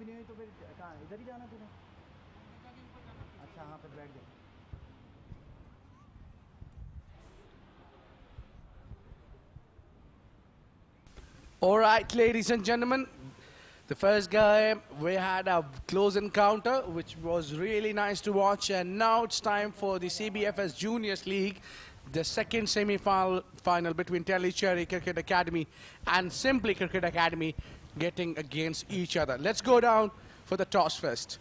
भी नहीं हुई तो फिर कहाँ इधर ही जाना तूने? अच्छा हाँ फिर बैठ गया. All right, ladies and gentlemen, the first game we had a close encounter, which was really nice to watch, and now it's time for the CBFS Juniors League, the second semi-final between Tellicherry Cricket Academy and Simply Cricket Academy getting against each other. Let's go down for the toss first.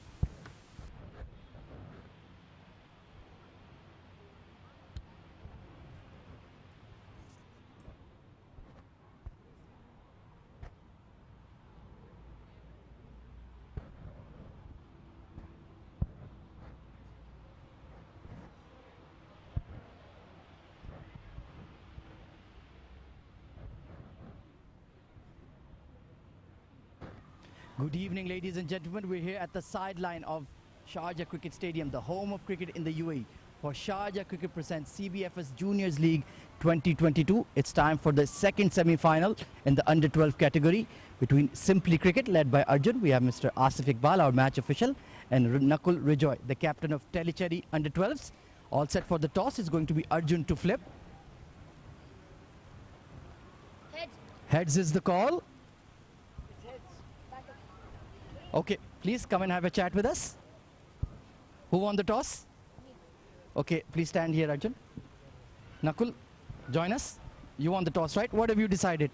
Good evening, ladies and gentlemen. We're here at the sideline of Sharjah Cricket Stadium, the home of cricket in the UAE. For Sharjah Cricket presents CBFS Juniors League 2022. It's time for the second semi-final in the under-12 category between Simply Cricket, led by Arjun. We have Mr. Asif Iqbal, our match official, and Nakul Rijoy, the captain of Tellicherry under-12s. All set for the toss. It's going to be Arjun to flip. Heads. Heads is the call. Okay, please come and have a chat with us. Who won the toss? Okay, please stand here, Arjun. Nakul, join us. You won the toss, right? What have you decided?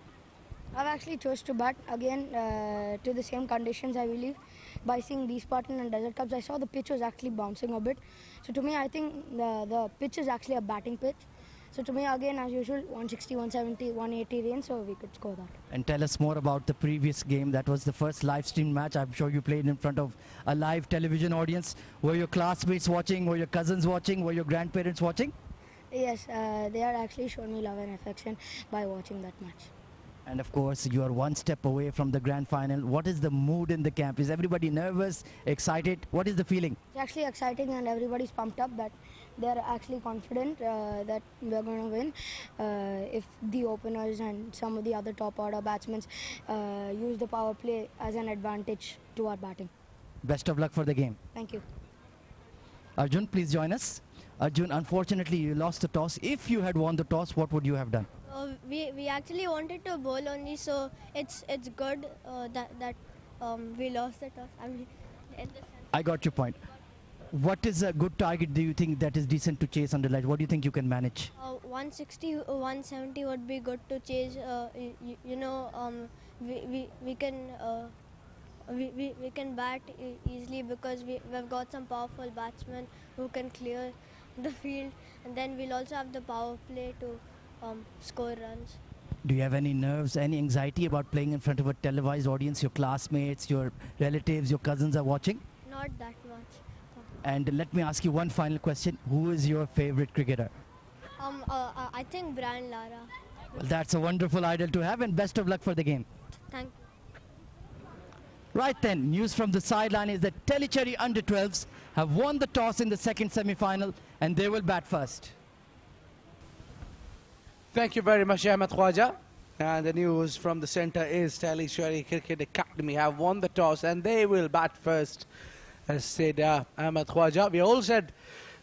I've actually chose to bat again to the same conditions, I believe. By seeing these Spartan and Desert Cups, I saw the pitch was actually bouncing a bit. So to me, I think the pitch is actually a batting pitch. So to me, again, as usual, 160, 170, 180 range, so we could score that. And tell us more about the previous game. That was the first live stream match. I'm sure you played in front of a live television audience. Were your classmates watching? Were your cousins watching? Were your grandparents watching? Yes, they had actually shown me love and affection by watching that match. And of course, you are one step away from the grand final. What is the mood in the camp? Is everybody nervous, excited? What is the feeling? It's actually exciting and everybody's pumped up that they're actually confident that we're going to win if the openers and some of the other top order batsmen use the power play as an advantage to our batting. Best of luck for the game. Thank you. Arjun, please join us. Arjun, unfortunately, you lost the toss. If you had won the toss, what would you have done? We actually wanted to bowl only, so it's good that we lost the toss. I mean, I got your point. What is a good target do you think that is decent to chase under light? What do you think you can manage? 160, 170 would be good to chase. We can bat easily because we've got some powerful batsmen who can clear the field, and then we'll also have the power play to score runs. Do you have any nerves, any anxiety about playing in front of a televised audience? Your classmates, your relatives, your cousins are watching? Not that much. And let me ask you one final question. Who is your favorite cricketer? I think Brian Lara. Well, that's a wonderful idol to have, and best of luck for the game. Thank you. Right then, news from the sideline is that Tellicherry under-12s have won the toss in the second semi-final, and they will bat first. Thank you very much, Ahmed Khwaja. And the news from the center is Tellicherry Cricket Academy have won the toss and they will bat first, as said Ahmed Khwaja. We all said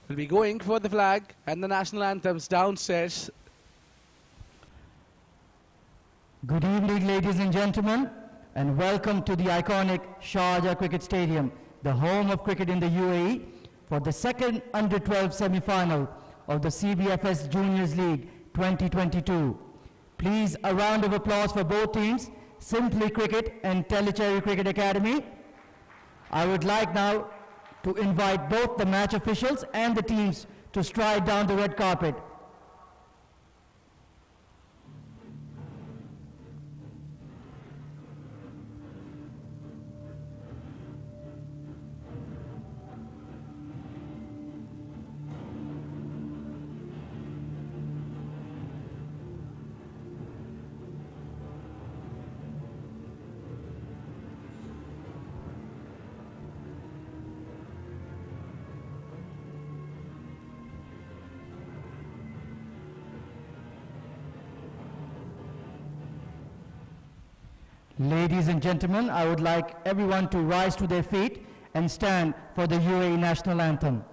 we'll be going for the flag and the national anthems downstairs. Good evening, ladies and gentlemen, and welcome to the iconic Sharjah Cricket Stadium, the home of cricket in the UAE, for the second under-12 semi-final of the CBFS Juniors League 2022. Please, a round of applause for both teams, Simply Cricket and Tellicherry Cricket Academy. I would like now to invite both the match officials and the teams to stride down the red carpet. Ladies and gentlemen, I would like everyone to rise to their feet and stand for the UAE national anthem.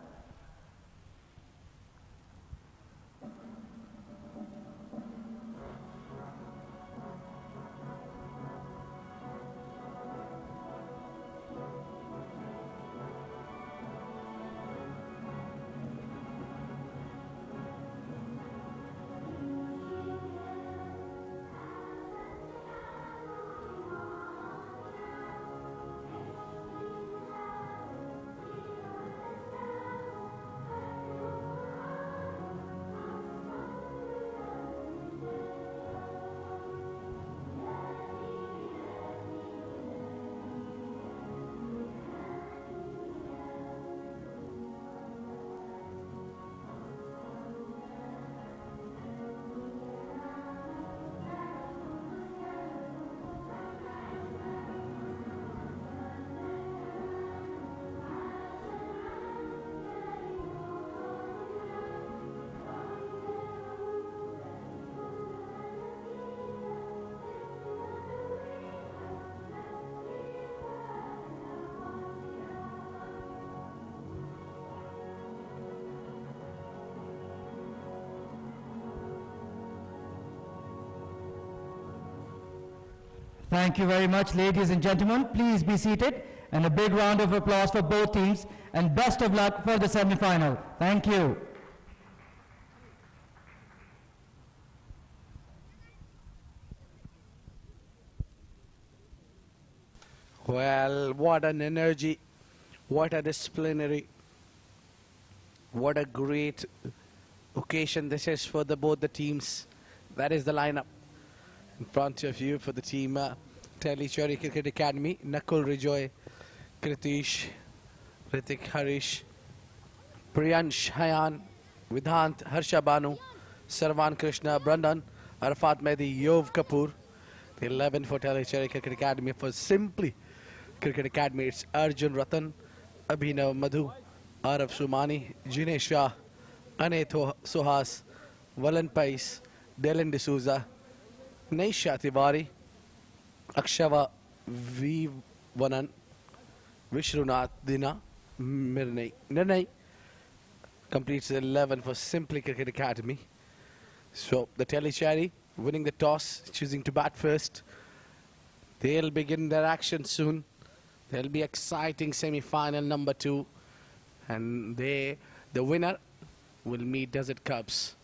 Thank you very much, ladies and gentlemen. Please be seated, and a big round of applause for both teams, and best of luck for the semi-final. Thank you. Well, what an energy, what a disciplinary, what a great occasion this is for both the teams. That is the lineup in front of you for the team Tellicherry Cricket Academy. Nakul Rijoy, Kritish, Ritik Harish, Priyansh Hayan, Vidhant Harsha Banu, Sarvan Krishna, Brandan, Arafat Mehdi, Yov Kapoor. The 11 for Tellicherry Cricket Academy. For Simply Cricket Academy, it's Arjun Ratan, Abhinav Madhu, Araf Sumani, Jinesh Shah, Ane Sohas, Valan Pais, Dylan D'Souza, Naisha Tiwari, Akshava V. Vanan, Vishrunath Dina, Nirnay completes the 11 for Simply Cricket Academy. So the Tellicherry winning the toss, choosing to bat first. They'll begin their action soon. There'll be exciting semi-final number 2, and the winner will meet Desert Cubs.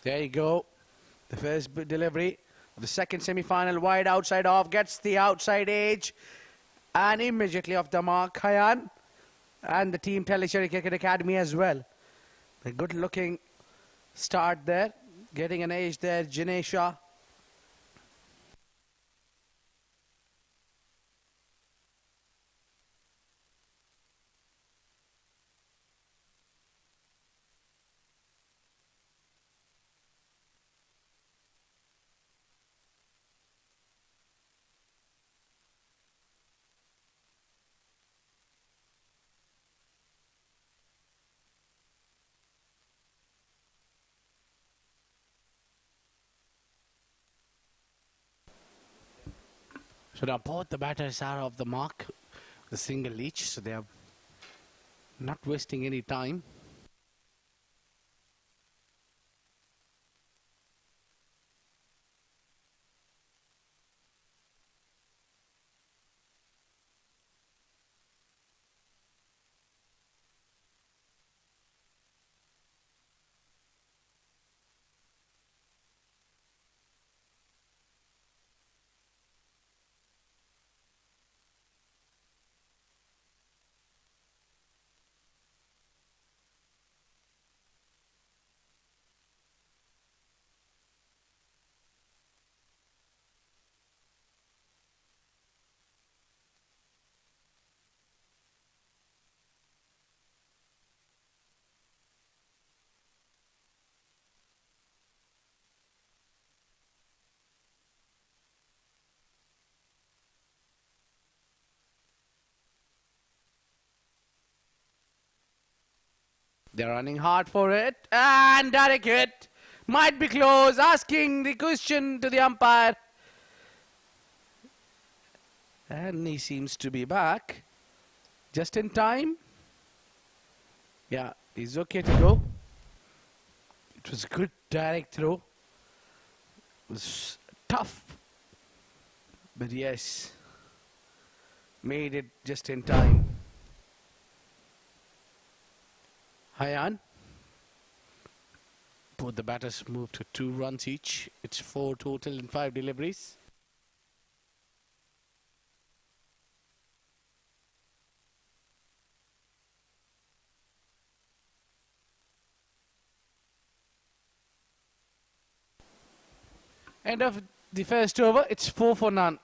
There you go. The first delivery of the second semi-final, wide outside off, gets the outside edge, and immediately off the mark, Khayan and the team Tellicherry Cricket Academy as well. A good looking start there, getting an edge there, Janesha. So now both the batters are off the mark, the single each, so they are not wasting any time. They're running hard for it, and direct hit. Might be close, asking the question to the umpire. And he seems to be back. Just in time. Yeah, he's okay to go. It was a good direct throw. It was tough. But yes, made it just in time. Hayan. Both the batters moved to 2 runs each. It's 4 total in 5 deliveries. End of the first over. It's 4 for none.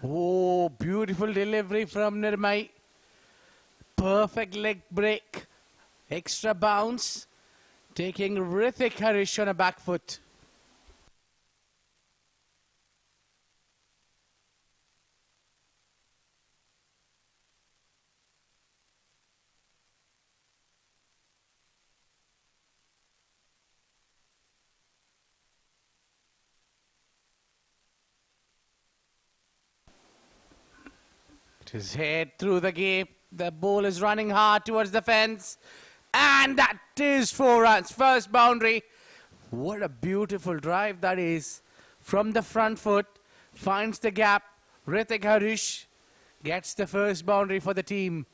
Oh, beautiful delivery from Nirmai. Perfect leg break. Extra bounce. Taking Rithik Harish on a back foot. It is head through the gap. The ball is running hard towards the fence. And that is 4 runs. First boundary. What a beautiful drive that is. From the front foot. Finds the gap. Rithik Harish gets the first boundary for the team.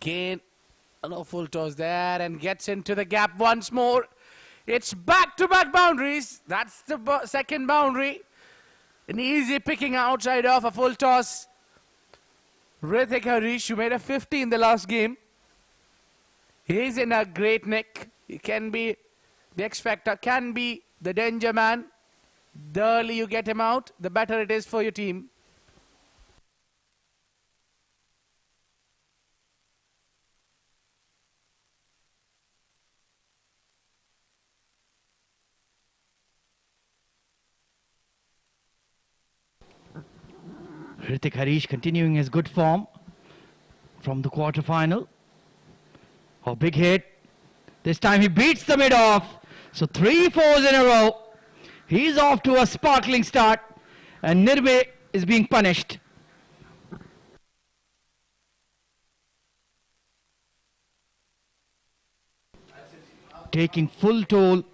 Again, a low full toss there and gets into the gap once more. It's back-to-back boundaries. That's the second boundary. An easy picking outside of a full toss. Tellicherry, who made a 50 in the last game. He's in a great nick. He can be the X Factor, can be the danger man. The earlier you get him out, the better it is for your team. Tellicherry continuing his good form from the quarter-final. Oh, big hit. This time he beats the mid-off. So 3 fours in a row. He's off to a sparkling start. And Nirme is being punished. Taking full toll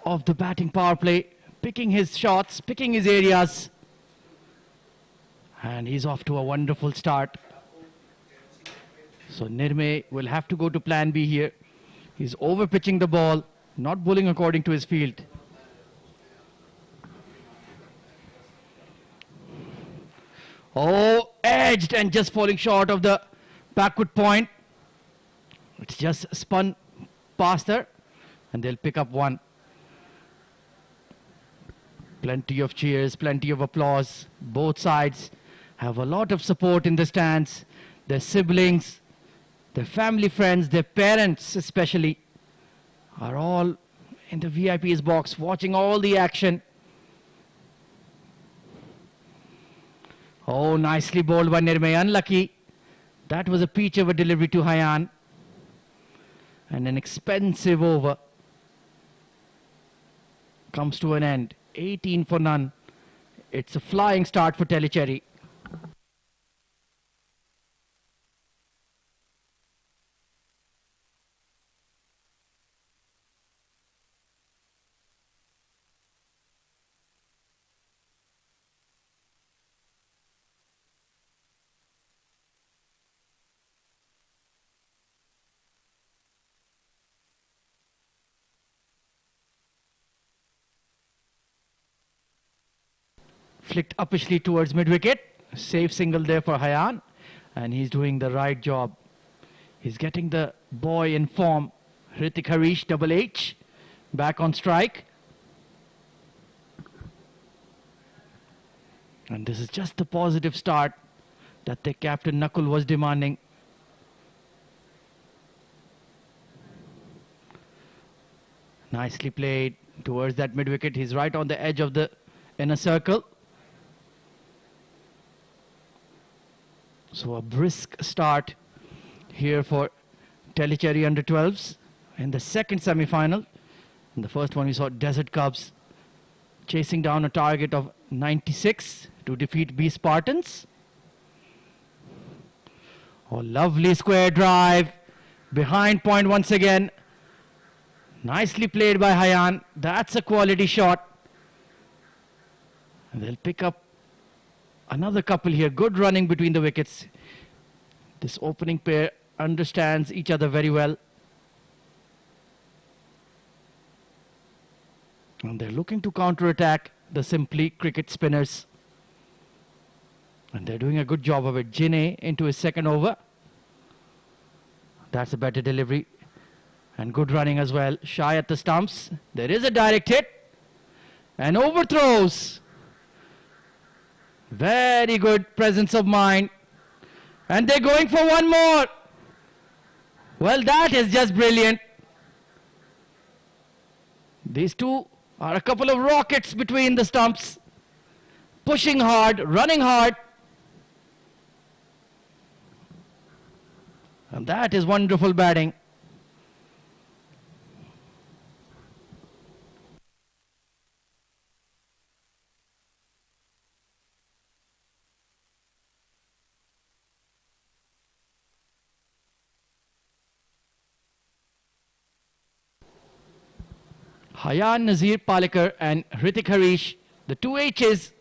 of the batting power play. Picking his shots, picking his areas. And he's off to a wonderful start. So Nirme will have to go to plan B here. He's over-pitching the ball, not bowling according to his field. Oh, edged and just falling short of the backward point. It's just spun past her and they'll pick up one. Plenty of cheers, plenty of applause. Both sides have a lot of support in the stands. Their siblings, their family friends, their parents especially are all in the VIP's box watching all the action. Oh, nicely bowled by Nirme. Unlucky. That was a peach of a delivery to Hayan. And an expensive over comes to an end. 18 for none. It's a flying start for Tellicherry. Flicked uppishly towards mid-wicket. Safe single there for Hayan. And he's doing the right job. He's getting the boy in form. Tellicherry, Double H, back on strike. And this is just the positive start that the captain Nakul was demanding. Nicely played towards that mid-wicket. He's right on the edge of the inner circle. So a brisk start here for Tellicherry under 12s in the second semi-final. In the first one we saw Desert Cubs chasing down a target of 96 to defeat B Spartans. Oh, lovely square drive behind point once again. Nicely played by Hayan. That's a quality shot. And they'll pick up another couple here. Good running between the wickets. This opening pair understands each other very well. And they're looking to counter-attack the Simply cricket spinners. And they're doing a good job of it. Jine into his second over. That's a better delivery. And good running as well. Shy at the stumps. There is a direct hit. And overthrows. Very good presence of mind. And they're going for one more. Well, that is just brilliant. These two are a couple of rockets between the stumps. Pushing hard, running hard. And that is wonderful batting. Hayan, Nazir Palekar and Tellicherry, the two H's.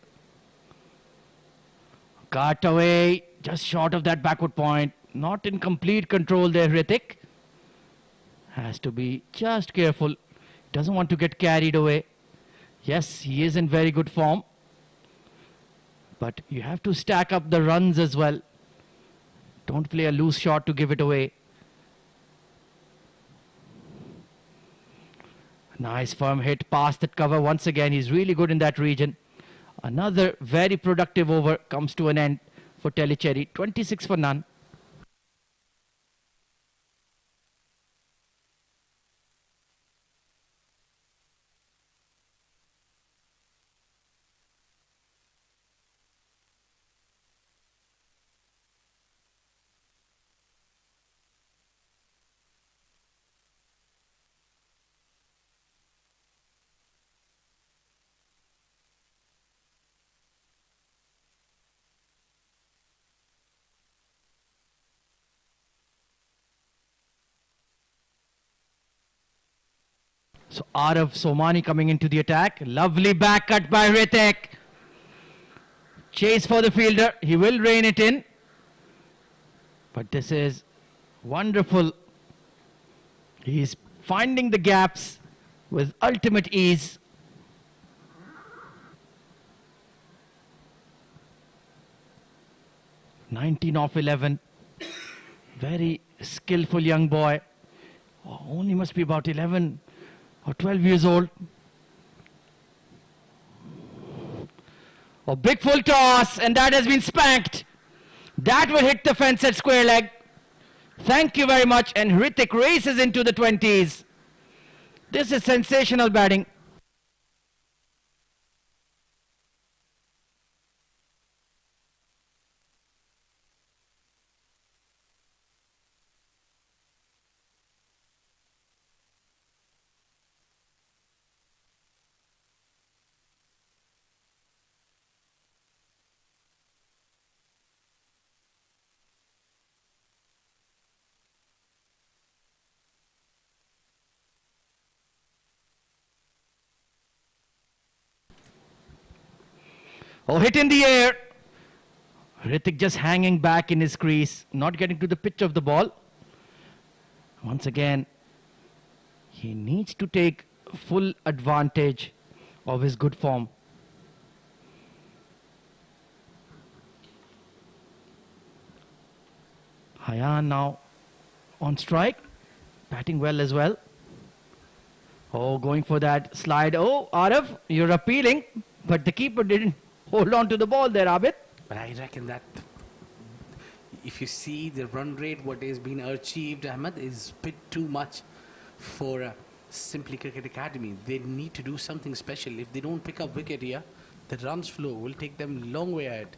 Cut away, just short of that backward point. not in complete control there, Hrithik. Has to be just careful. Doesn't want to get carried away. Yes, he is in very good form. But you have to stack up the runs as well. Don't play a loose shot to give it away. Nice firm hit past that cover once again. He's really good in that region. Another very productive over comes to an end for Tellicherry. 26 for none. So Arav Somani coming into the attack. Lovely back cut by Hrithik. Chase for the fielder. He will rein it in. But this is wonderful. He's finding the gaps with ultimate ease. (19 off 11). Very skillful young boy. Oh, only must be about 11 or 12 years old. Oh, big full toss, and that has been spanked. That will hit the fence at square leg. Thank you very much, and Hrithik races into the 20s. This is sensational batting. Oh, hit in the air. Hrithik just hanging back in his crease, not getting to the pitch of the ball. Once again, he needs to take full advantage of his good form. Hayan now on strike, batting well as well. Oh, going for that slide. Oh, Arav, you're appealing, but the keeper didn't hold on to the ball there, Abid. But I reckon that if you see the run rate, what has been achieved, Ahmed, is a bit too much for Simply Cricket Academy. They need to do something special. If they don't pick up wicket here, the runs flow will take them a long way ahead.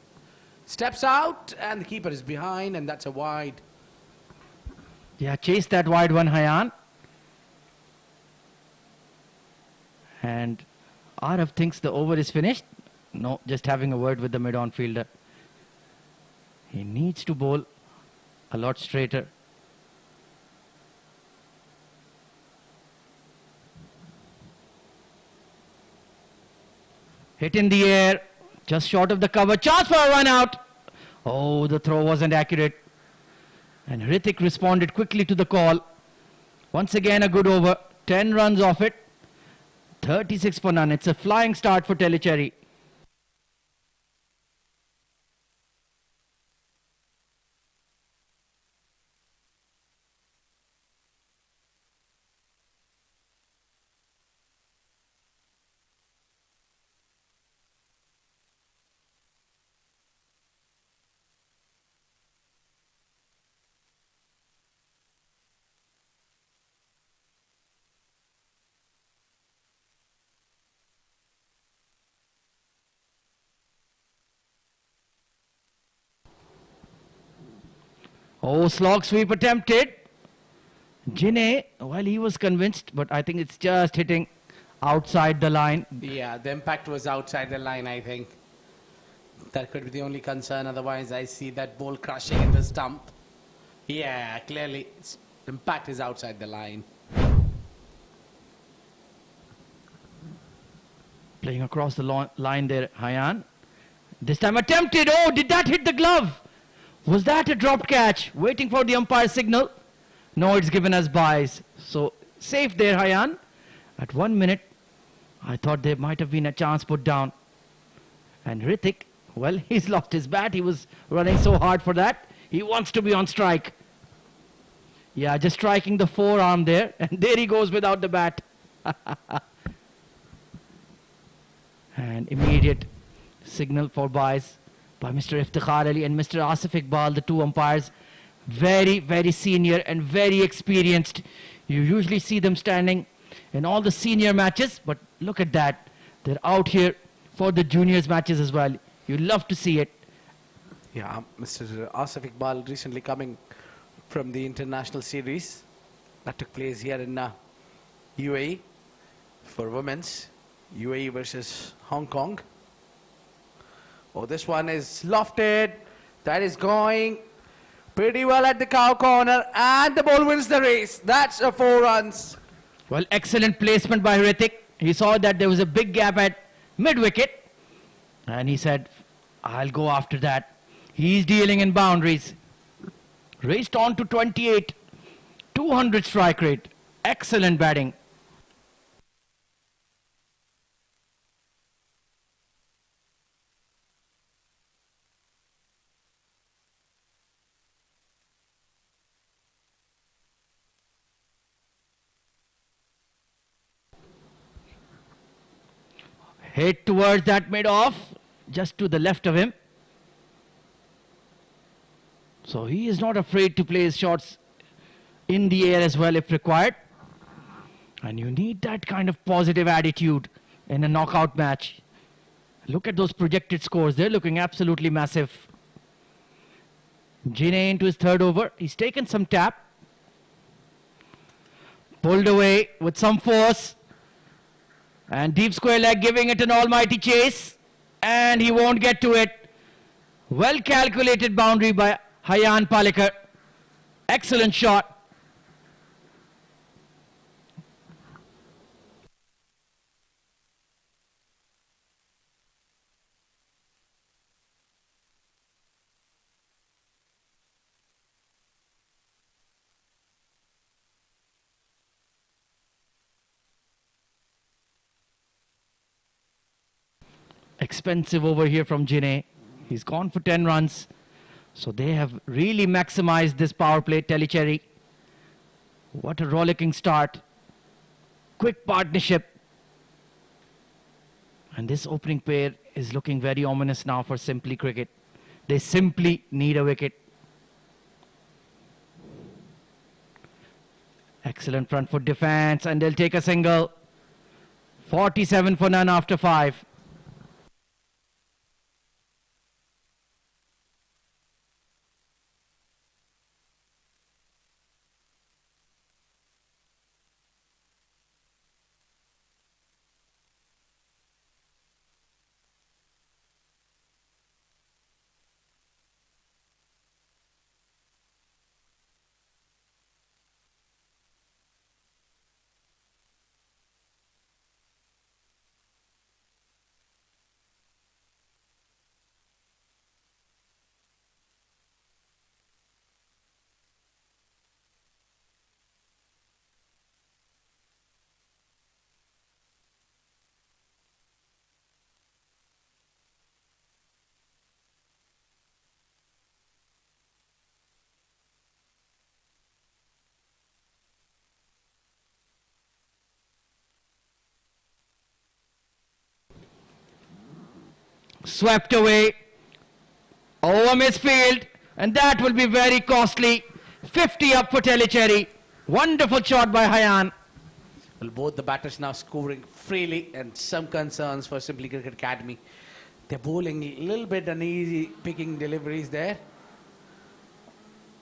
Steps out, and the keeper is behind, and that's a wide. Yeah, chase that wide one, Hayan. And Arav thinks the over is finished. No, just having a word with the mid-on fielder. He needs to bowl a lot straighter. Hit in the air, just short of the cover. Chance for a run out. Oh, the throw wasn't accurate. And Hrithik responded quickly to the call. Once again, a good over. 10 runs off it. 36 for none. It's a flying start for Tellicherry. Oh, slog sweep attempted. Jinne, well, he was convinced, but I think it's just hitting outside the line. Yeah, the impact was outside the line, I think. That could be the only concern. Otherwise, I see that ball crushing in the stump. Yeah, clearly, the impact is outside the line. Playing across the line there, Hayan. This time attempted. Oh, did that hit the glove? Was that a dropped catch? Waiting for the umpire signal. No, it's given as buys. So safe there, Hayan. At 1 minute, I thought there might have been a chance put down. And Hrithik, well, he's lost his bat. He was running so hard for that. He wants to be on strike. Yeah, just striking the forearm there. And there he goes without the bat. And immediate signal for buys by Mr. Iftikhar Ali and Mr. Asif Iqbal, the two umpires. Very, very senior and very experienced. You usually see them standing in all the senior matches, but look at that. They're out here for the juniors matches as well. You love to see it. Yeah, Mr. Asif Iqbal recently coming from the international series that took place here in UAE for women's. UAE versus Hong Kong. Oh, this one is lofted. That is going pretty well at the cow corner, and the ball wins the race. That's a 4 runs. Well, excellent placement by Hrithik. He saw that there was a big gap at mid-wicket, and he said, I'll go after that. He's dealing in boundaries. Raced on to 28. 200 strike rate. Excellent batting. Hit towards that mid-off, just to the left of him. So he is not afraid to play his shots in the air as well if required. And you need that kind of positive attitude in a knockout match. Look at those projected scores. They're looking absolutely massive. Jine into his third over. He's taken some tap. Pulled away with some force. And deep square leg giving it an almighty chase. And he won't get to it. Well calculated boundary by Hayan Palekar. Excellent shot. Expensive over here from Jine. He's gone for 10 runs. So they have really maximized this power play, Tellicherry. What a rollicking start. Quick partnership. And this opening pair is looking very ominous now for Simply Cricket. They simply need a wicket. Excellent front foot defense, and they'll take a single. 47 for none after 5. Swept away over midfield, and that will be very costly. 50 up for Tellicherry. Wonderful shot by Hayan. Well, both the batters now scoring freely, and some concerns for Simply Cricket Academy. They're bowling a little bit uneasy, picking deliveries there.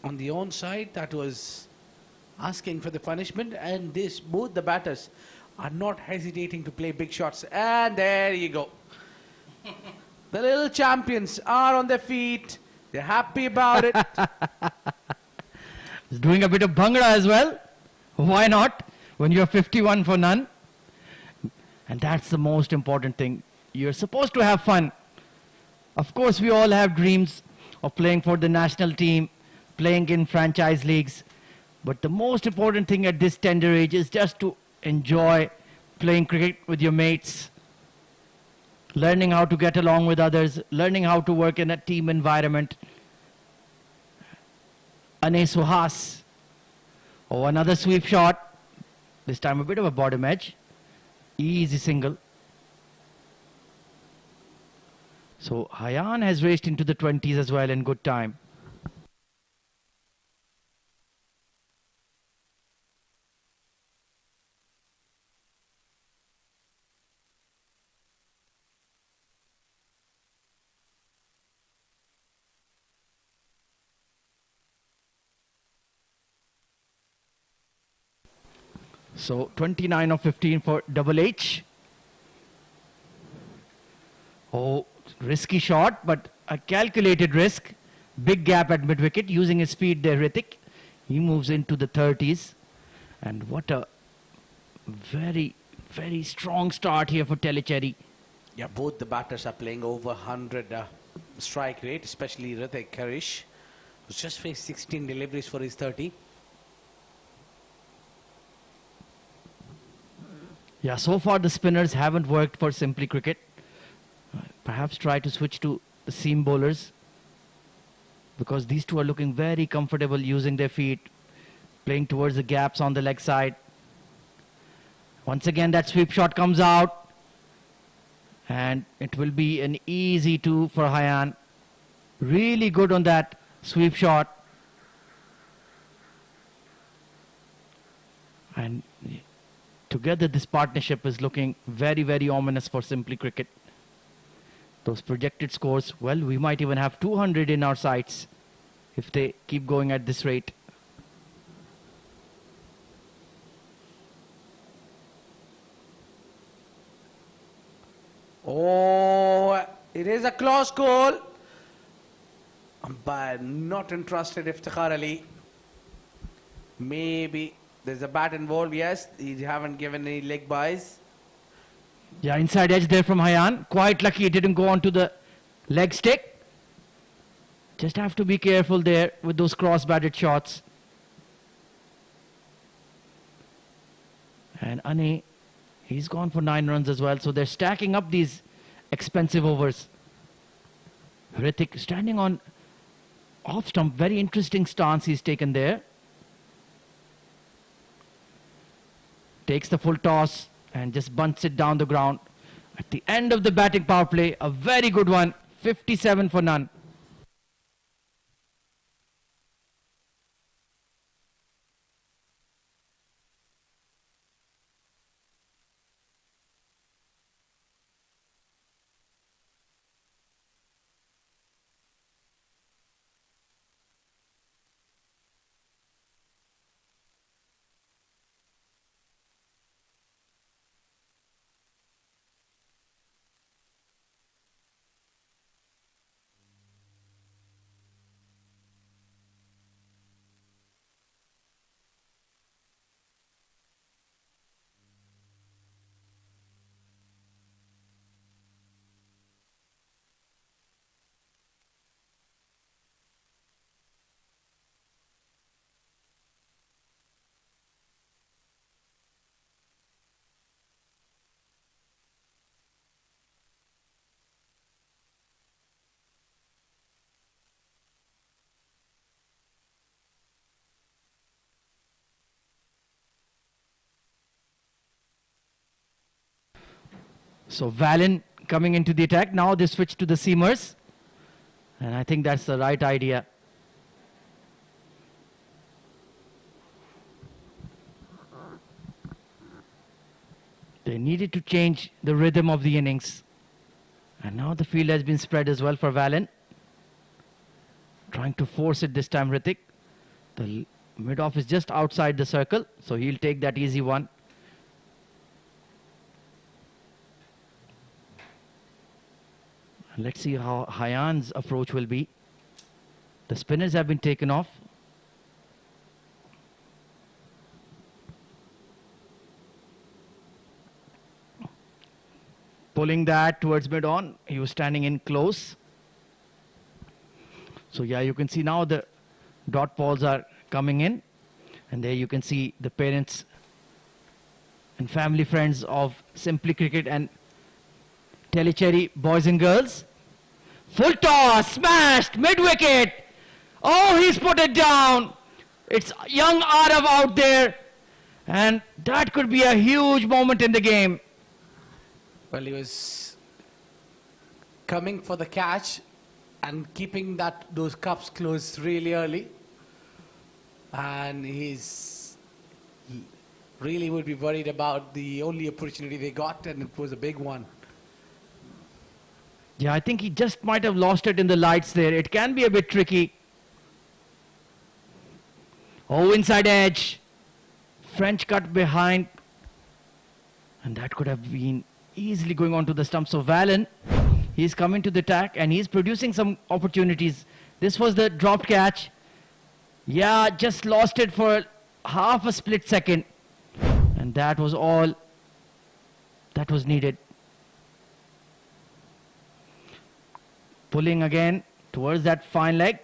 On the onside, that was asking for the punishment, and both the batters are not hesitating to play big shots. And there you go. The little champions are on their feet. They're happy about it. He's doing a bit of bhangra as well. Why not? When you're 51 for none. And that's the most important thing. You're supposed to have fun. Of course, we all have dreams of playing for the national team, playing in franchise leagues. But the most important thing at this tender age is just to enjoy playing cricket with your mates, learning how to get along with others, learning how to work in a team environment. Ane Suhas. Oh, another sweep shot. This time a bit of a bottom edge. Easy single. So Hayan has raced into the 20s as well in good time. So 29 of 15 for Double H. Oh, risky shot, but a calculated risk. Big gap at mid-wicket, using his speed there, Hrithik. He moves into the 30s. And what a very, very strong start here for Tellicherry. Yeah, both the batters are playing over 100 strike rate, especially Hrithik Karish, who's just faced 16 deliveries for his 30. Yeah, so far the spinners haven't worked for Simply Cricket. Perhaps try to switch to the seam bowlers, because these two are looking very comfortable using their feet, playing towards the gaps on the leg side. Once again, that sweep shot comes out, and it will be an easy two for Hayan. Really good on that sweep shot. And together this partnership is looking very, very ominous for Simply Cricket. Those projected scores, well, we might even have 200 in our sights if they keep going at this rate. Oh, it is a close call. But not interested, Iftikhar Ali. Maybe there's a bat involved, yes. He haven't given any leg buys. Yeah, inside edge there from Hayan. Quite lucky it didn't go onto the leg stick. Just have to be careful there with those cross-batted shots. And Ane, he's gone for 9 runs as well. So they're stacking up these expensive overs. Hrithik standing on off stump. Very interesting stance he's taken there. Takes the full toss and just bunts it down the ground. At the end of the batting power play, a very good one, 57 for none. So Valen coming into the attack. Now they switch to the seamers. And I think that's the right idea. They needed to change the rhythm of the innings. And now the field has been spread as well for Valen. Trying to force it this time, Hrithik. The mid-off is just outside the circle, so he'll take that easy one. Let's see how Hayan's approach will be. The spinners have been taken off. Pulling that towards mid-on. He was standing in close. So yeah, you can see now the dot balls are coming in, and there you can see the parents and family friends of Simply Cricket and Tellicherry boys and girls. Full toss, smashed, mid-wicket. Oh, he's put it down. It's young Arav out there, and that could be a huge moment in the game. Well, he was coming for the catch and keeping those cups closed really early. And he really would be worried about the only opportunity they got, and it was a big one. Yeah, I think he just might have lost it in the lights there. It can be a bit tricky. Oh, inside edge. French cut behind. And that could have been easily going on to the stump. So Valen, he's coming to the attack and he's producing some opportunities. This was the dropped catch. Yeah, just lost it for half a split second. And that was all that was needed. Pulling again towards that fine leg.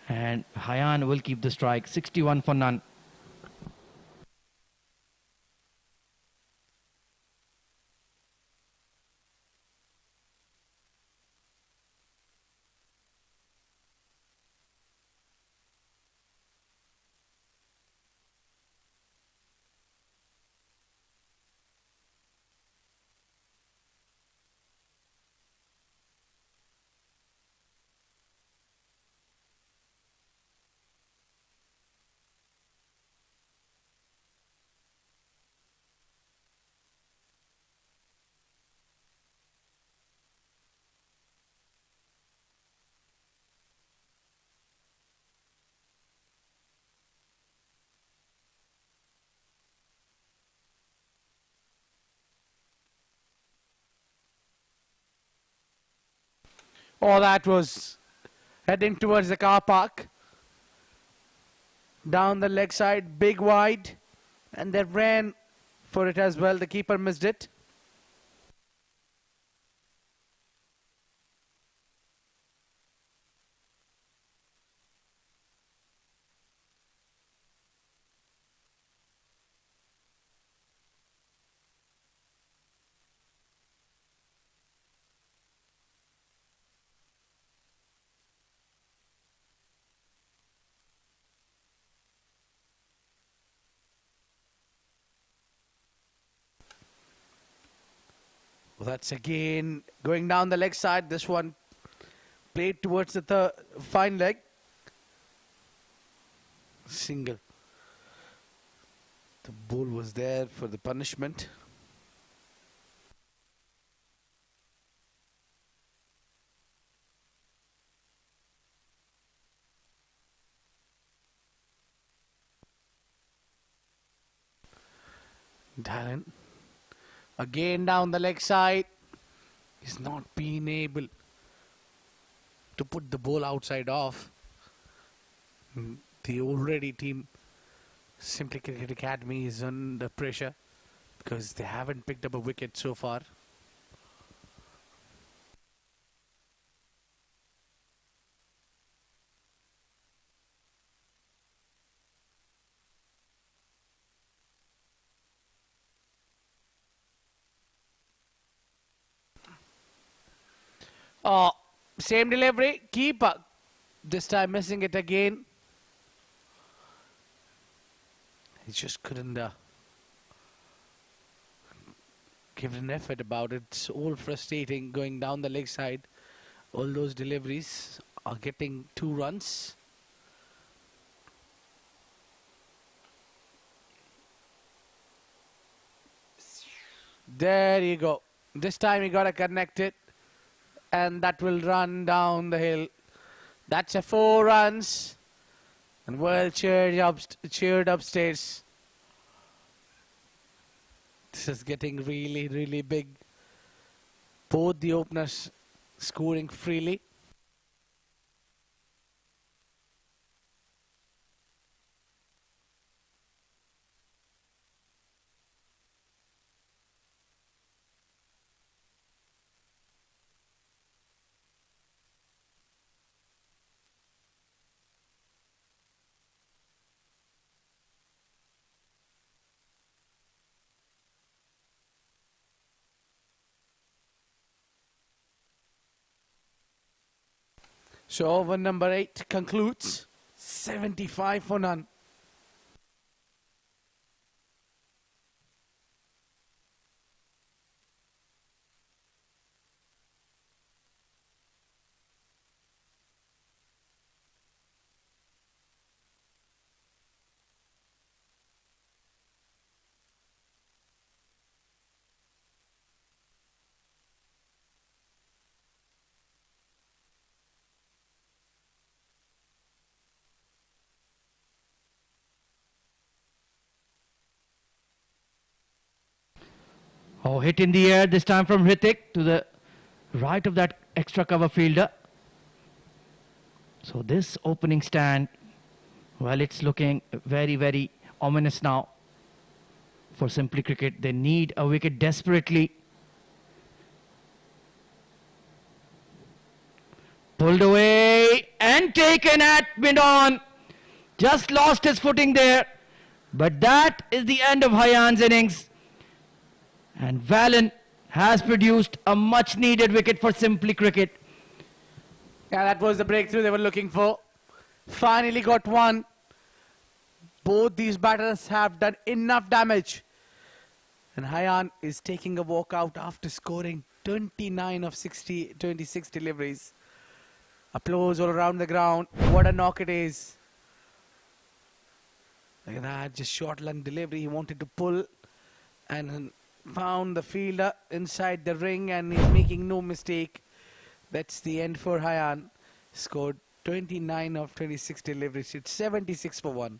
And Hayan will keep the strike. 61 for none. Oh, that was heading towards the car park. Down the leg side, big wide. And they ran for it as well. The keeper missed it. Well, that's again going down the leg side. This one played towards the fine leg. Single. The ball was there for the punishment. Darren. Again down the leg side. He's not been able to put the ball outside off. The already team Simply Cricket Academy is under pressure because they haven't picked up a wicket so far. Oh, same delivery, keeper. This time missing it again. He just couldn't give an effort about it. It's all frustrating going down the leg side. All those deliveries are getting 2 runs. There you go. This time he got to connect it. And that will run down the hill. That's a 4 runs. And well cheered upstairs. This is getting really, really big. Both the openers scoring freely. So over number 8 concludes 75 for none. Oh, hit in the air this time from Hrithik to the right of that extra cover fielder. So this opening stand, well, it's looking very, very ominous now for Simply Cricket. They need a wicket desperately. Pulled away and taken at mid-on. Just lost his footing there. But that is the end of Hayan's innings. And Valen has produced a much-needed wicket for Simply Cricket. Yeah, that was the breakthrough they were looking for. Finally got one. Both these batters have done enough damage. And Hayan is taking a walk out after scoring 29 of 26 deliveries. Applause all around the ground. What a knock it is. Look at that, just short lung delivery. He wanted to pull and found the fielder inside the ring, and he's making no mistake. That's the end for Hayan. Scored 29 of 26 deliveries. It's 76 for 1.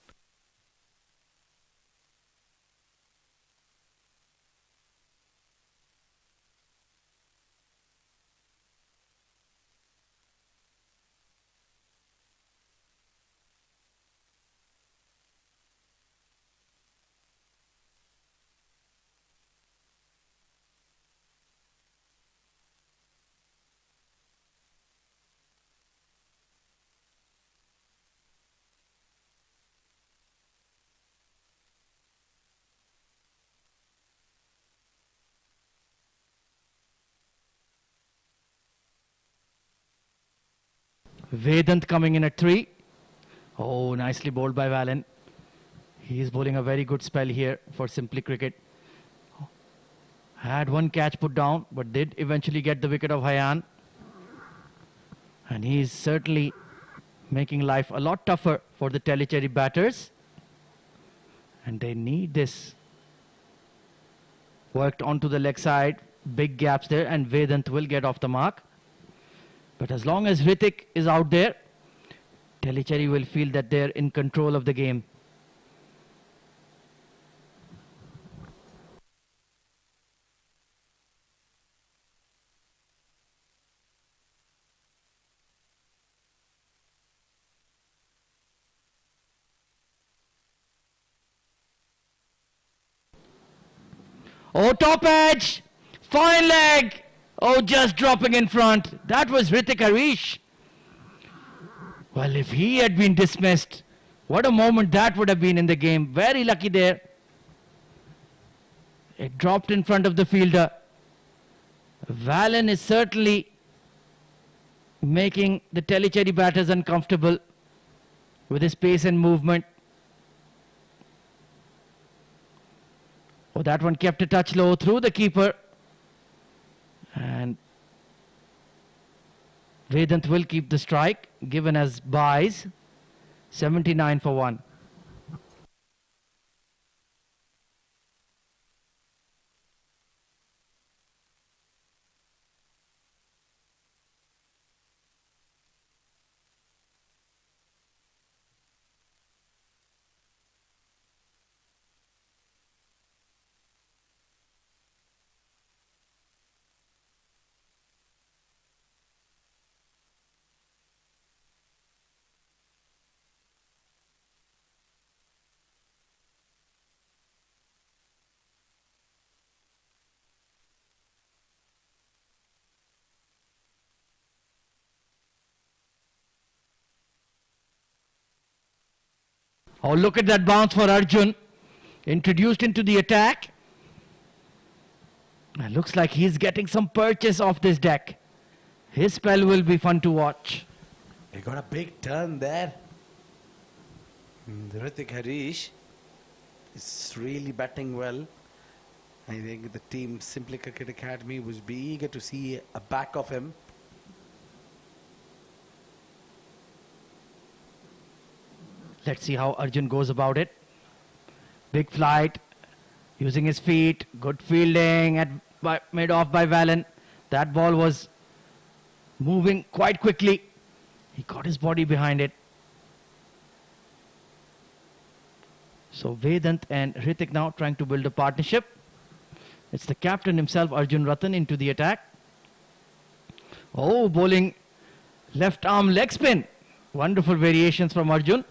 Vedant coming in at 3. Oh, nicely bowled by Valen. He is bowling a very good spell here for Simply Cricket. Had one catch put down, but did eventually get the wicket of Hayan. And he is certainly making life a lot tougher for the Tellicherry batters. And they need this. Worked onto the leg side. Big gaps there, and Vedant will get off the mark. But as long as Hrithik is out there, Tellicherry will feel that they're in control of the game. Oh, top edge! Fine leg! Oh, just dropping in front. That was Hrithik Harish. Well, if he had been dismissed, what a moment that would have been in the game. Very lucky there. It dropped in front of the fielder. Valen is certainly making the Tellicherry batters uncomfortable with his pace and movement. Oh, that one kept a touch low through the keeper. And Vedant will keep the strike, given as buys. 79 for 1. Oh, look at that bounce for Arjun. Introduced into the attack. It looks like he's getting some purchase off this deck. His spell will be fun to watch. He got a big turn there. Hrithik Harish is really batting well. I think the team Simply Cricket Academy was be eager to see a back of him. Let's see how Arjun goes about it. Big flight, using his feet, good fielding, made off by Valen. That ball was moving quite quickly. He got his body behind it. So Vedant and Hrithik now trying to build a partnership. It's the captain himself, Arjun Ratan, into the attack. Oh, bowling left arm leg spin. Wonderful variations from Arjun.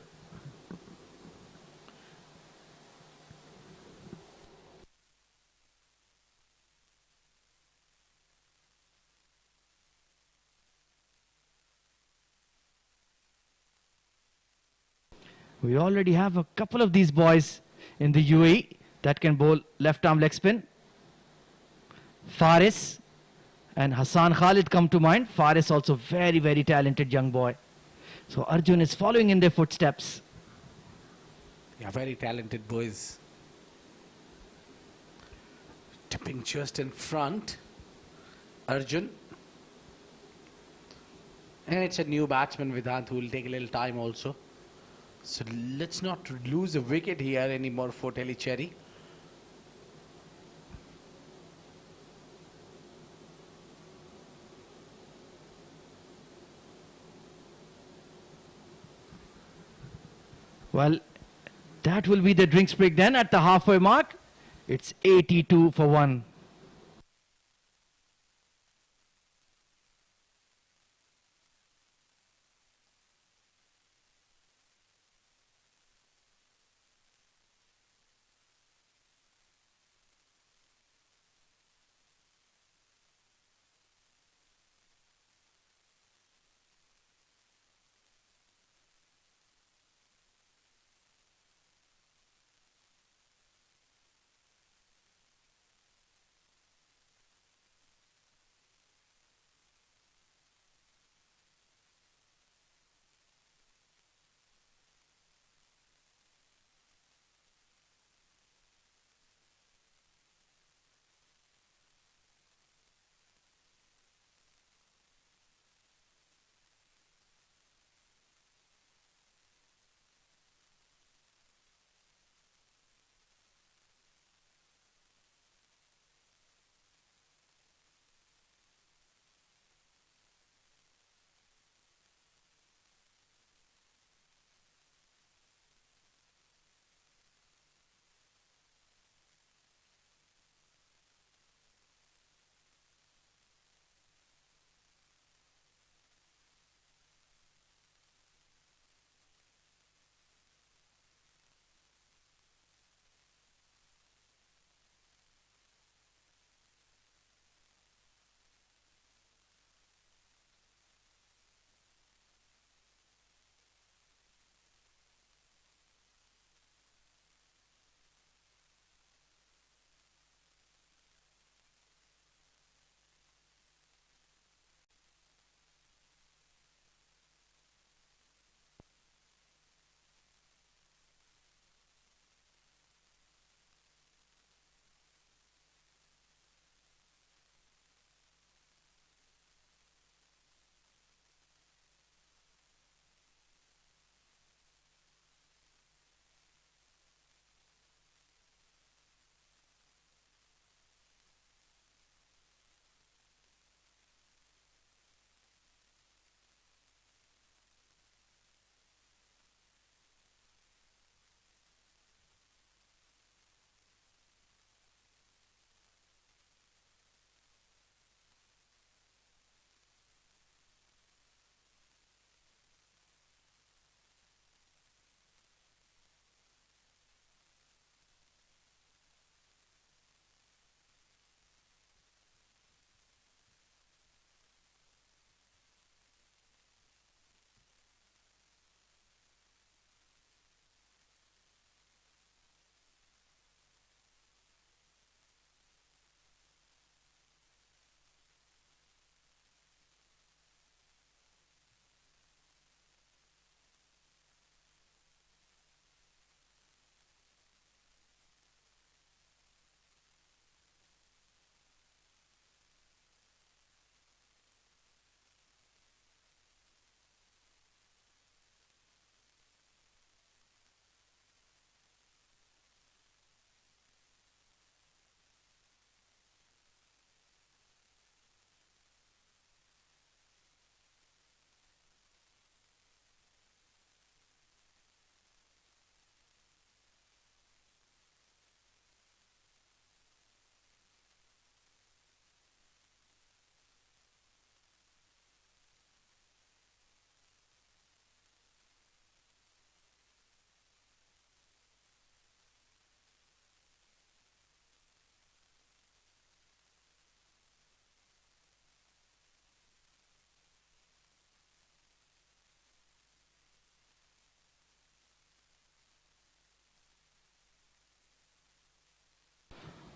We already have a couple of these boys in the UAE that can bowl left arm leg spin. Faris and Hassan Khalid come to mind. Faris also very, very talented young boy. So Arjun is following in their footsteps. Yeah, very talented boys. Tipping just in front. Arjun. And it's a new batsman, Vedant, who will take a little time also. So let's not lose a wicket here anymore for Tellicherry. Well, that will be the drinks break then at the halfway mark. It's 82 for 1.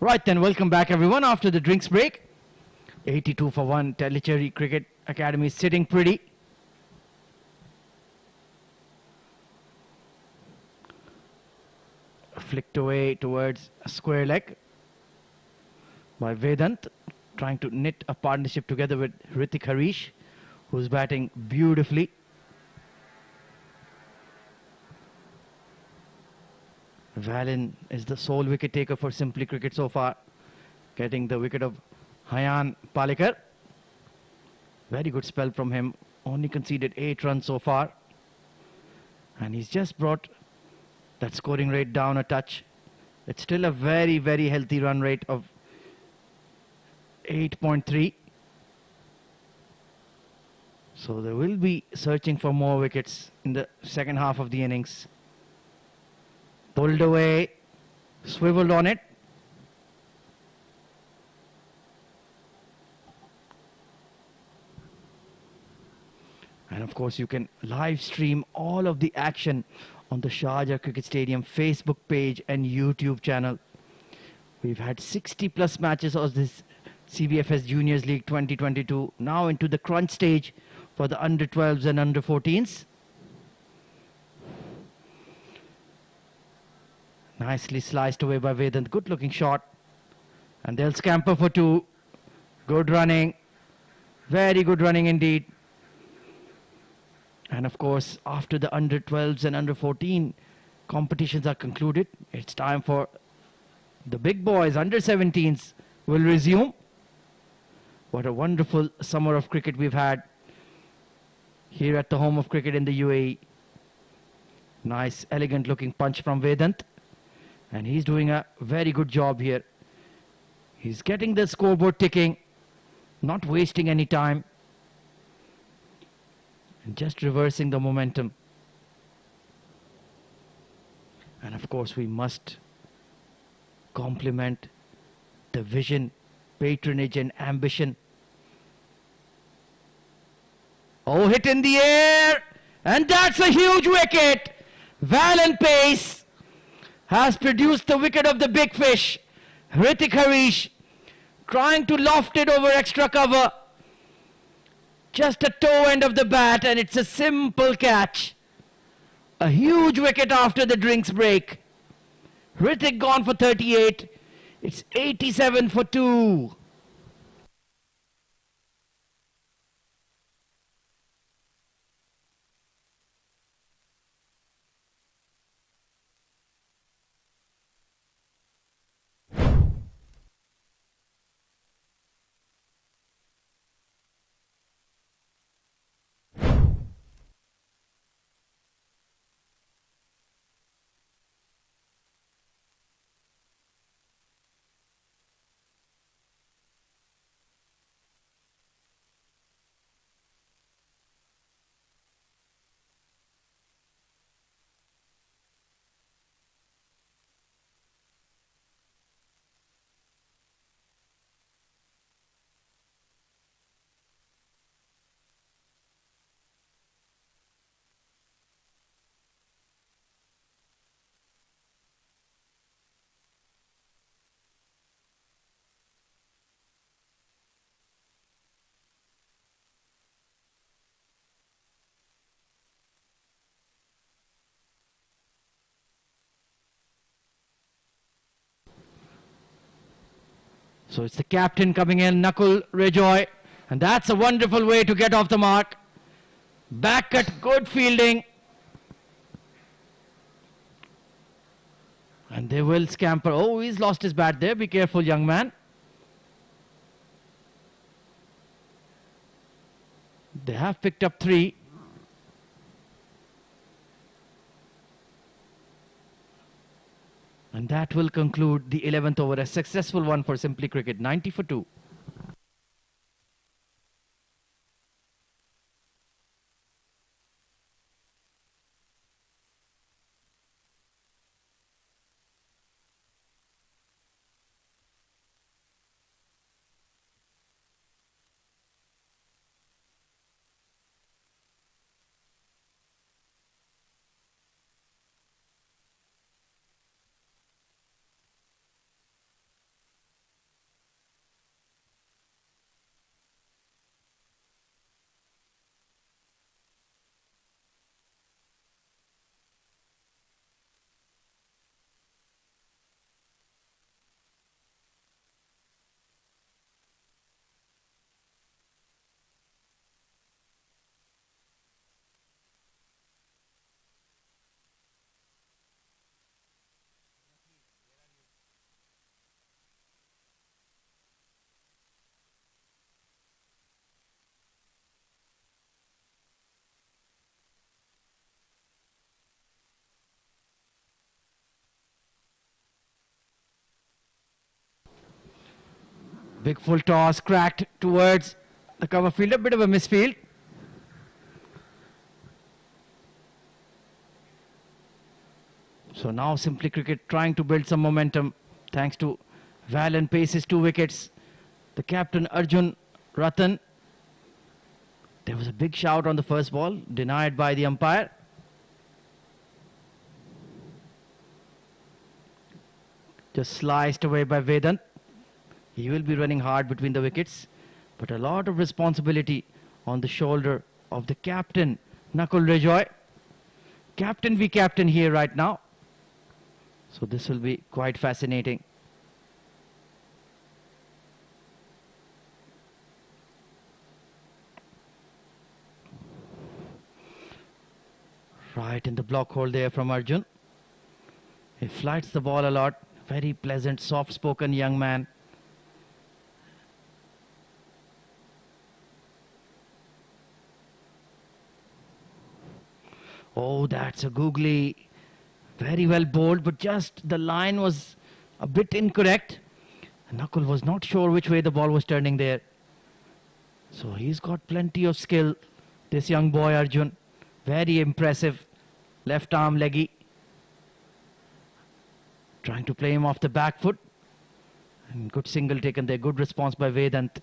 Right then, welcome back everyone after the drinks break. 82 for 1, Tellicherry Cricket Academy sitting pretty. Flicked away towards a square leg by Vedant, trying to knit a partnership together with Hrithik Harish, who's batting beautifully. Valen is the sole wicket taker for Simply Cricket so far, getting the wicket of Hayan Palekar. Very good spell from him, only conceded 8 runs so far. And he's just brought that scoring rate down a touch. It's still a very, very healthy run rate of 8.3. So they will be searching for more wickets in the second half of the innings. Pulled away, swiveled on it. And of course you can live stream all of the action on the Sharjah Cricket Stadium Facebook page and YouTube channel. We've had 60 plus matches of this CBFS Juniors League 2022, now into the crunch stage for the under 12s and under 14s. Nicely sliced away by Vedant, good looking shot. And they'll scamper for 2. Good running, very good running indeed. And of course, after the under 12s and under 14 competitions are concluded, it's time for the big boys, under 17s, will resume. What a wonderful summer of cricket we've had here at the home of cricket in the UAE. Nice, elegant looking punch from Vedant. And he's doing a very good job here. He's getting the scoreboard ticking, not wasting any time. And just reversing the momentum. And of course we must compliment the vision, patronage and ambition. Oh, hit in the air, and that's a huge wicket. Valen Pace has produced the wicket of the big fish. Hrithik Harish trying to loft it over extra cover. Just a toe end of the bat, and it's a simple catch. A huge wicket after the drinks break. Hrithik gone for 38. It's 87 for 2. So it's the captain coming in, Nakul Rejoy. And that's a wonderful way to get off the mark. Back at good fielding. And they will scamper. Oh, he's lost his bat there. Be careful, young man. They have picked up 3. And that will conclude the 11th over. A successful one for Simply Cricket. 90 for 2. Big full toss cracked towards the cover field. A bit of a misfield. So now Simply Cricket trying to build some momentum thanks to Val and Pace's 2 wickets. The captain Arjun Ratan. There was a big shout on the first ball, denied by the umpire. Just sliced away by Vedant. He will be running hard between the wickets, but a lot of responsibility on the shoulder of the captain, Nakul Rejoy. Captain v captain here right now. So this will be quite fascinating. Right in the block hole there from Arjun. He flights the ball a lot. Very pleasant, soft-spoken young man. Oh, that's a googly. Very well bowled, but just the line was a bit incorrect. Nakul was not sure which way the ball was turning there. So he's got plenty of skill, this young boy Arjun. Very impressive. Left arm leggy. Trying to play him off the back foot. And good single taken there. Good response by Vedant.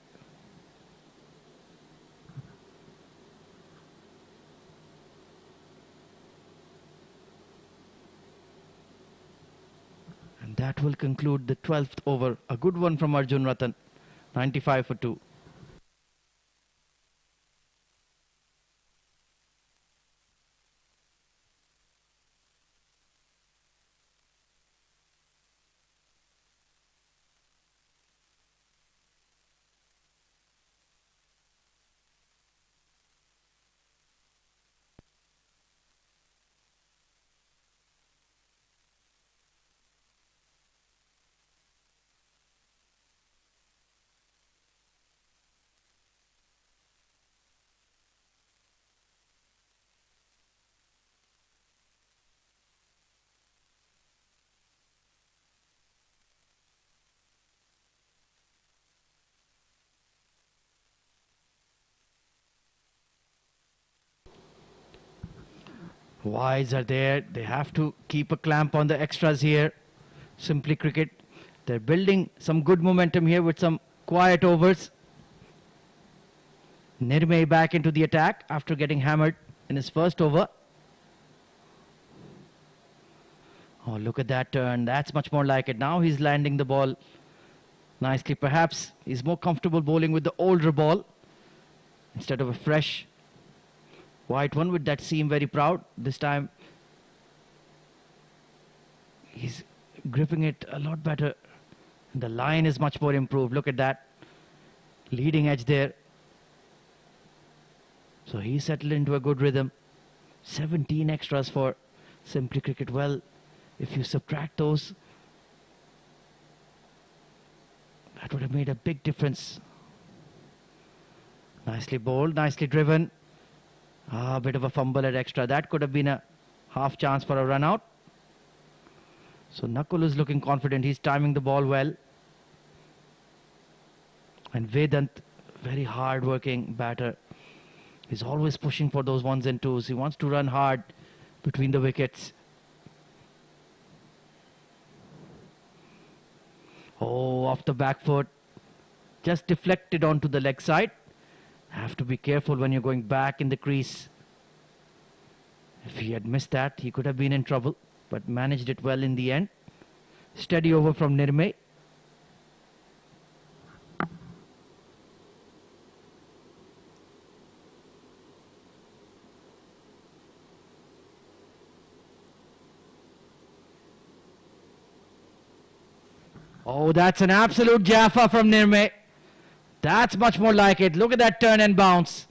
And that will conclude the 12th over. A good one from Arjun Ratan. 95 for 2. Wides are there. They have to keep a clamp on the extras here. Simply Cricket. They're building some good momentum here with some quiet overs. Nirmay back into the attack after getting hammered in his first over. Oh, look at that turn. That's much more like it. Now he's landing the ball nicely. Perhaps he's more comfortable bowling with the older ball instead of a fresh white one with that seam very proud. This time he's gripping it a lot better. The line is much more improved. Look at that. Leading edge there. So he settled into a good rhythm. 17 extras for Simply Cricket. Well, if you subtract those, that would have made a big difference. Nicely bowled, nicely driven. A bit of a fumble at extra. That could have been a half chance for a run out. So Nakul is looking confident. He's timing the ball well. And Vedant, very hard-working batter. He's always pushing for those ones and twos. He wants to run hard between the wickets. Oh, off the back foot. Just deflected onto the leg side. Have to be careful when you're going back in the crease. If he had missed that, he could have been in trouble, but managed it well in the end. Steady over from Nirmay. Oh, that's an absolute Jaffa from Nirmay. That's much more like it. Look at that turn and bounce.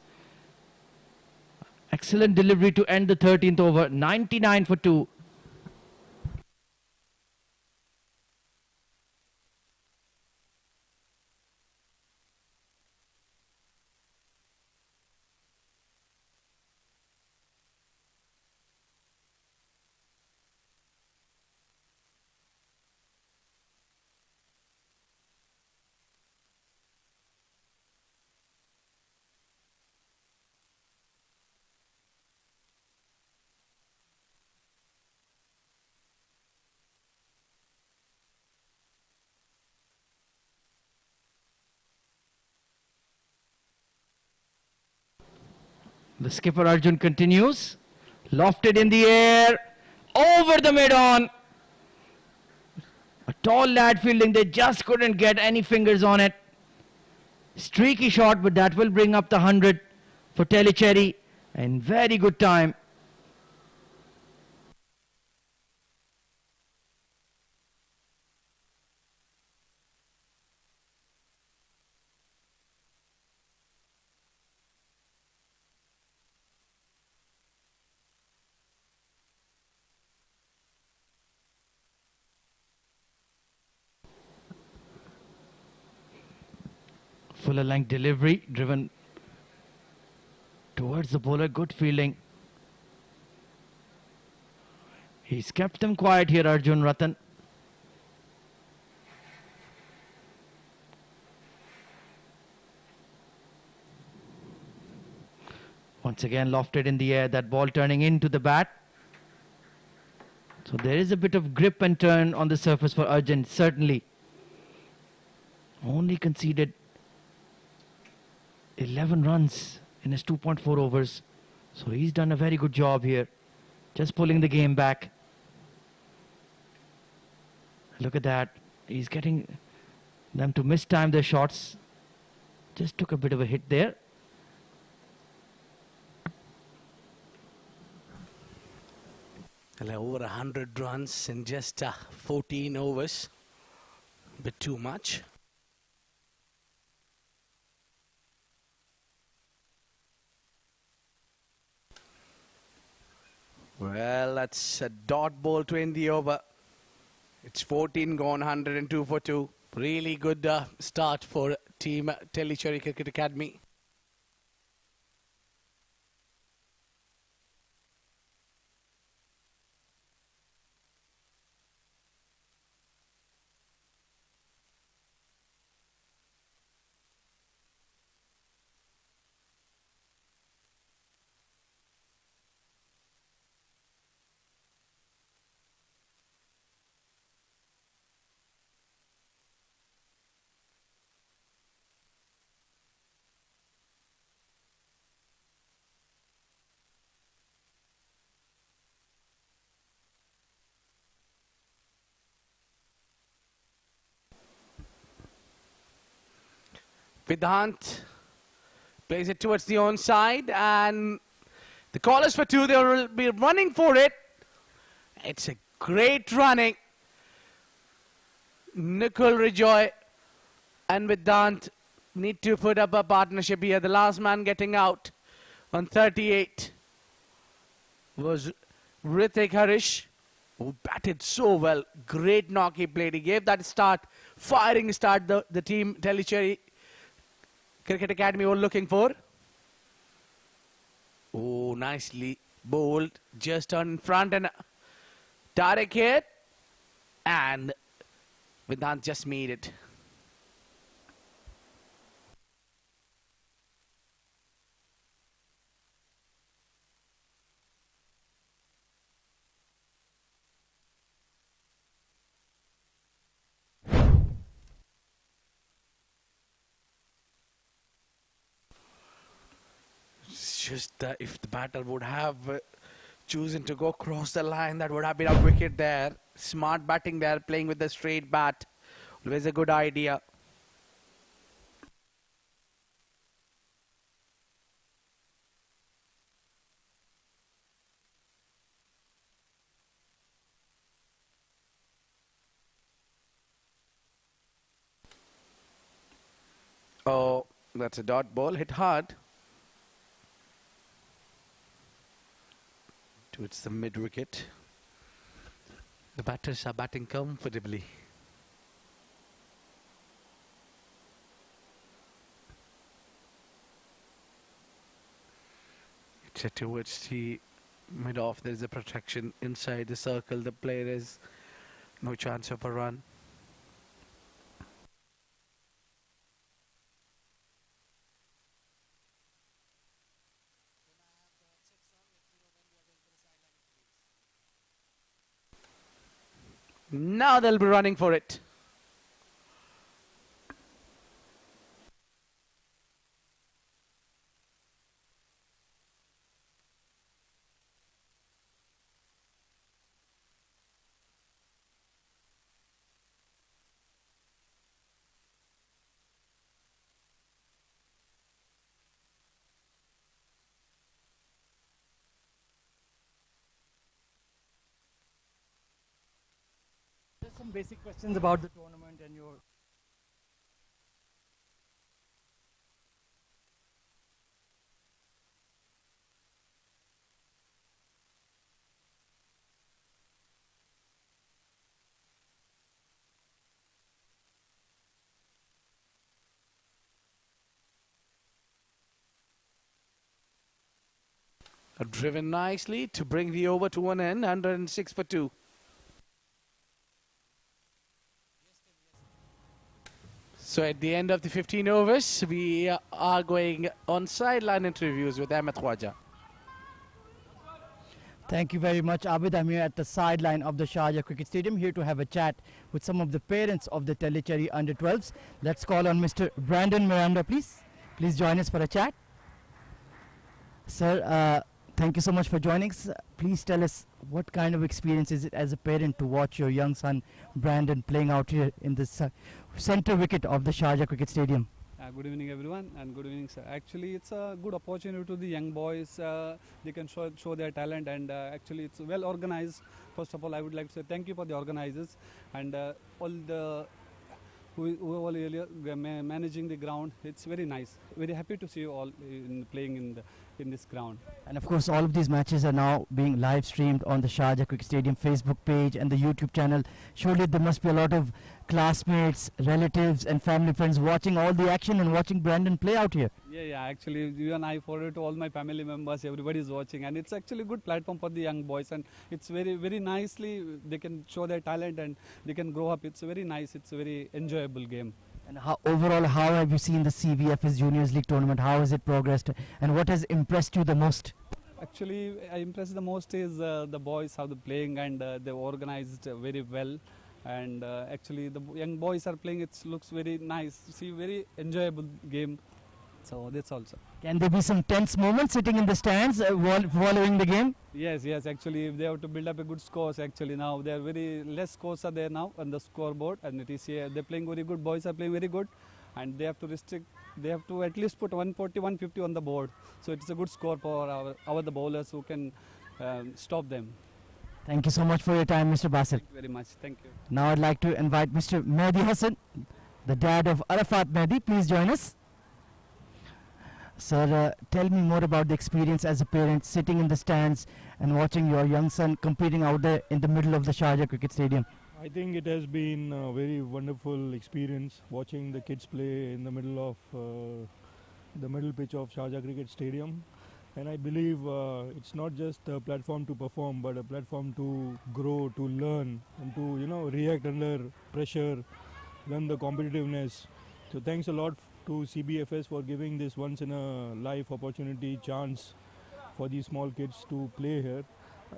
Excellent delivery to end the 13th over. 99 for 2. The skipper Arjun continues. Lofted in the air. Over the mid-on. A tall lad fielding. They just couldn't get any fingers on it. Streaky shot, but that will bring up the 100 for Tellicherry. And very good time. Fuller length delivery driven towards the bowler. Good fielding. He's kept them quiet here, Arjun Ratan. Once again lofted in the air, that ball turning into the bat. So there is a bit of grip and turn on the surface for Arjun, certainly. Only conceded 11 runs in his 2.4 overs. So he's done a very good job here. Just pulling the game back. Look at that. He's getting them to mistime their shots. Just took a bit of a hit there. Over 100 runs in just 14 overs. A bit too much. Well, that's a dot ball to end the over. It's 14 gone, 102 for 2. Really good start for team Tellicherry Cricket Academy. Vedant plays it towards the onside, and the call is for 2. They will be running for it. It's a great running. Nicole Rejoy and Vedant need to put up a partnership here. The last man getting out on 38 was Ritik Harish, who batted so well. Great knock he played. He gave that start, firing start the team Tellicherry Cricket Academy were looking for. Oh, nicely bowled. Just on front and Tarek hit. And Vedant just made it. Just if the batter would have chosen to go across the line, that would have been a wicket there. Smart batting there, playing with the straight bat. Always a good idea. Oh, that's a dot ball, hit hard. Towards the mid wicket. The batters are batting comfortably. It's towards the mid off. There's a protection inside the circle. The player has no chance of a run. Now they'll be running for it. basic questions about the tournament and your... Driven nicely to bring the over to an end, 106 for 2. So at the end of the 15 overs, we are going on sideline interviews with Ahmed Khwaja. Thank you very much, Abid. I'm here at the sideline of the Sharjah Cricket Stadium, here to have a chat with some of the parents of the Tellicherry under-12s. Let's call on Mr. Brandon Miranda, please. Please join us for a chat. Sir, thank you so much for joining us. Please tell us what kind of experience is it as a parent to watch your young son Brandon playing out here in the center wicket of the Sharjah Cricket Stadium. Good evening everyone, and good evening sir. Actually it's a good opportunity to the young boys. They can show their talent, and actually it's well organized. First of all, I would like to say thank you for the organizers and all the who all managing the ground. It's very nice. Very happy to see you all playing in this ground. And of course, all of these matches are now being live streamed on the Sharjah Cricket Stadium Facebook page and the YouTube channel. Surely there must be a lot of classmates, relatives and family friends watching all the action and watching Brandon play out here. Yeah, actually you and I forward to all my family members, everybody is watching, and it's actually a good platform for the young boys, and it's very nicely they can show their talent and they can grow up. It's very nice, it's a very enjoyable game. And overall, how have you seen the CBFS Juniors League tournament? How has it progressed and what has impressed you the most? Actually, I impressed the most is the boys, how they're playing, and they're organized very well. And actually the young boys are playing, it looks very nice. See, very enjoyable game. So that's also. Can there be some tense moments sitting in the stands following the game? Yes, actually they have to build up a good scores. Actually now there are very less scores are there now on the scoreboard, and it is here they're playing very good. Boys are playing very good, and they have to restrict. They have to at least put 140, 150 on the board. So it's a good score for our the bowlers who can stop them. Thank you so much for your time, Mr. Basir. Thank you very much. Thank you. Now I'd like to invite Mr. Mehdi Hassan, the dad of Arafat Mehdi. Please join us. Sir, tell me more about the experience as a parent sitting in the stands and watching your young son competing out there in the middle of the Sharjah Cricket Stadium. I think it has been a very wonderful experience watching the kids play in the middle of the middle pitch of Sharjah Cricket Stadium. And I believe it's not just a platform to perform, but a platform to grow, to learn, and to react under pressure, learn the competitiveness. So thanks a lot to CBFS for giving this once in a life opportunity chance for these small kids to play here.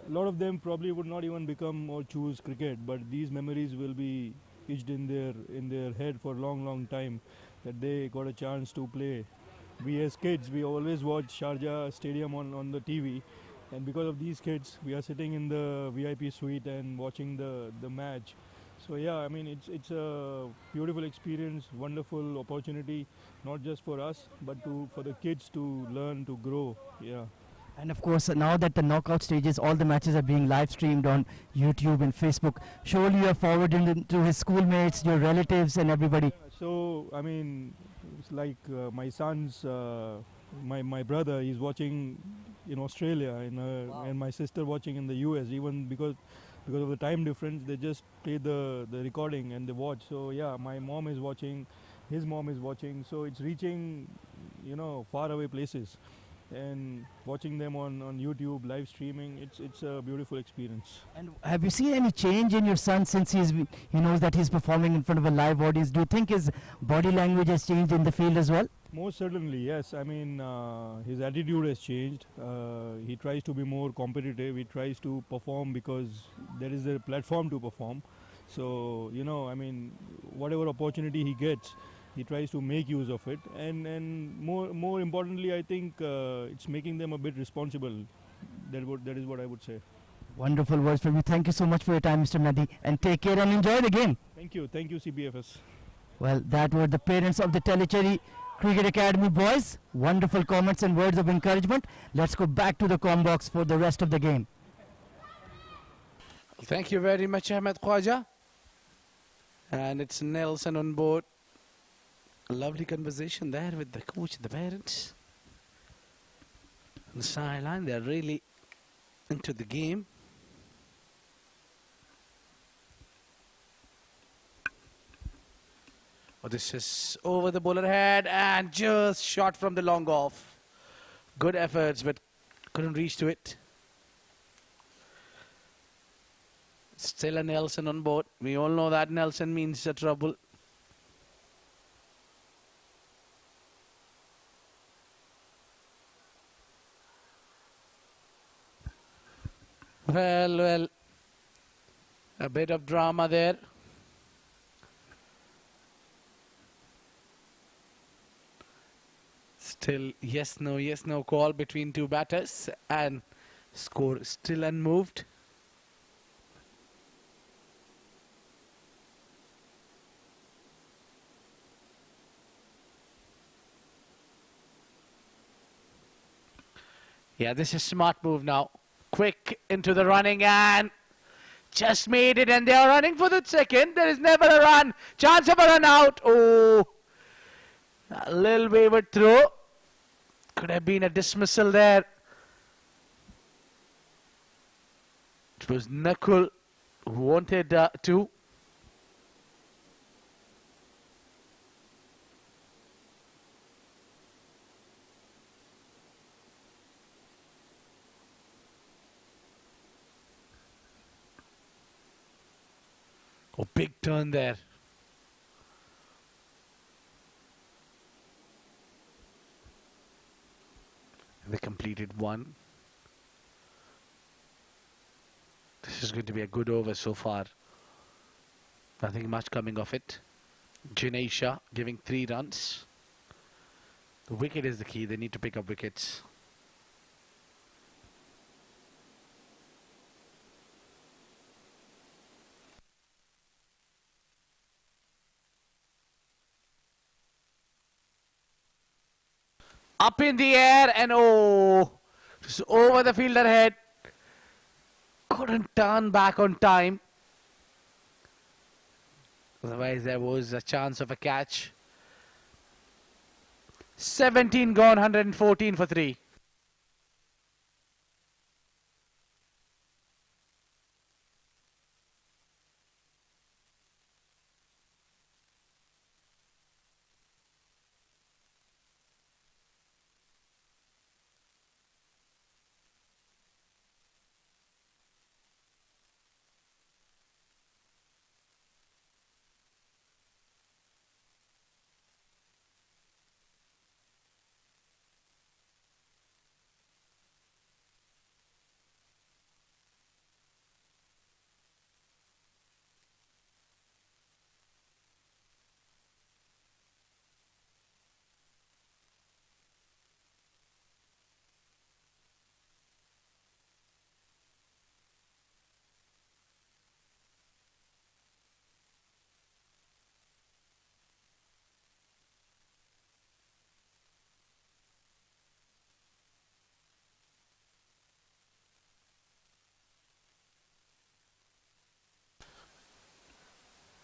A lot of them probably would not even become or choose cricket, but these memories will be etched in their head for a long time, that they got a chance to play. We as kids, we always watch Sharjah Stadium on the TV, and because of these kids, we are sitting in the VIP suite and watching the match. So yeah, I mean it's a beautiful experience, wonderful opportunity, not just for us, but for the kids to learn, to grow. Yeah. And of course, now that the knockout stages, all the matches are being live streamed on YouTube and Facebook. Surely you are forwarding them to his schoolmates, your relatives, and everybody. So I mean, it's like my son's, my brother is watching in Australia, and my sister watching in the US. Even because of the time difference, they just play the recording and they watch. So yeah, my mom is watching, his mom is watching. So it's reaching, far away places, and watching them on YouTube live streaming. It's a beautiful experience. And have you seen any change in your son since he knows that he's performing in front of a live audience? Do you think his body language has changed in the field as well? Most certainly, yes. I mean, his attitude has changed. He tries to be more competitive. He tries to perform because there is a platform to perform. So, I mean, whatever opportunity he gets, he tries to make use of it. And more importantly, I think it's making them a bit responsible. That is what I would say. Wonderful words from you. Thank you so much for your time, Mr. Mehdi. And take care and enjoy the game. Thank you, CBFS. Well, that were the parents of the Tellicherry Cricket Academy boys. Wonderful comments and words of encouragement. Let's go back to the comm box for the rest of the game. Thank you very much, Ahmed Khwaja. And it's Nelson on board. A lovely conversation there with the coach and the parents. On the sideline, they're really into the game. Oh, this is over the bowler head and just shot from the long off. Good efforts, but couldn't reach to it. Still a Nelson on board. We all know that Nelson means trouble. Well, a bit of drama there. Still yes, no call between two batters and score still unmoved. Yeah, this is smart move now. Quick into the running and just made it, and they are running for the second. There is never a run. Chance of a run out. Oh, a little wayward throw. Could have been a dismissal there. It was Nakul who wanted to. Oh, big turn there. They completed one. This is going to be a good over so far. Nothing much coming off it. Janesha giving 3 runs. The wicket is the key. They need to pick up wickets. Up in the air and oh, just over the fielder head. Couldn't turn back on time. Otherwise there was a chance of a catch. 17 gone, 114 for 3.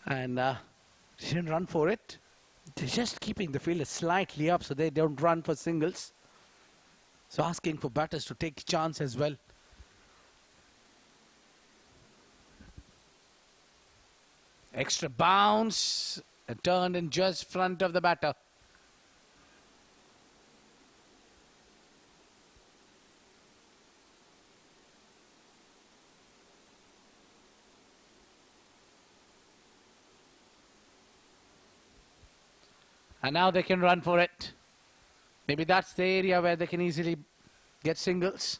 And didn't run for it. They're just keeping the fielder slightly up so they don't run for singles. So asking for batters to take chance as well. Extra bounce and turned in just front of the batter. And now they can run for it. Maybe that's the area where they can easily get singles.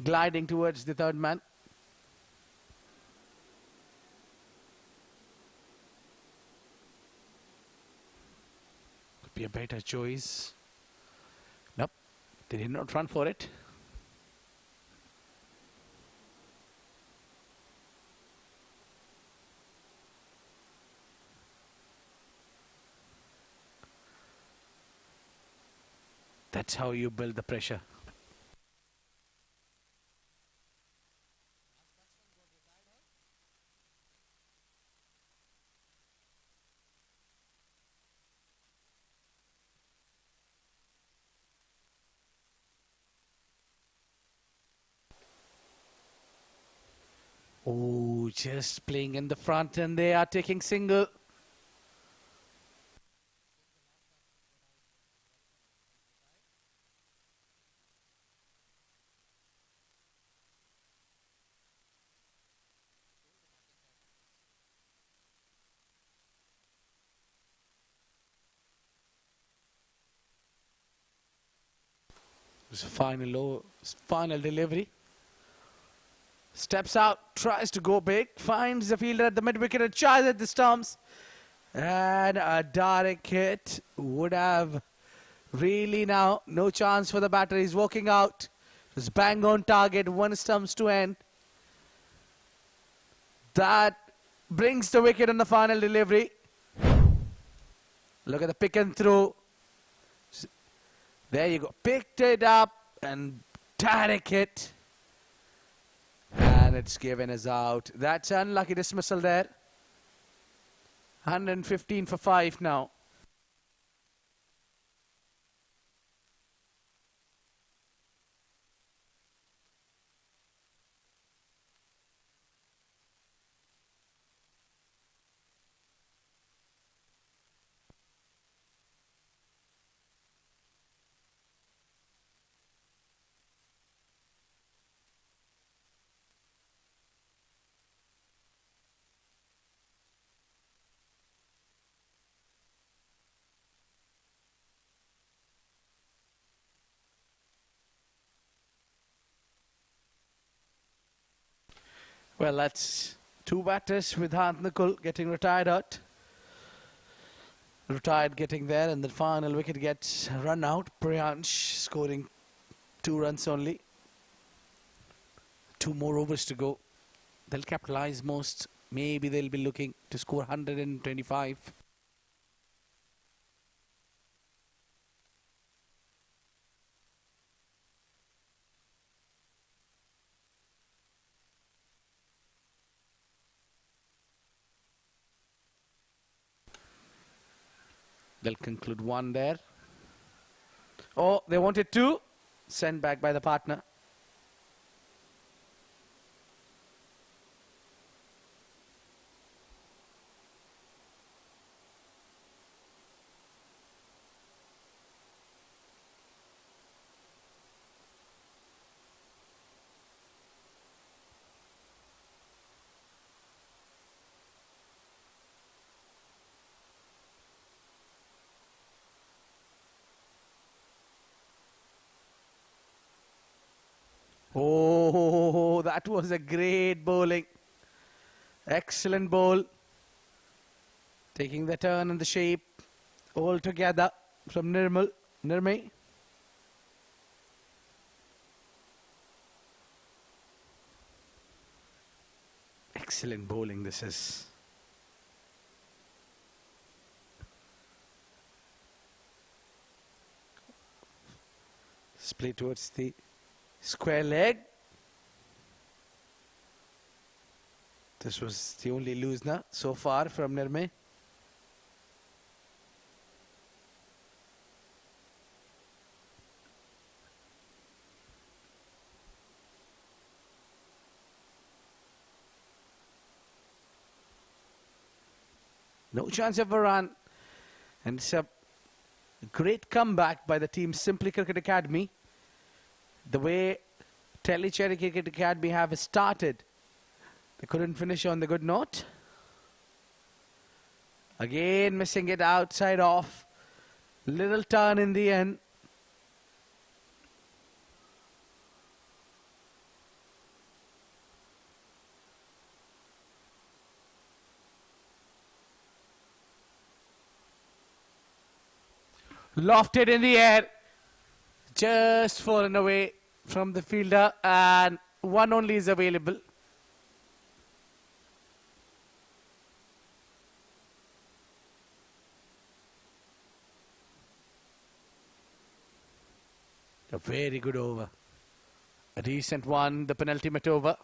Gliding towards the third man. Could be a better choice. Nope, they did not run for it. That's how you build the pressure. Oh, just playing in the front and they are taking single. It's a final delivery. Steps out, tries to go big, finds the fielder at the mid wicket and charges at the stumps. And a direct hit would have really now no chance for the batter. He's walking out. Just bang on target, one stumps to end. That brings the wicket on the final delivery. Look at the pick and throw. There you go. Picked it up and direct hit. And it's given us out. That's unlucky dismissal there. 115 for 5 now. Well, that's two batters with Nakul getting retired out. Retired getting there, and the final wicket gets run out. Priyansh scoring 2 runs only. 2 more overs to go. They'll capitalize most. Maybe they'll be looking to score 125. They'll conclude 1 there. Oh, they wanted 2. Sent back by the partner. Oh, that was a great bowling. Excellent bowl. Taking the turn and the shape all together from Nirmay. Excellent bowling this is. Split towards the square leg. This was the only loosener so far from Nirmay. No chance of a run. And it's a great comeback by the team Simply Cricket Academy. The way Tellicherry Cricket Academy have started, they couldn't finish on the good note. Again missing it outside off. Little turn in the end. Lofted in the air. Just fallen away from the fielder, and 1 only is available. A very good over. A decent one, the penultimate over.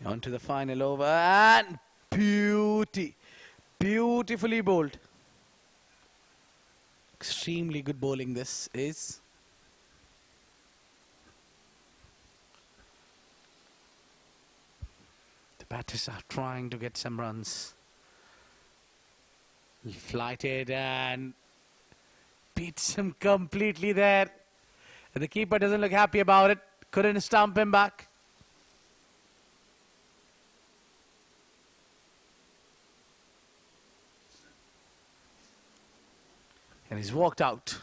On to the final over, and beautifully bowled. Extremely good bowling this is. The batters are trying to get some runs. Flighted and beats him completely there. And the keeper doesn't look happy about it. Couldn't stump him back. And he's walked out.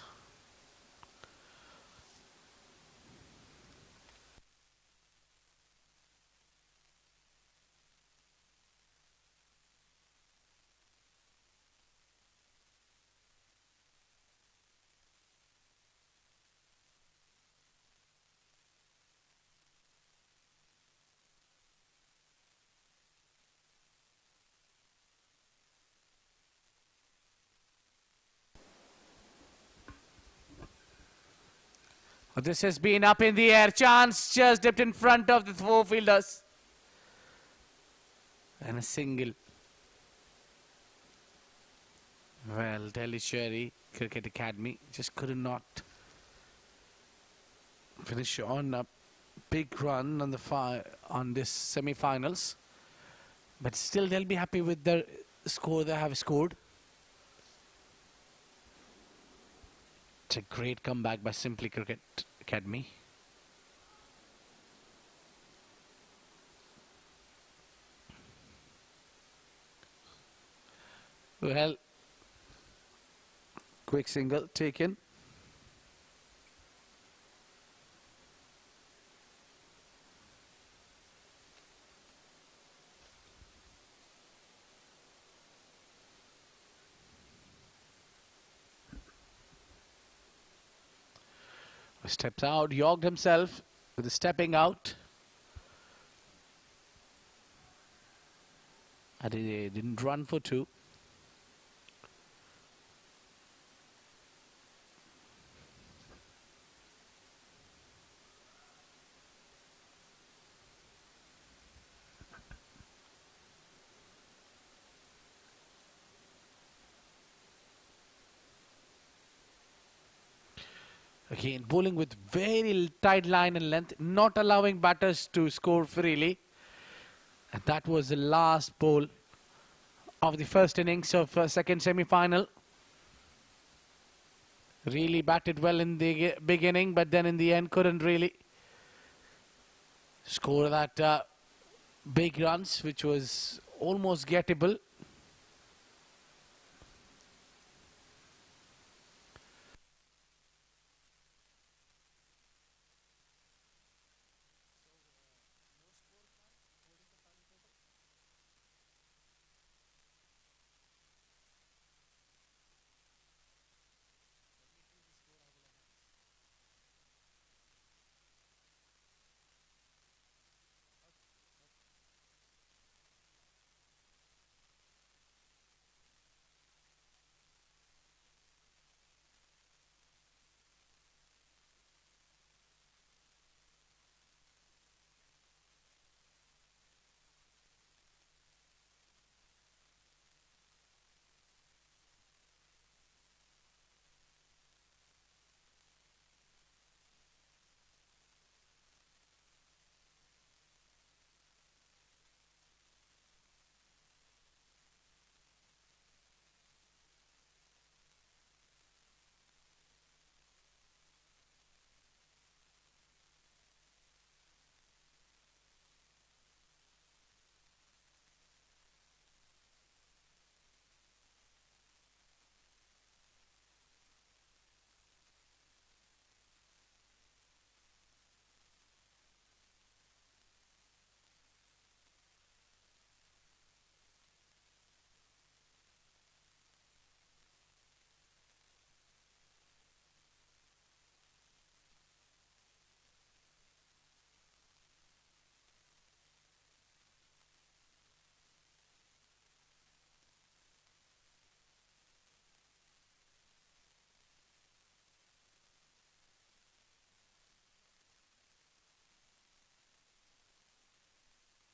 This has been up in the air. Chance just dipped in front of the four fielders. And a single. Well, Tellicherry Cricket Academy just could not finish on a big run on on this semi-finals. But still they'll be happy with the score they have scored. It's a great comeback by Simply Cricket Academy. Well, quick single taken. Steps out, yogged himself with a stepping out. And he didn't run for two. Again, bowling with very tight line and length, not allowing batters to score freely. And that was the last ball of the first innings of second semi-final. Really batted well in the beginning, but then in the end couldn't really score that big runs, which was almost gettable.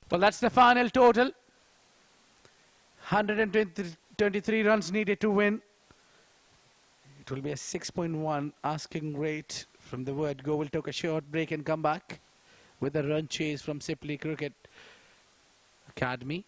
Well, that's the final total. 123 runs needed to win. It will be a 6.1 asking rate from the word go. We'll take a short break and come back with a run chase from Sipley Cricket Academy.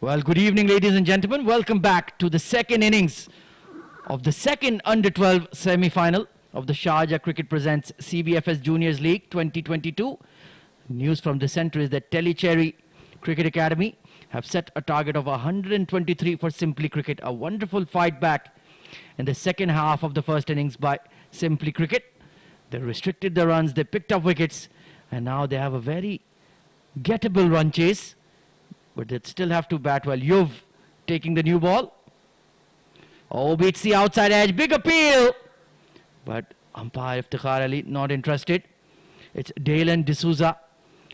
Well, good evening, ladies and gentlemen. Welcome back to the second innings of the second Under-12 semi-final of the Sharjah Cricket Presents CBFS Juniors League 2022. News from the centre is that Tellicherry Cricket Academy have set a target of 123 for Simply Cricket. A wonderful fight back in the second half of the first innings by Simply Cricket. They restricted the runs, they picked up wickets, and now they have a very gettable run chase. But they still have to bat well. Yuv taking the new ball. Oh, beats the outside edge. Big appeal. But umpire Iftikhar Ali not interested. It's Dalen D'Souza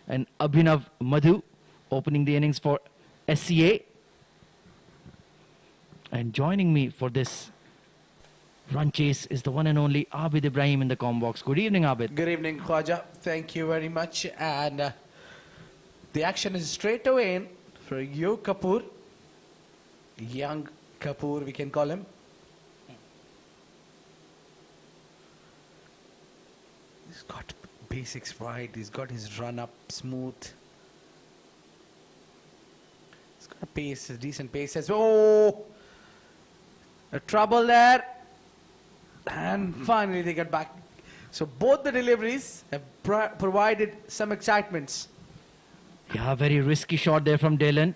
and Abhinav Madhu opening the innings for SCA. And joining me for this run chase is the one and only Abid Ibrahim in the comm box. Good evening, Abid. Good evening, Khwaja. Thank you very much. And the action is straight away in for Yo Kapoor. Young Kapoor, we can call him. He's got basics right. He's got his run up smooth. He's got a pace, a decent pace as well. Oh! A trouble there. And finally they get back. So both the deliveries have provided some excitements. Yeah, very risky shot there from Dalen.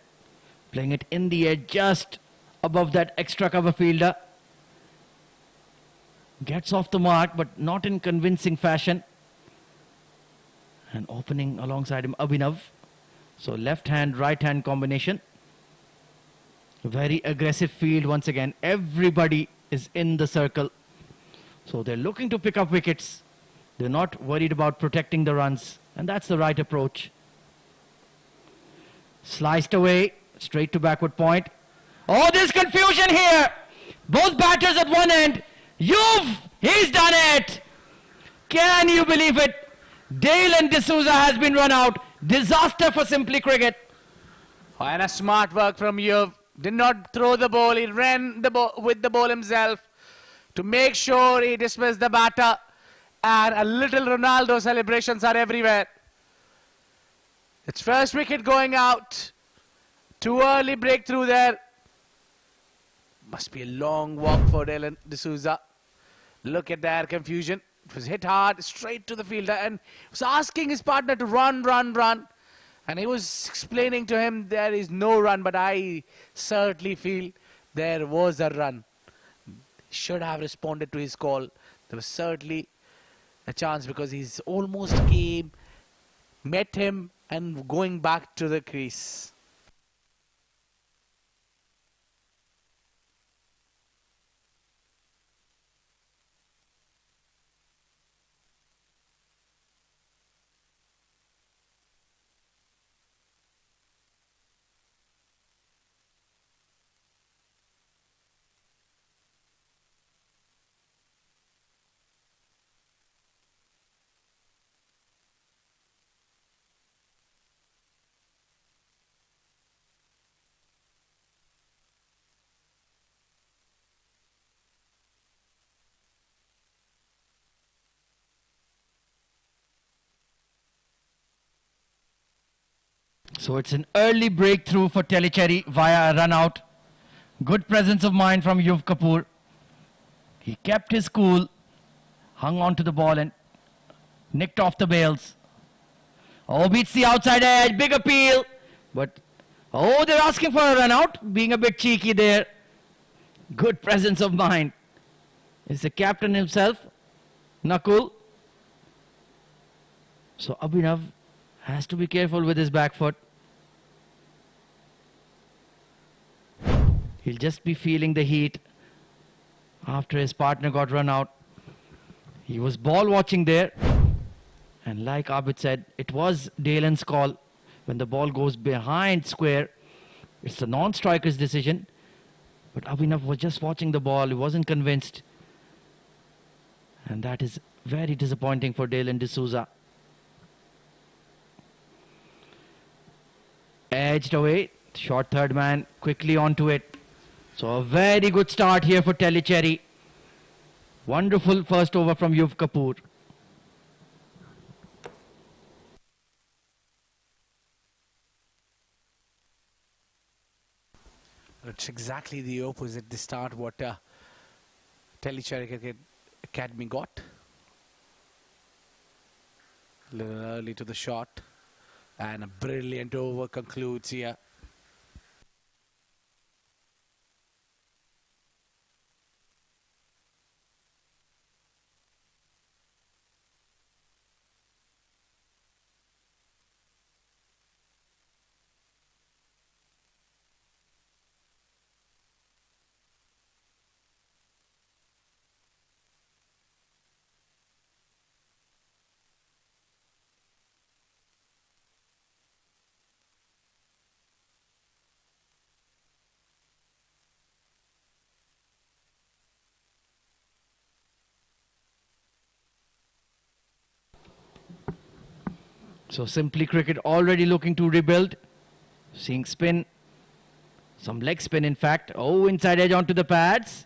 Playing it in the air just above that extra cover fielder. Gets off the mark, but not in convincing fashion. And opening alongside him, Abhinav. So left hand, right hand combination. Very aggressive field once again. Everybody is in the circle. So they're looking to pick up wickets. They're not worried about protecting the runs. And that's the right approach. Sliced away, straight to backward point. Oh, there's confusion here. Both batters at one end. He's done it. Can you believe it? Dalen D'Souza has been run out. Disaster for Simply Cricket. And a smart work from Yuv. Did not throw the ball. He ran with the ball himself to make sure he dismissed the batter. And a little Ronaldo celebrations are everywhere. It's first wicket going out. Too early breakthrough there. Must be a long walk for Dalen D'Souza. Look at that confusion. It was hit hard, straight to the fielder, and was asking his partner to run. And he was explaining to him there is no run, but I certainly feel there was a run. He should have responded to his call. There was certainly a chance because he's almost came, met him, and going back to the crease. So it's an early breakthrough for Tellicherry via a run out. Good presence of mind from Yuv Kapoor. He kept his cool, hung on to the ball and nicked off the bails. Oh, beats the outside edge, big appeal. But, oh, they're asking for a run out, being a bit cheeky there. Good presence of mind. It's the captain himself, Nakul. So Abhinav has to be careful with his back foot. He'll just be feeling the heat after his partner got run out. He was ball watching there. And like Abid said, it was Dalen's call. When the ball goes behind square, it's the non-striker's decision. But Abhinav was just watching the ball. He wasn't convinced. And that is very disappointing for Dalen D'Souza. Edged away. Short third man quickly onto it. So a very good start here for Tellicherry. Wonderful first over from Yuv Kapoor. exactly the opposite the start what Tellicherry Cricket Academy got. A little early to the shot, and a brilliant over concludes here. So Simply Cricket already looking to rebuild. Seeing spin. Some leg spin in fact. Oh, inside edge onto the pads.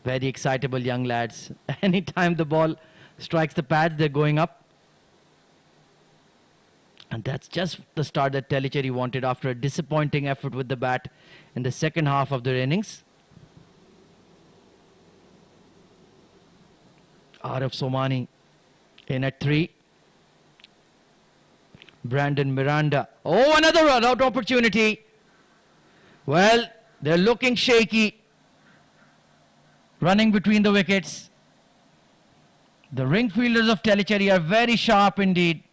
Very excitable young lads. Anytime the ball strikes the pads, they're going up. And that's just the start that Tellicherry wanted after a disappointing effort with the bat in the second half of their innings. Arif Somani in at 3. Brandon Miranda. Oh, another run out opportunity. Well, they're looking shaky. Running between the wickets. The ring fielders of Tellicherry are very sharp indeed.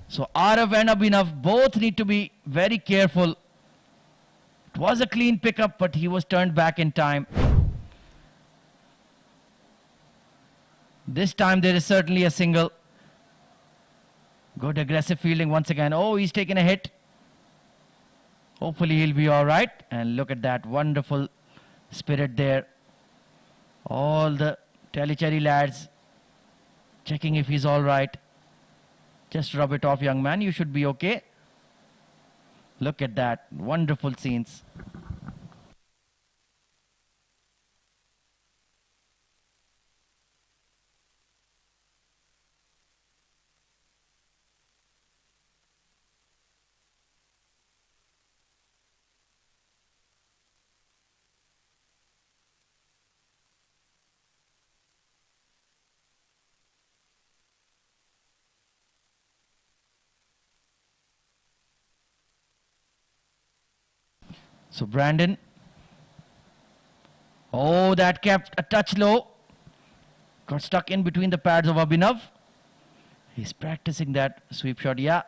So Arif and Abhinav both need to be very careful. It was a clean pickup, but he was turned back in time. This time there is certainly a single. Good aggressive fielding once again. Oh, he's taken a hit. Hopefully he'll be all right. And look at that wonderful spirit there. All the Tellicherry lads checking if he's all right. Just rub it off, young man. You should be okay. Look at that. Wonderful scenes. So Brandon. Oh, that kept a touch low. Got stuck in between the pads of Abhinav. He's practicing that sweep shot. Yeah,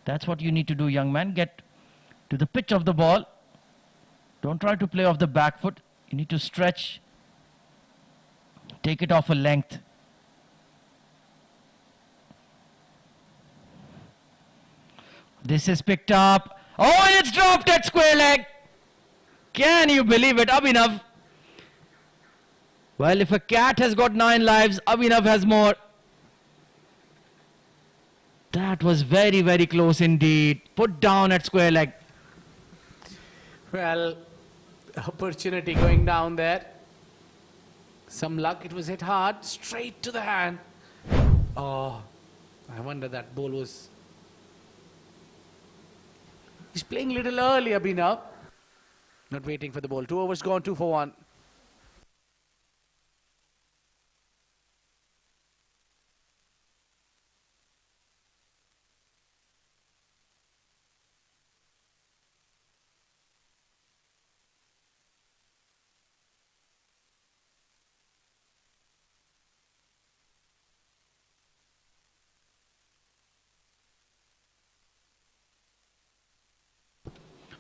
that's what you need to do, young man. Get to the pitch of the ball. Don't try to play off the back foot. You need to stretch. Take it off a length. This is picked up. Oh, and it's dropped at square leg. Can you believe it, Abhinav? Well, if a cat has got 9 lives, Abhinav has more. That was very, very close indeed. Put down at square leg. Well, opportunity going down there. Some luck, it was hit hard, straight to the hand. Oh, I wonder that ball was... He's playing a little early, Abhinav. Not waiting for the ball. 2 overs gone, 2 for 1.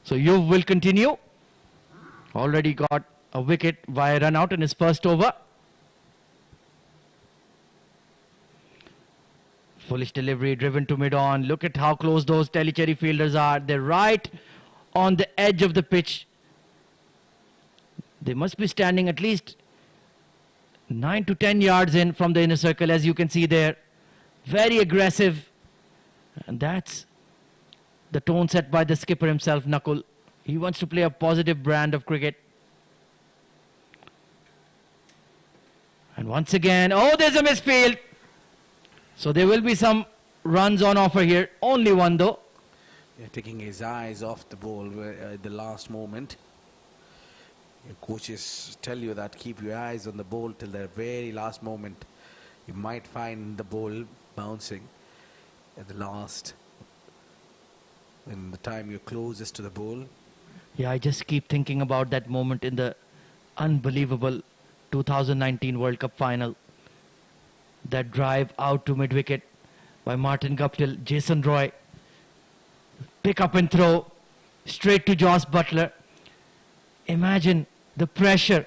So Yuv will continue. Already got a wicket via run out in his first over. Foolish delivery driven to mid-on. Look at how close those Tellicherry fielders are. They're right on the edge of the pitch. They must be standing at least 9 to 10 yards in from the inner circle, as you can see there. Very aggressive. And that's the tone set by the skipper himself, Nakul. He wants to play a positive brand of cricket. And once again, oh, there's a misfield. So there will be some runs on offer here. Only one though. taking his eyes off the ball at the last moment. Your coaches tell you that keep your eyes on the ball till the very last moment. You might find the ball bouncing at the last, in the time you're closest to the ball. Yeah, I just keep thinking about that moment in the unbelievable 2019 World Cup final. That drive out to mid-wicket by Martin Guptill, Jason Roy. Pick up and throw straight to Josh Butler. Imagine the pressure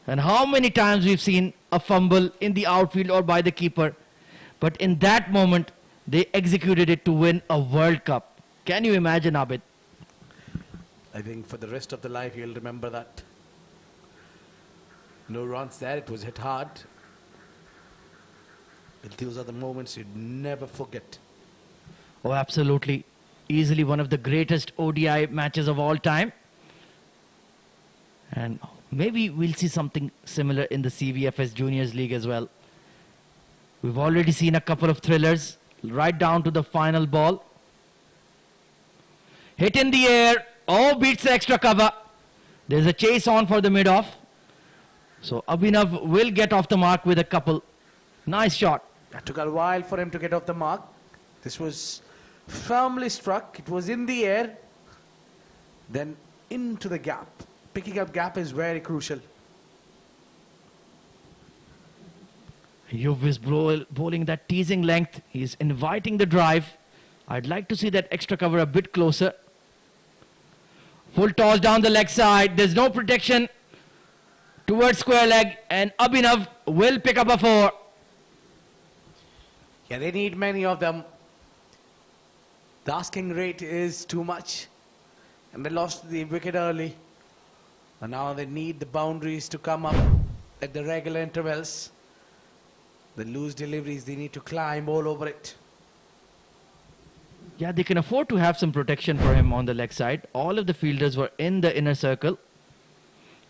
and how many times we've seen a fumble in the outfield or by the keeper. But in that moment, they executed it to win a World Cup. Can you imagine, Abid? I think for the rest of the life you'll remember that. No runs there, it was hit hard. But those are the moments you'd never forget. Oh, absolutely. Easily one of the greatest ODI matches of all time. And maybe we'll see something similar in the CBFS Juniors League as well. We've already seen a couple of thrillers right down to the final ball. Hit in the air. Oh, beats the extra cover. There's a chase on for the mid-off. So Abhinav will get off the mark with a couple. Nice shot. That took a while for him to get off the mark. This was firmly struck. It was in the air. Then into the gap. Picking up gap is very crucial. Yuv is bowling that teasing length. He's inviting the drive. I'd like to see that extra cover a bit closer. Full toss down the leg side. There's no protection towards square leg. And Abhinav will pick up a 4. Yeah, they need many of them. The asking rate is too much. And they lost the wicket early. And now they need the boundaries to come up at the regular intervals. The loose deliveries, they need to climb all over it. Yeah, they can afford to have some protection for him on the leg side. All of the fielders were in the inner circle.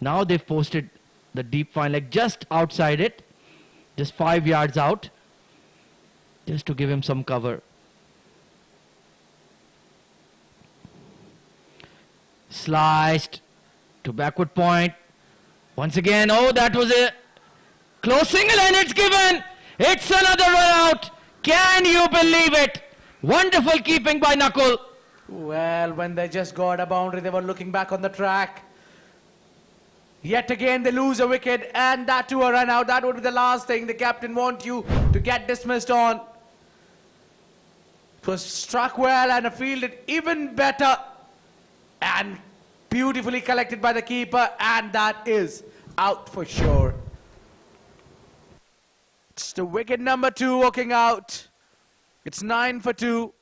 Now they've posted the deep fine leg just outside it. Just 5 yards out. Just to give him some cover. Sliced to backward point. Once again, oh, that was a close single and it's given. It's another run out. Can you believe it? Wonderful keeping by Nakul. Well, when they just got a boundary, they were looking back on the track. Yet again, they lose a wicket and that too a run out. That would be the last thing the captain wants you to get dismissed on. It was struck well and fielded even better. And beautifully collected by the keeper, and that is out for sure. It's the wicket number 2 walking out. It's 9 for 2.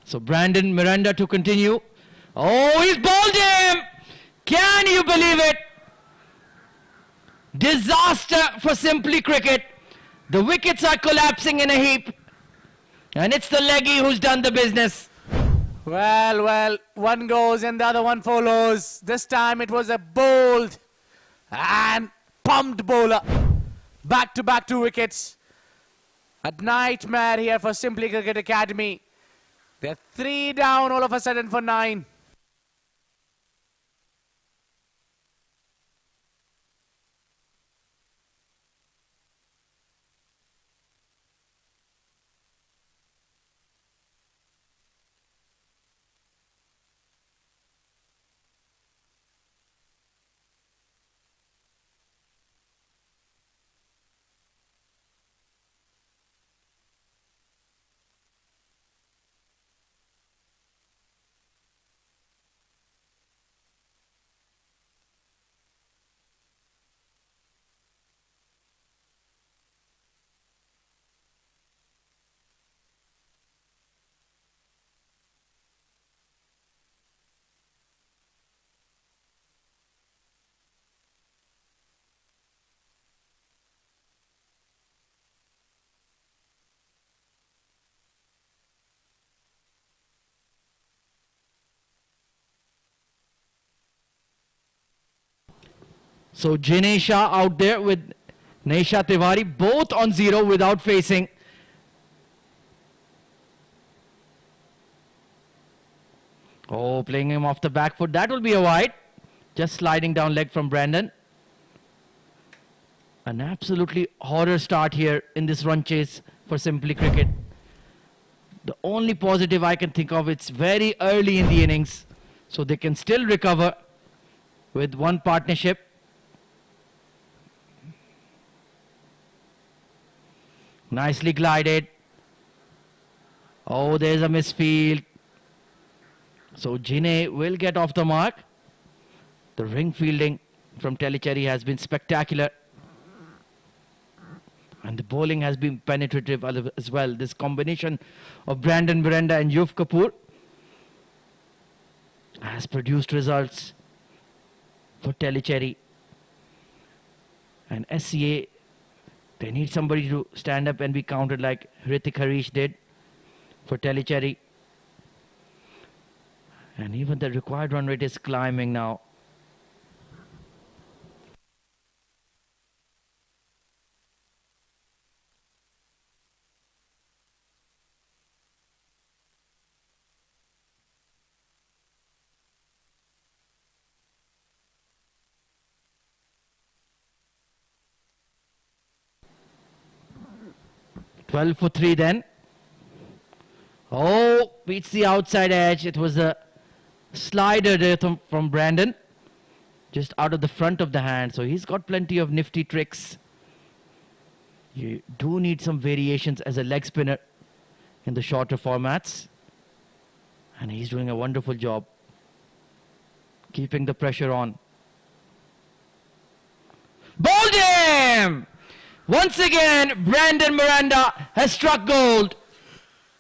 So Brandon Miranda to continue. Oh, he's bowled him! Can you believe it? Disaster for Simply Cricket. The wickets are collapsing in a heap. And it's the leggy who's done the business. Well, one goes and the other one follows. This time it was a bold and pumped bowler. Back to back 2 wickets. A nightmare here for Simply Cricket Academy. They're 3 down all of a sudden for 9. So Jinesha out there with Neisha Tiwari, both on 0 without facing. Oh, playing him off the back foot. That will be a wide. Just sliding down leg from Brandon. An absolutely horror start here in this run chase for Simply Cricket. The only positive I can think of, it's very early in the innings, so they can still recover with one partnership. Nicely glided. Oh, there's a misfield. So Jine will get off the mark. The ring fielding from Tellicherry has been spectacular. And the bowling has been penetrative as well. This combination of Brandon Miranda and Yuv Kapoor has produced results for Tellicherry. And SCA, they need somebody to stand up and be counted like Hrithik Harish did for Tellicherry. And even the required run rate is climbing now. Twelve for 3 then. Oh, beats the outside edge. It was a slider there from Brandon, just out of the front of the hand. So he's got plenty of nifty tricks. You do need some variations as a leg spinner in the shorter formats. And he's doing a wonderful job keeping the pressure on. Bowled him! Once again, Brandon Miranda has struck gold.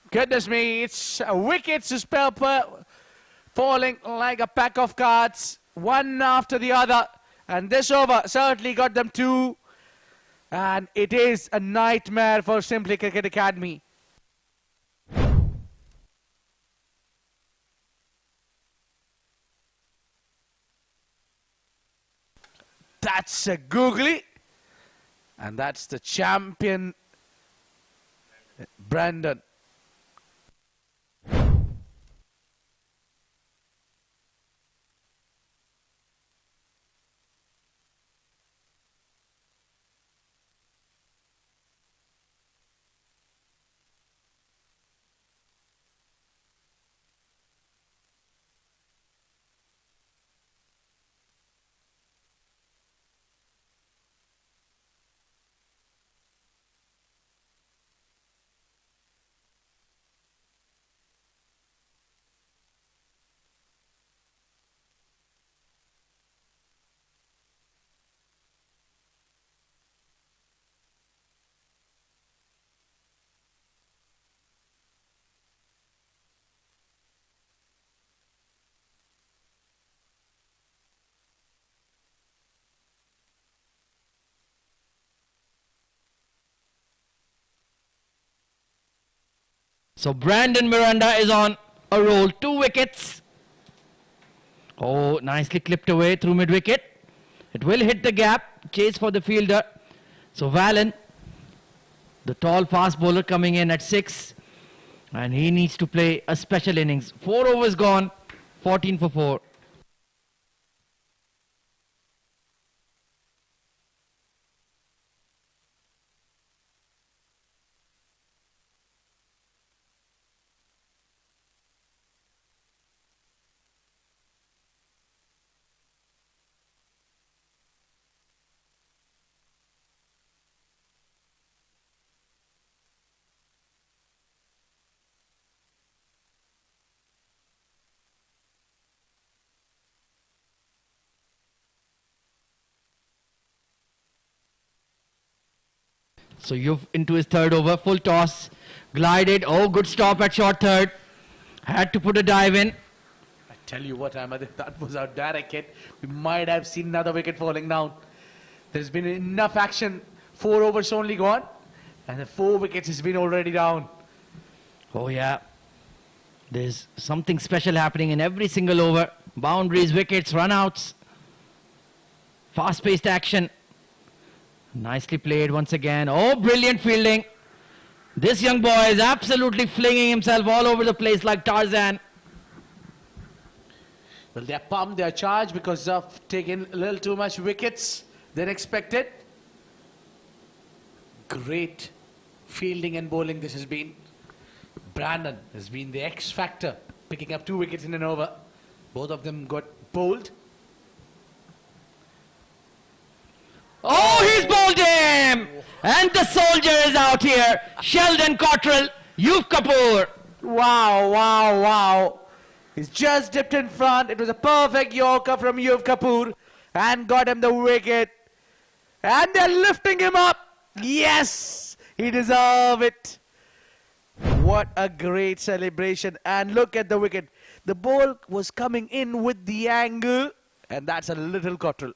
Goodness me, it's wickets to spell falling like a pack of cards, one after the other. And this over certainly got them 2. And it is a nightmare for Simply Cricket Academy. That's a googly. And that's the champion, Brandon. So Brandon Miranda is on a roll. 2 wickets. Oh, nicely clipped away through mid-wicket. It will hit the gap. Chase for the fielder. So Valen, the tall fast bowler, coming in at 6. And he needs to play a special innings. 4 overs gone. 14 for 4. So Yuv into his 3rd over, full toss, glided. Oh, good stop at short 3rd. Had to put a dive in. I tell you what, Ahmed, if that was our direct hit, we might have seen another wicket falling down. There's been enough action. 4 overs only gone, and the 4 wickets has been already down. Oh yeah, there's something special happening in every single over. Boundaries, wickets, run-outs. Fast-paced action. Nicely played once again. Oh, brilliant fielding. This young boy is absolutely flinging himself all over the place like Tarzan. Well, they're pumped, they're charged because of taking a little too much wickets than expected. Great fielding and bowling this has been. Brandon has been the X factor, picking up 2 wickets in an over. Both of them got bowled. Oh, he's bowled him! And the soldier is out here. Sheldon Cottrell, Yuf Kapoor. Wow, wow, wow. He's just dipped in front. It was a perfect Yorker from Yuf Kapoor and got him the wicket. And they're lifting him up. Yes, he deserves it. What a great celebration. And look at the wicket. The ball was coming in with the angle. And that's a little Cottrell.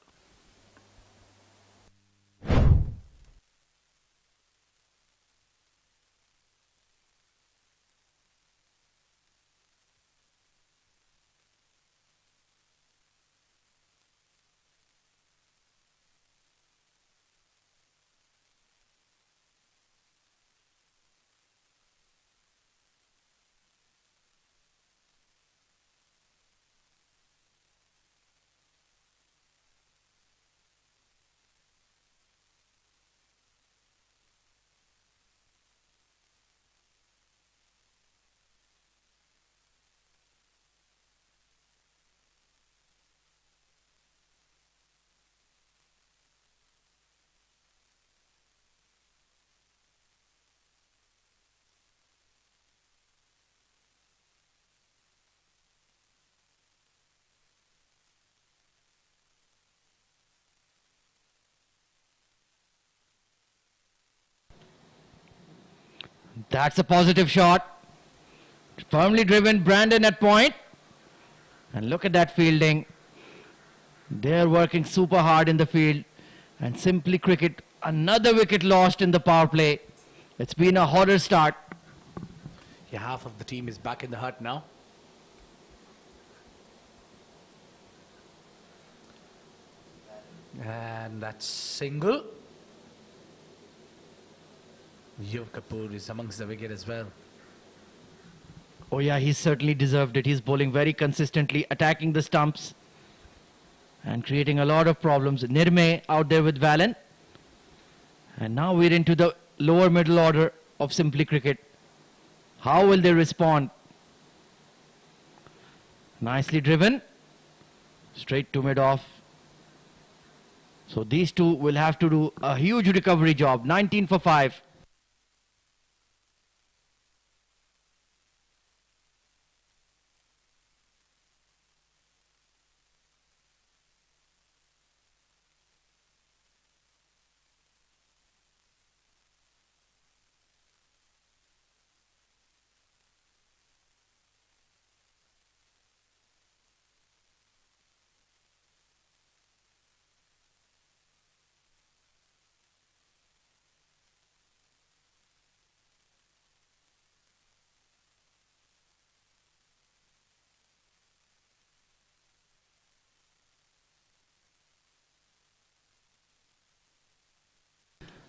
That's a positive shot. Firmly driven, Brandon at point. And look at that fielding. They're working super hard in the field. And Simply Cricket, another wicket lost in the power play. It's been a horror start. Yeah, half of the team is back in the hut now. And that's single. Yuf Kapoor is amongst the wicket as well. Oh yeah, he certainly deserved it. He's bowling very consistently, attacking the stumps and creating a lot of problems. Nirme out there with Valen. And now we're into the lower middle order of Simply Cricket. How will they respond? Nicely driven. Straight to mid-off. So these two will have to do a huge recovery job. 19 for 5.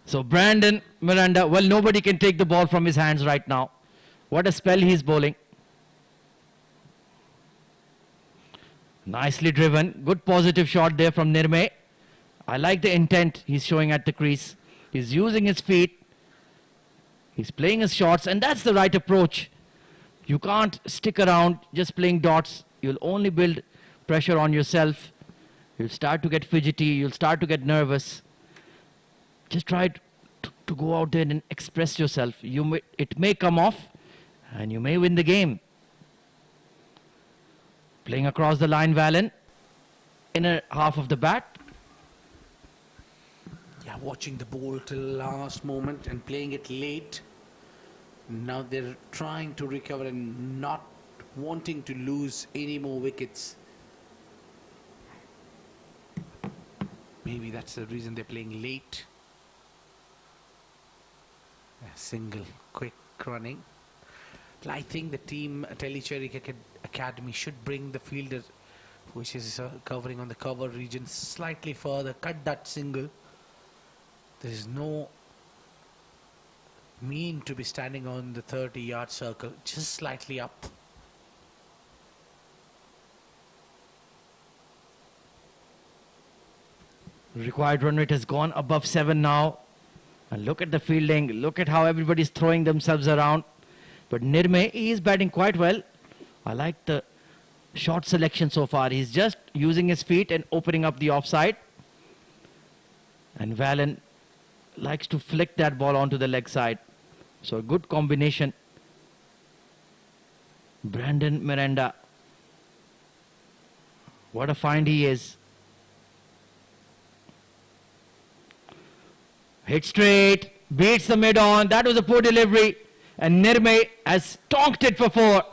So Brandon Miranda, well, nobody can take the ball from his hands right now. What a spell he's bowling. Nicely driven. Good positive shot there from Nirme. I like the intent he's showing at the crease. He's using his feet. He's playing his shots, and that's the right approach. You can't stick around just playing dots. You'll only build pressure on yourself. You'll start to get fidgety. You'll start to get nervous. Just try to go out there and express yourself. It may come off, and you may win the game. Playing across the line, Valen. Inner half of the bat. Yeah, watching the ball till last moment and playing it late. Now they're trying to recover and not wanting to lose any more wickets. Maybe that's the reason they're playing late. A single, quick running. I think the team Tellicherry Cricket Academy should bring the fielders which is covering on the cover region slightly further. Cut that single. There is no mean to be standing on the 30-yard circle, just slightly up. Required run rate has gone above 7 now. And look at the fielding. Look at how everybody's throwing themselves around. But Nirme, he is batting quite well. I like the shot selection so far. He's just using his feet and opening up the offside. And Valen likes to flick that ball onto the leg side. So a good combination. Brandon Miranda. What a find he is. Hit straight, beats the mid-on. That was a poor delivery. And Nirme has tonked it for 4.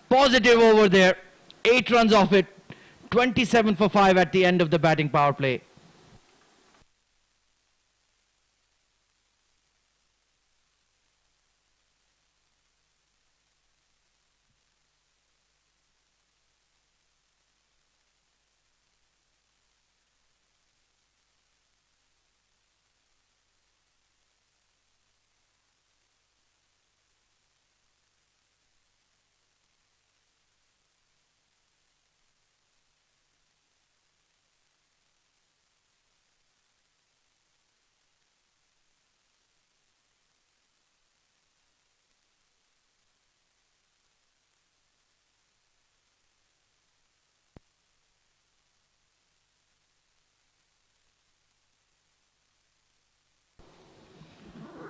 Positive over there. 8 runs off it. 27 for 5 at the end of the batting power play.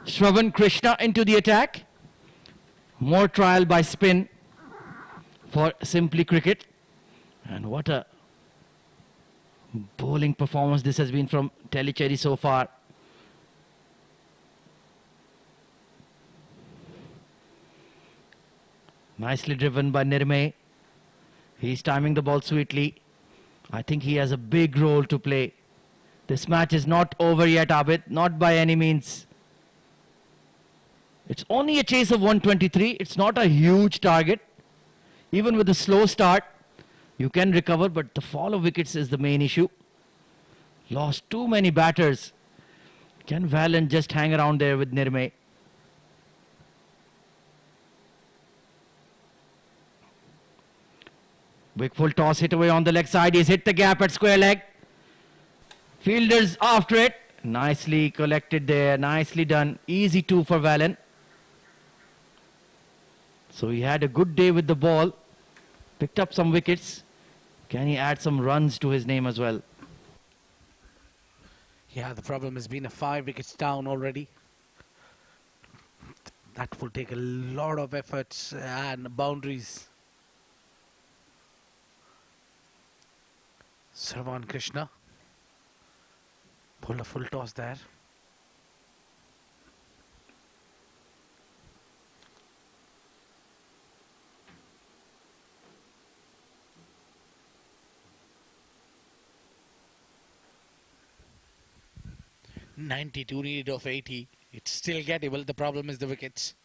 Shravan Krishna into the attack. More trial by spin for Simply Cricket. And what a bowling performance this has been from Tellicherry so far. Nicely driven by Nirme. He's timing the ball sweetly. I think he has a big role to play. This match is not over yet, Abid. Not by any means. It's only a chase of 123. It's not a huge target. Even with a slow start, you can recover, but the fall of wickets is the main issue. Lost too many batters. Can Valen just hang around there with Nirme? Big full toss hit away on the leg side. He's hit the gap at square leg. Fielders after it. Nicely collected there. Nicely done. Easy 2 for Valen. So he had a good day with the ball. Picked up some wickets. Can he add some runs to his name as well? Yeah, the problem has been a 5 wickets down already. That will take a lot of efforts and boundaries. Shravan Krishna pulled a full toss there. .92 needed of 80. It's still gettable. The problem is the wickets.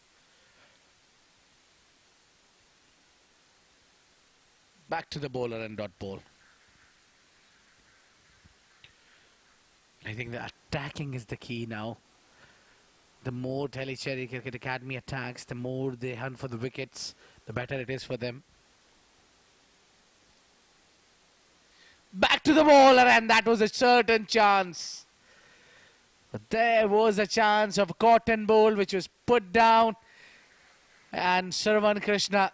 Back to the bowler and dot ball. I think the attacking is the key now. The more Tellicherry Cricket Academy attacks, the more they hunt for the wickets, the better it is for them. Back to the bowler, and that was a certain chance. But there was a chance of a cotton bowl which was put down, and Shravan Krishna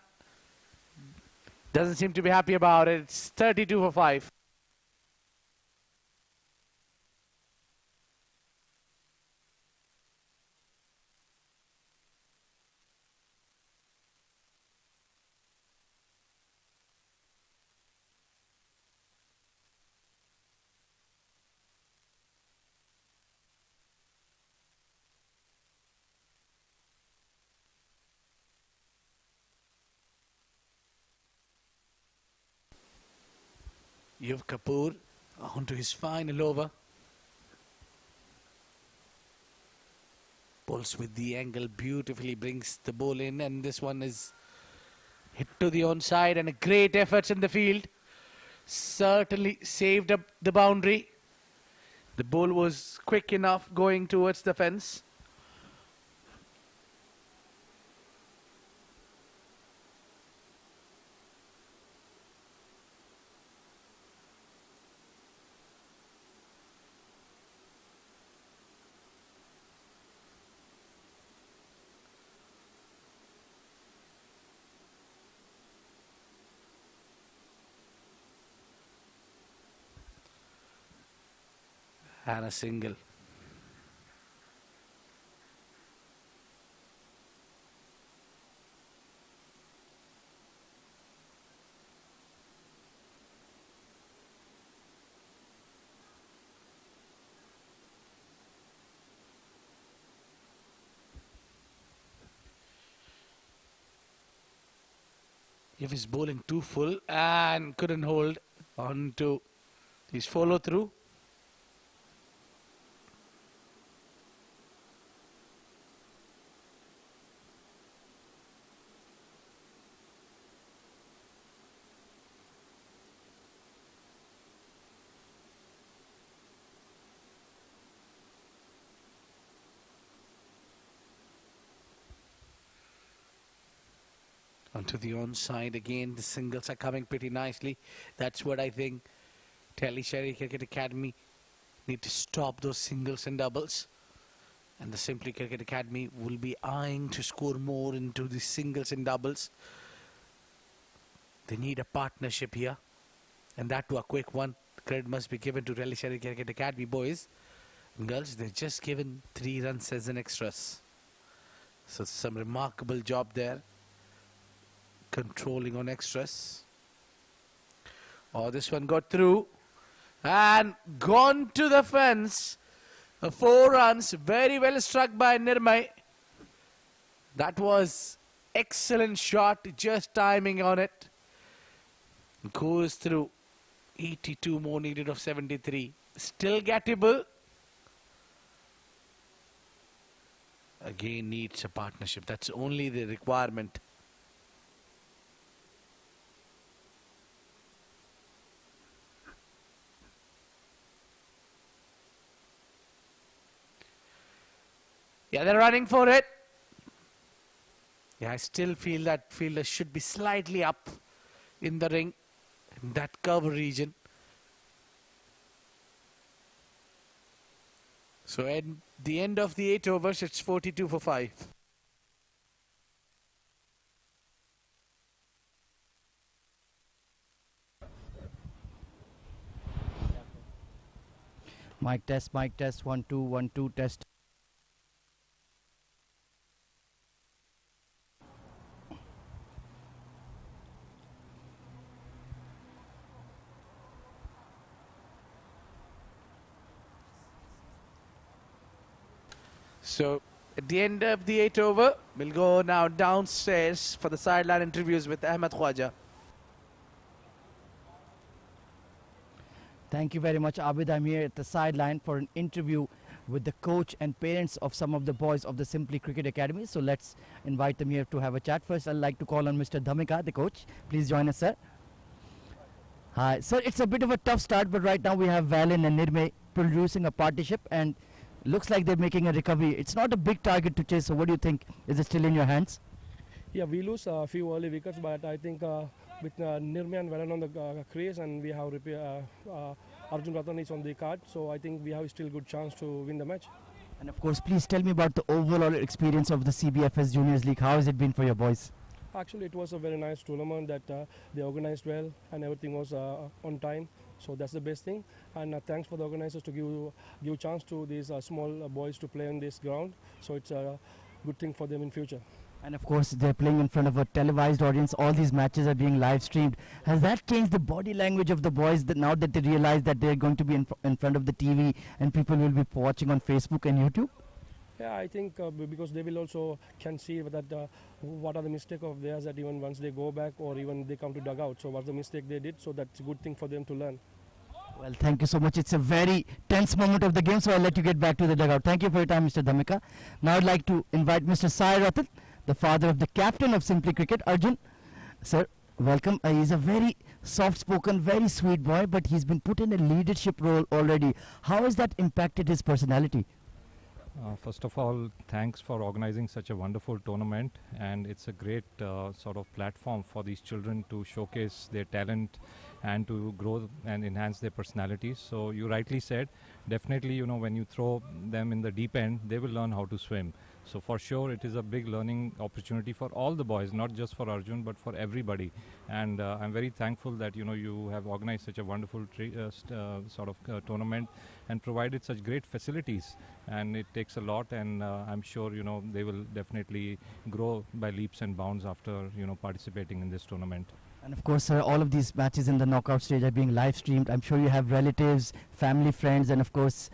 doesn't seem to be happy about it. It's 32 for 5. Yuv Kapoor onto his final over. Pulls with the angle, beautifully brings the ball in, and this one is hit to the onside, and a great effort in the field. certainly saved up the boundary. The ball was quick enough going towards the fence. And a single. He was bowling too full and couldn't hold on to his follow through. Onto the onside again. The singles are coming pretty nicely. That's what I think Tellicherry Cricket Academy need to stop those singles and doubles. And the Simply Cricket Academy will be eyeing to score more into the singles and doubles. They need a partnership here. And that too a quick one. Credit must be given to Tellicherry Cricket Academy boys and girls. They've just given 3 runs as an extras. So some remarkable job there. Controlling on extras. Oh, this one got through and gone to the fence. 4 runs, very well struck by Nirmay. That was excellent shot, just timing on it. Goes through. 82 more needed of 73. Still gettable. Again needs a partnership. That's only the requirement. Yeah, they're running for it. Yeah, I still feel that fielder should be slightly up in the ring, in that cover region. So at the end of the 8 overs, it's 42 for 5. Mic test, 1 2 1 2 test. So at the end of the 8 over, we'll go now downstairs for the sideline interviews with Ahmed Khwaja. Thank you very much, Abid. I'm here at the sideline for an interview with the coach and parents of some of the boys of the Simply Cricket Academy. So let's invite them here to have a chat. First, I'd like to call on Mr. Dhamika, the coach. Please join us, sir. Hi. Sir, it's a bit of a tough start, but right now we have Valin and Nirmay producing a partnership, and looks like they're making a recovery. It's not a big target to chase, so what do you think? Is it still in your hands? Yeah, we lose a few early wickets, but I think with Nirmay and Valan on the crease, and we have Arjun Ratan is on the card, so I think we have still good chance to win the match. And of course, please tell me about the overall experience of the CBFS Juniors League. How has it been for your boys? Actually, it was a very nice tournament that they organized well, and everything was on time. So that's the best thing. And thanks for the organizers to give chance to these small boys to play on this ground. So it's a good thing for them in future. And of course, they're playing in front of a televised audience. All these matches are being live streamed. Has that changed the body language of the boys that now that they realize that they're going to be in front of the TV and people will be watching on Facebook and YouTube? Yeah, I think because they will also can see that what are the mistakes of theirs, that even once they go back or even they come to dugout. So what's the mistake they did? So that's a good thing for them to learn. Well, thank you so much. It's a very tense moment of the game, so I'll let you get back to the dugout. Thank you for your time, Mr. Dhamika. Now I'd like to invite Mr. Sai Ratan, the father of the captain of Simply Cricket, Arjun. Sir, welcome. He's a very soft-spoken, very sweet boy, but he's been put in a leadership role already. How has that impacted his personality? First of all, thanks for organizing such a wonderful tournament, and it's a great sort of platform for these children to showcase their talent and to grow and enhance their personalities. So you rightly said, definitely, when you throw them in the deep end, they will learn how to swim. So for sure, it is a big learning opportunity for all the boys, not just for Arjun, but for everybody. And I'm very thankful that you have organized such a wonderful tournament and provided such great facilities. And it takes a lot, and I'm sure they will definitely grow by leaps and bounds after participating in this tournament. And of course, sir, all of these matches in the knockout stage are being live streamed. I'm sure you have relatives, family, friends, and of course,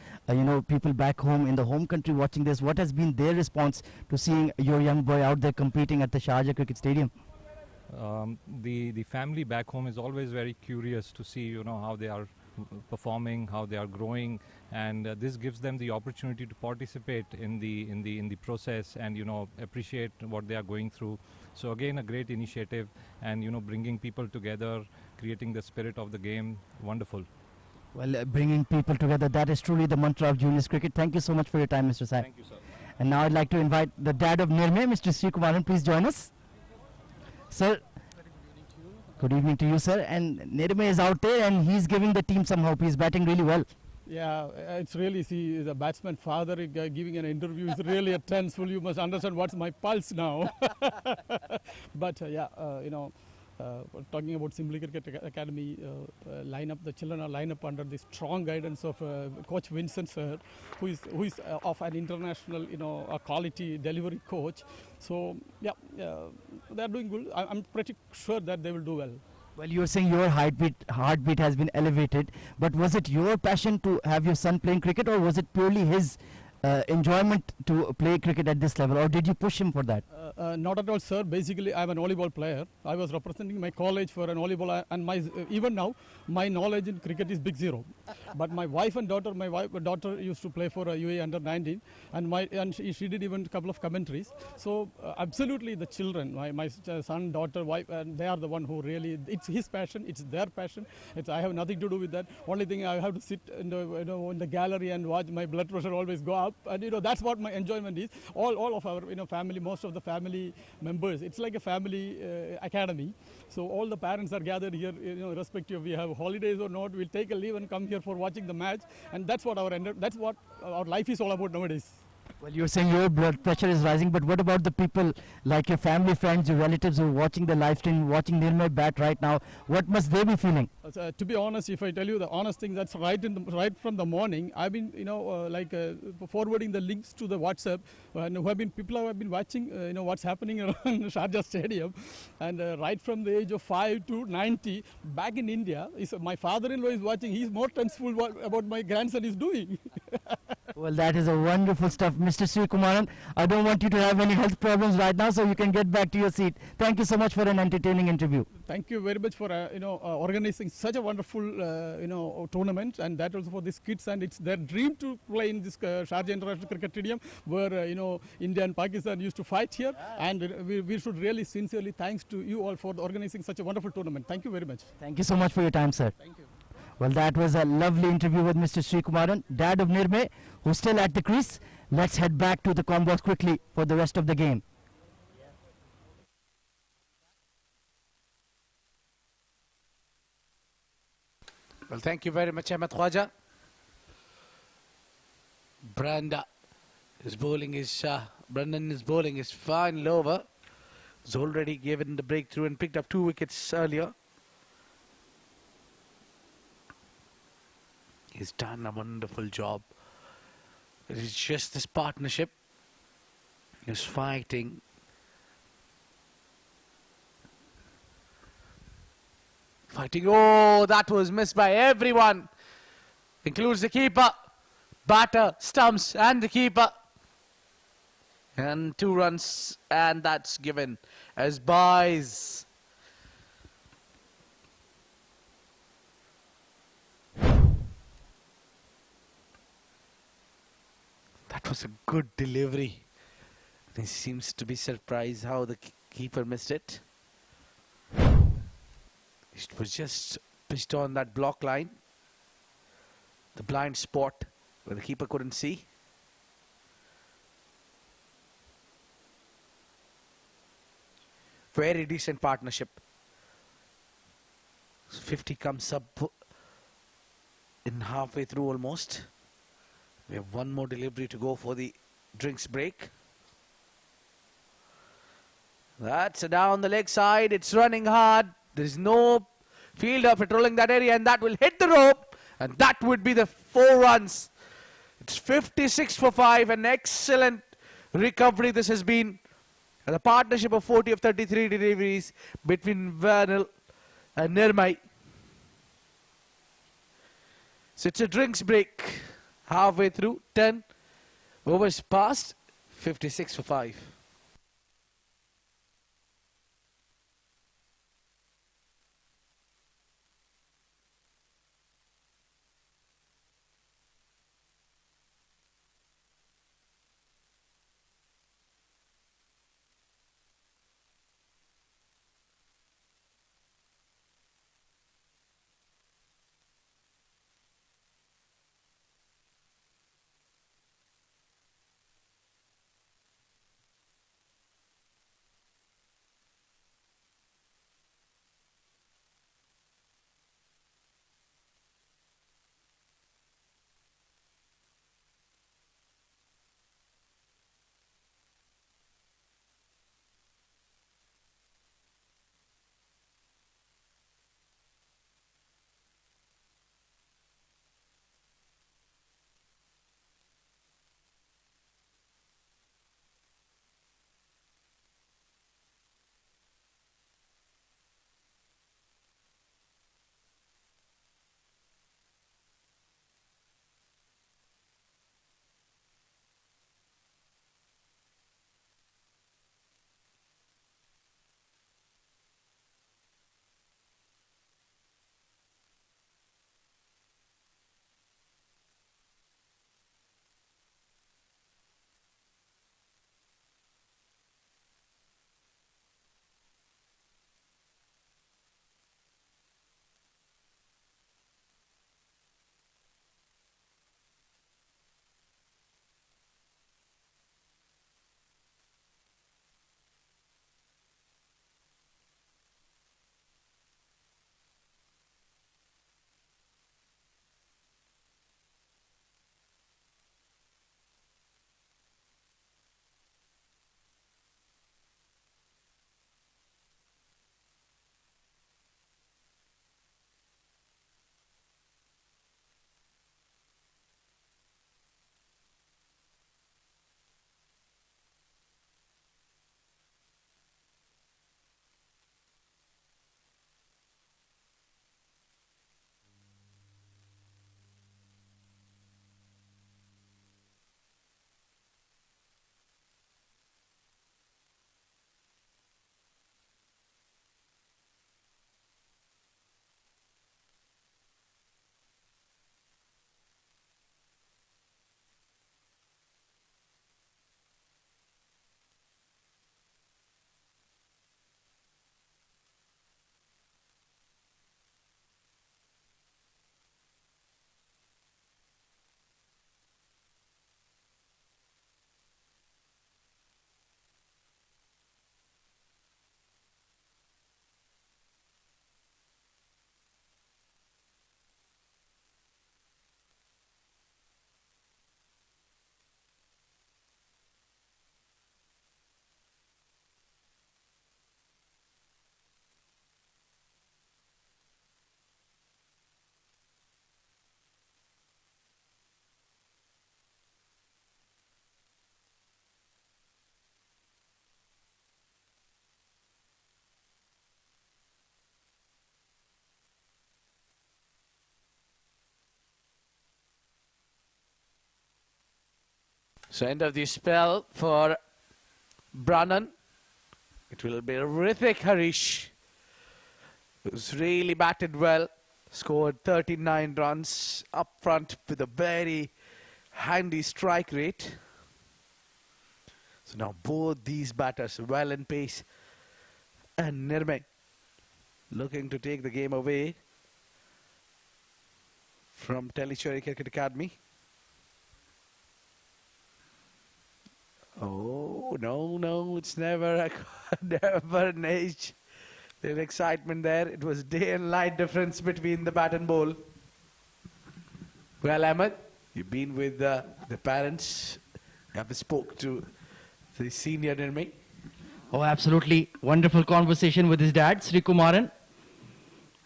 people back home in the home country watching this. What has been their response to seeing your young boy out there competing at the Sharjah Cricket Stadium? The family back home is always very curious to see how they are performing, how they are growing, and this gives them the opportunity to participate in the process and appreciate what they are going through. So again, a great initiative, and bringing people together, creating the spirit of the game. Wonderful. Well, bringing people together, that is truly the mantra of juniors cricket. Thank you so much for your time, Mr. Sai. Thank you, sir. And now I'd like to invite the dad of Nirme, Mr. Sri Kumaran, please join us. Sir, good evening to you, sir. And Nirme is out there and he's giving the team some hope. He's batting really well. Yeah, it's really, see, the batsman father giving an interview is really a tense. You must understand what's my pulse now. But talking about Simply Cricket Academy lineup, the children are lined up under the strong guidance of Coach Vincent, sir, who is of an international, a quality delivery coach. So yeah, they are doing good. I'm pretty sure that they will do well. Well, you were saying your heartbeat has been elevated, but was it your passion to have your son playing cricket, or was it purely his enjoyment to play cricket at this level, or did you push him for that? Not at all, sir. Basically, I'm an volleyball player. I was representing my college for an volleyball, and even now, my knowledge in cricket is big zero. But my wife and daughter, daughter used to play for UAE under-19, and she did even a couple of commentaries. So absolutely, the children, my son, daughter, wife, and they are the one who really, it's his passion, it's their passion. I have nothing to do with that. Only thing, I have to sit in the gallery and watch my blood pressure always go up, and that's what my enjoyment is. All of our family, most of the family members, it's like a family academy. So all the parents are gathered here, irrespective of we have holidays or not, we'll take a leave and come here for watching the match, and that's what our life is all about nowadays. Well, you're saying your blood pressure is rising, but what about the people like your family, friends, your relatives who are watching the live stream, watching Nirme bat right now? What must they be feeling? To be honest, if I tell you the honest thing, that's right from the morning. I've been, forwarding the links to the WhatsApp, and people who have been watching, what's happening around Sharjah Stadium, and right from the age of 5 to 90, back in India, my father-in-law is watching. He's more thankful about my grandson is doing. Well, that is a wonderful stuff. Mr. Sri Kumaran, I don't want you to have any health problems right now, so you can get back to your seat. Thank you so much for an entertaining interview. Thank you very much for organizing such a wonderful tournament, and that also for these kids, and it's their dream to play in this Sharjah International Cricket Stadium, where India and Pakistan used to fight here, and we should really sincerely thanks to you all for organizing such a wonderful tournament. Thank you very much. Thank you so much for your time, sir. Thank you. Well, that was a lovely interview with Mr. Sri Kumaran, dad of Nirme, who's still at the crease. Let's head back to the combos quickly for the rest of the game. Well, thank you very much, Ahmed Khwaja. Brendan is bowling his final over. He's already given the breakthrough and picked up 2 wickets earlier. He's done a wonderful job. It is just this partnership. He's fighting. Oh, that was missed by everyone. Includes the keeper, batter, stumps, and the keeper. And 2 runs, and that's given as byes. That was a good delivery. He seems to be surprised how the keeper missed it. It was just pitched on that block line. The blind spot where the keeper couldn't see. Very decent partnership. 50 comes up in halfway through almost. We have one more delivery to go for the drinks break. That's down the leg side. It's running hard. There is no fielder patrolling that area, and that will hit the rope, and that would be the 4 runs. It's 56 for 5. An excellent recovery this has been. And a partnership of 40 of 33 deliveries between Vernal and Nirmai. So it's a drinks break. Halfway through, 10 overs past, 56 for 5. So end of the spell for Brannan. It will be Rithik Harish, who's really batted well. Scored 39 runs up front with a very handy strike rate. So now both these batters, well in pace and Nirmay, looking to take the game away from Tellicherry Cricket Academy. Oh, no, it's never never an age. There's excitement there. It was day and night difference between the bat and ball. Well, Ahmed, you've been with the parents. You have spoke to the senior Nirmay. Oh, absolutely. Wonderful conversation with his dad, Sri Kumaran.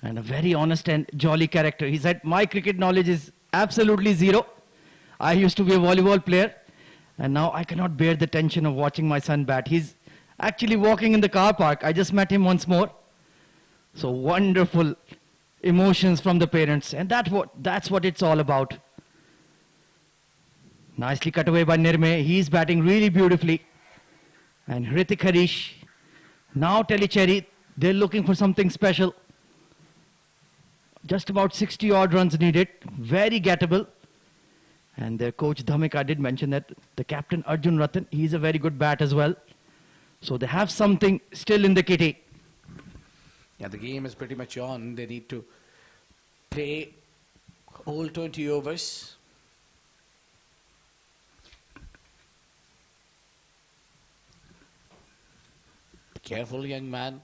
And a very honest and jolly character. He said, my cricket knowledge is absolutely zero. I used to be a volleyball player. And now I cannot bear the tension of watching my son bat. He's actually walking in the car park. I just met him once more. So wonderful emotions from the parents. And that's what it's all about. Nicely cut away by Nirmay. He's batting really beautifully. And Hrithik Harish. Now Tellicherry. They're looking for something special. Just about 60 odd runs needed. Very gettable. And their coach Dhamika did mention that the captain Arjun Ratan, he's a very good bat as well. So they have something still in the kitty. Yeah, the game is pretty much on. They need to play all 20 overs. Be careful, young man.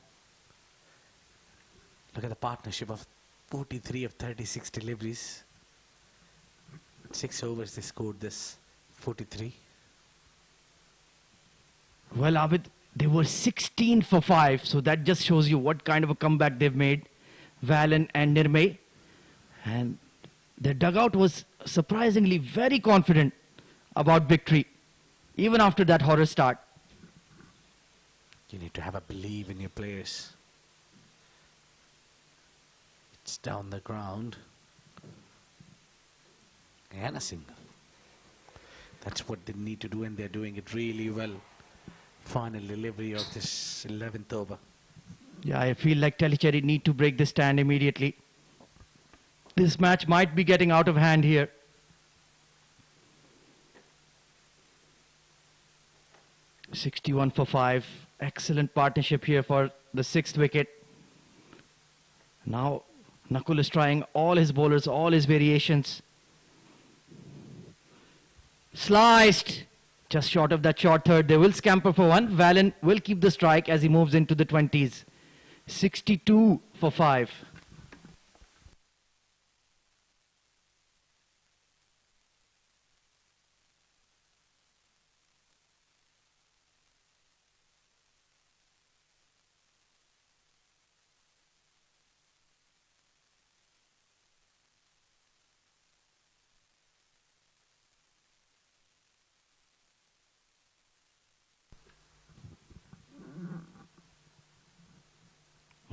Look at the partnership of 43 of 36 deliveries. 6 overs they scored this 43. Well, Abid, they were 16 for 5. So that just shows you what kind of a comeback they've made. Valen and Nirmay. And their dugout was surprisingly very confident about victory. Even after that horror start. You need to have a belief in your players. It's down the ground. And a single. That's what they need to do, and they're doing it really well. Final delivery of this 11th over. Yeah, I feel like Tellicherry need to break the stand immediately. This match might be getting out of hand here. .61 for 5. Excellent partnership here for the 6th wicket. Now Nakul is trying all his bowlers, all his variations. Sliced. Just short of that short third. They will scamper for 1. Valen will keep the strike as he moves into the 20s. 62 for 5.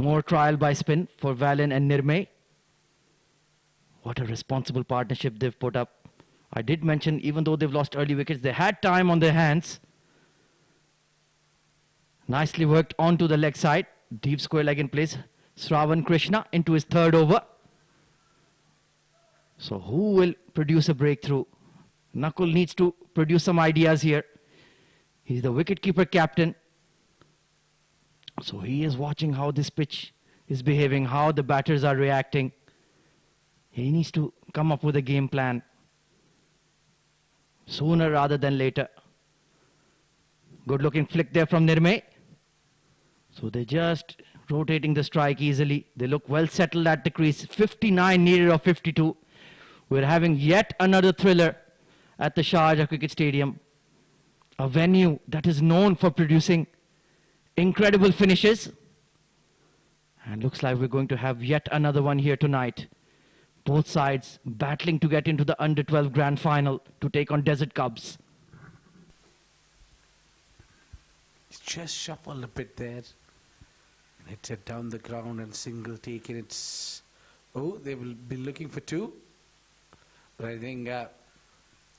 More trial by spin for Valen and Nirmay. What a responsible partnership they've put up. I did mention, even though they've lost early wickets, they had time on their hands. Nicely worked onto the leg side. Deep square leg in place. Sravan Krishna into his 3rd over. So who will produce a breakthrough? Nakul needs to produce some ideas here. He's the wicketkeeper captain. So he is watching how this pitch is behaving, how the batters are reacting. He needs to come up with a game plan sooner rather than later. Good looking flick there from Nirmay. So they're just rotating the strike easily. They look well settled at the crease. 59 needed of 52. We're having yet another thriller at the Sharjah Cricket Stadium. A venue that is known for producing incredible finishes. And looks like we're going to have yet another one here tonight. Both sides battling to get into the under-12 grand final to take on Desert Cubs. He's just shuffled a bit there. Hits it down the ground and single taken. It's... Oh, they will be looking for 2. But I think,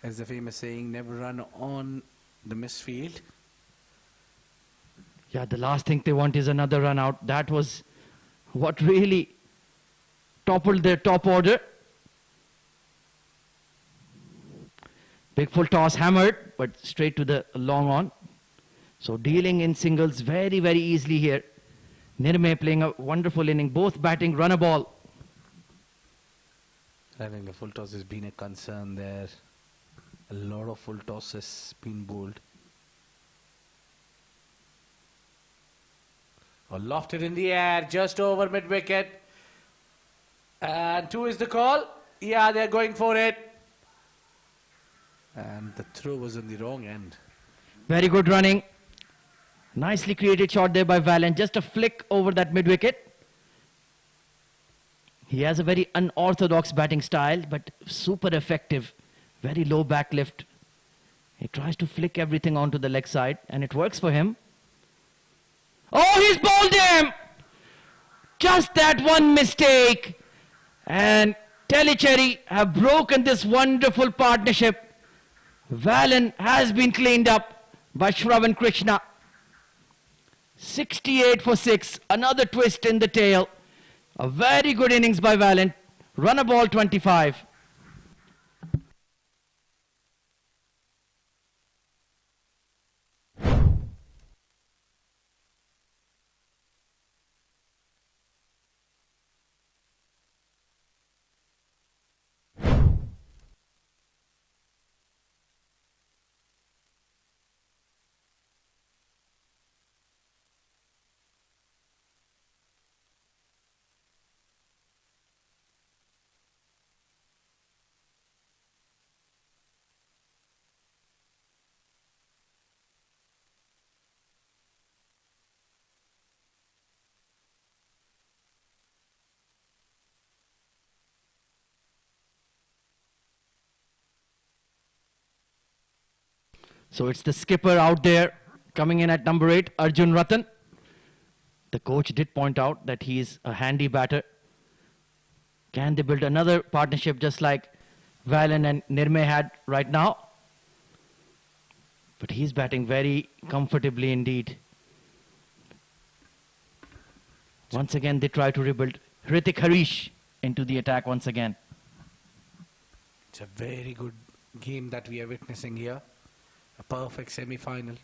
as the famous saying, never run on the misfield. Yeah, the last thing they want is another run out. That was what really toppled their top order. Big full toss hammered, but straight to the long on. So dealing in singles very, very easily here. Nirme playing a wonderful inning, both batting, run a ball. I think the full toss has been a concern there. A lot of full tosses been bowled. Or lofted in the air, just over mid-wicket. And 2 is the call. Yeah, they're going for it. And the throw was in the wrong end. Very good running. Nicely created shot there by Valen. Just a flick over that mid-wicket. He has a very unorthodox batting style, but super effective. Very low back lift. He tries to flick everything onto the leg side, and it works for him. Oh, he's bowled him! Just that one mistake. And Tellicherry have broken this wonderful partnership. Valen has been cleaned up by Shravan Krishna. 68 for 6. Another twist in the tail. A very good innings by Valen. Run a ball 25. So it's the skipper out there coming in at number 8, Arjun Ratan. The coach did point out that he is a handy batter. Can they build another partnership just like Valen and Nirme had right now? But he's batting very comfortably indeed. Once again, they try to rebuild. Hrithik Harish into the attack once again. It's a very good game that we are witnessing here. A perfect semi-final.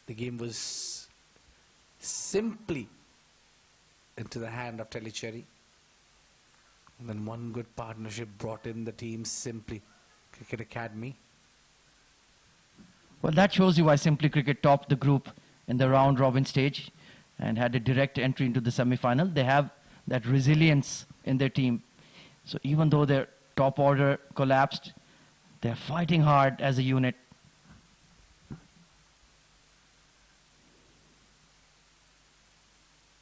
The game was simply into the hand of Tellicherry. And then one good partnership brought in the team Simply Cricket Academy. Well, that shows you why Simply Cricket topped the group in the round robin stage and had a direct entry into the semi-final. They have that resilience in their team. So even though their top order collapsed, they're fighting hard as a unit.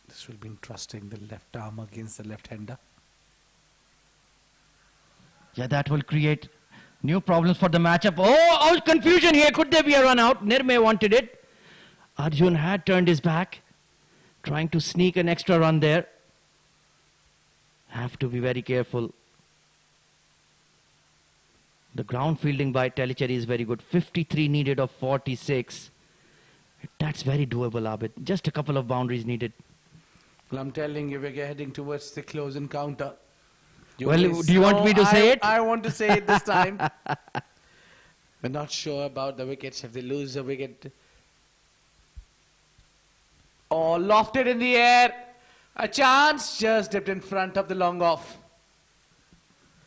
This will be interesting, the left arm against the left-hander. Yeah, that will create new problems for the matchup. Oh, confusion here. Could there be a run out? Nirme wanted it. Arjun had turned his back, trying to sneak an extra run there. Have to be very careful. The ground fielding by Tellicherry is very good. 53 needed of 46. That's very doable, Abid. Just a couple of boundaries needed. Well, I'm telling you, we're heading towards the close encounter. Well, do you want me to say it? I want to say it this time. We're not sure about the wickets. If they lose a wicket. Oh, lofted in the air. A chance. Just dipped in front of the long off.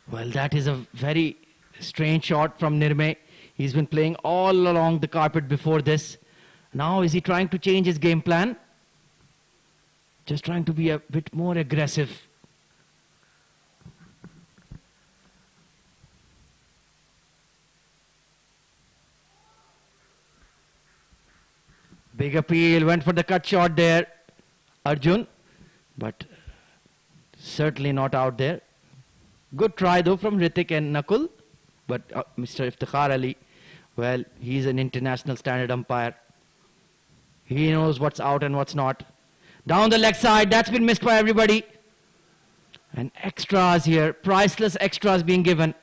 Well, that is a very strange shot from Nirme. He's been playing all along the carpet before this. Now is he trying to change his game plan? Just trying to be a bit more aggressive. Big appeal, went for the cut shot there, Arjun, but certainly not out there. Good try though from Hrithik and Nakul, but Mr. Iftikhar Ali, well, he's an international standard umpire. He knows what's out and what's not. Down the leg side, that's been missed by everybody. And extras here, priceless extras being given.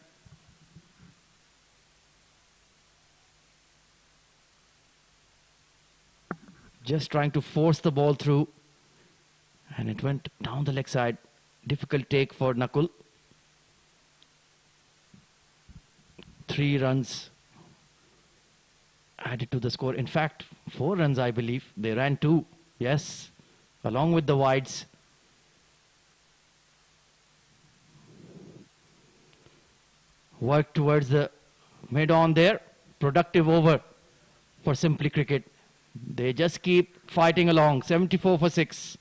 Just trying to force the ball through. And it went down the leg side. Difficult take for Nakul. 3 runs. added to the score. In fact, 4 runs, I believe. They ran 2. Yes, along with the wides. Work towards the mid-on there. Productive over for Simply Cricket. They just keep fighting along. 74 for 6.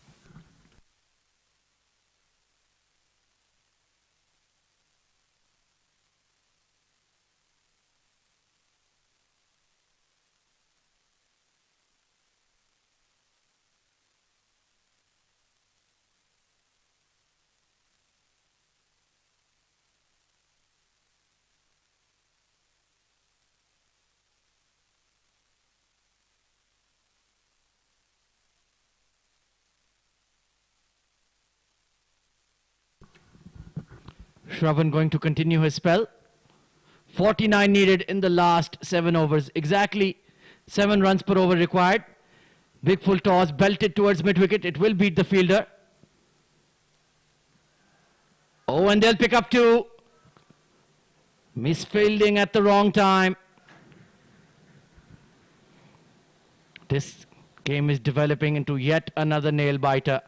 Shravan going to continue his spell. 49 needed in the last 7 overs. Exactly 7 runs per over required. Big full toss belted towards mid-wicket. It will beat the fielder. Oh, and they'll pick up 2. Misfielding at the wrong time. This game is developing into yet another nail-biter.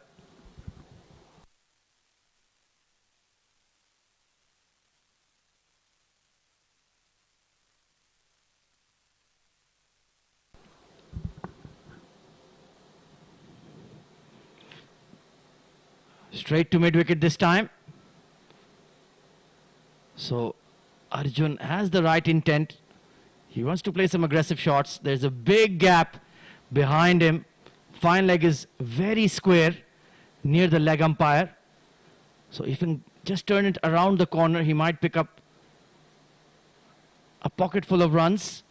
Straight to mid-wicket this time. So Arjun has the right intent. He wants to play some aggressive shots. There's a big gap behind him. Fine leg is very square near the leg umpire. So if he can just turn it around the corner, he might pick up a pocket full of runs.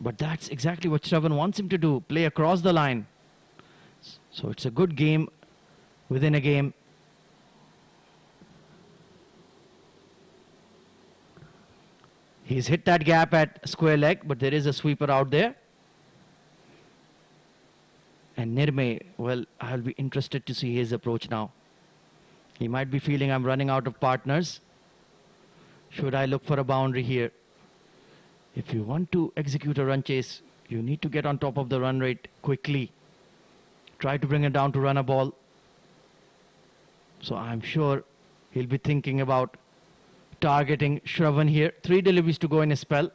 But that's exactly what Shravan wants him to do, play across the line. So it's a good game within a game. He's hit that gap at square leg, but there is a sweeper out there. And Nirmay, well, I'll be interested to see his approach now. He might be feeling I'm running out of partners. Should I look for a boundary here? If you want to execute a run chase, you need to get on top of the run rate quickly. Try to bring it down to run a ball. So I'm sure he'll be thinking about targeting Shravan here. 3 deliveries to go in a spell.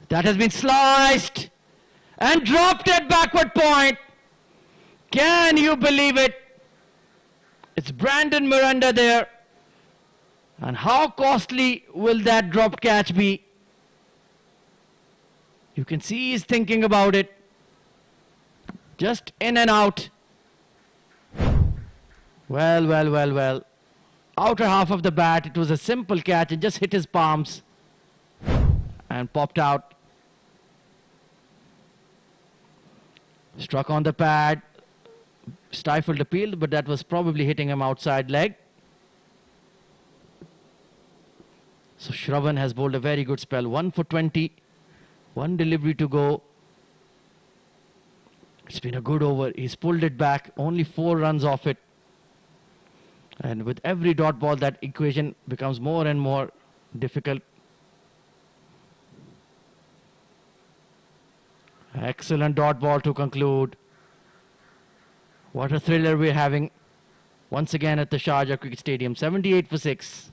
That has been sliced and dropped at backward point. Can you believe it? It's Brandon Miranda there. And how costly will that dropped catch be? You can see he's thinking about it. Just in and out. Well. Outer half of the bat, it was a simple catch. It just hit his palms and popped out. Struck on the pad. Stifled appeal, but that was probably hitting him outside leg. So Shravan has bowled a very good spell. 1 for 20. 1 delivery to go. It's been a good over. He's pulled it back. Only 4 runs off it. And with every dot ball, that equation becomes more and more difficult. Excellent dot ball to conclude. What a thriller we're having once again at the Sharjah Cricket Stadium. 78 for 6.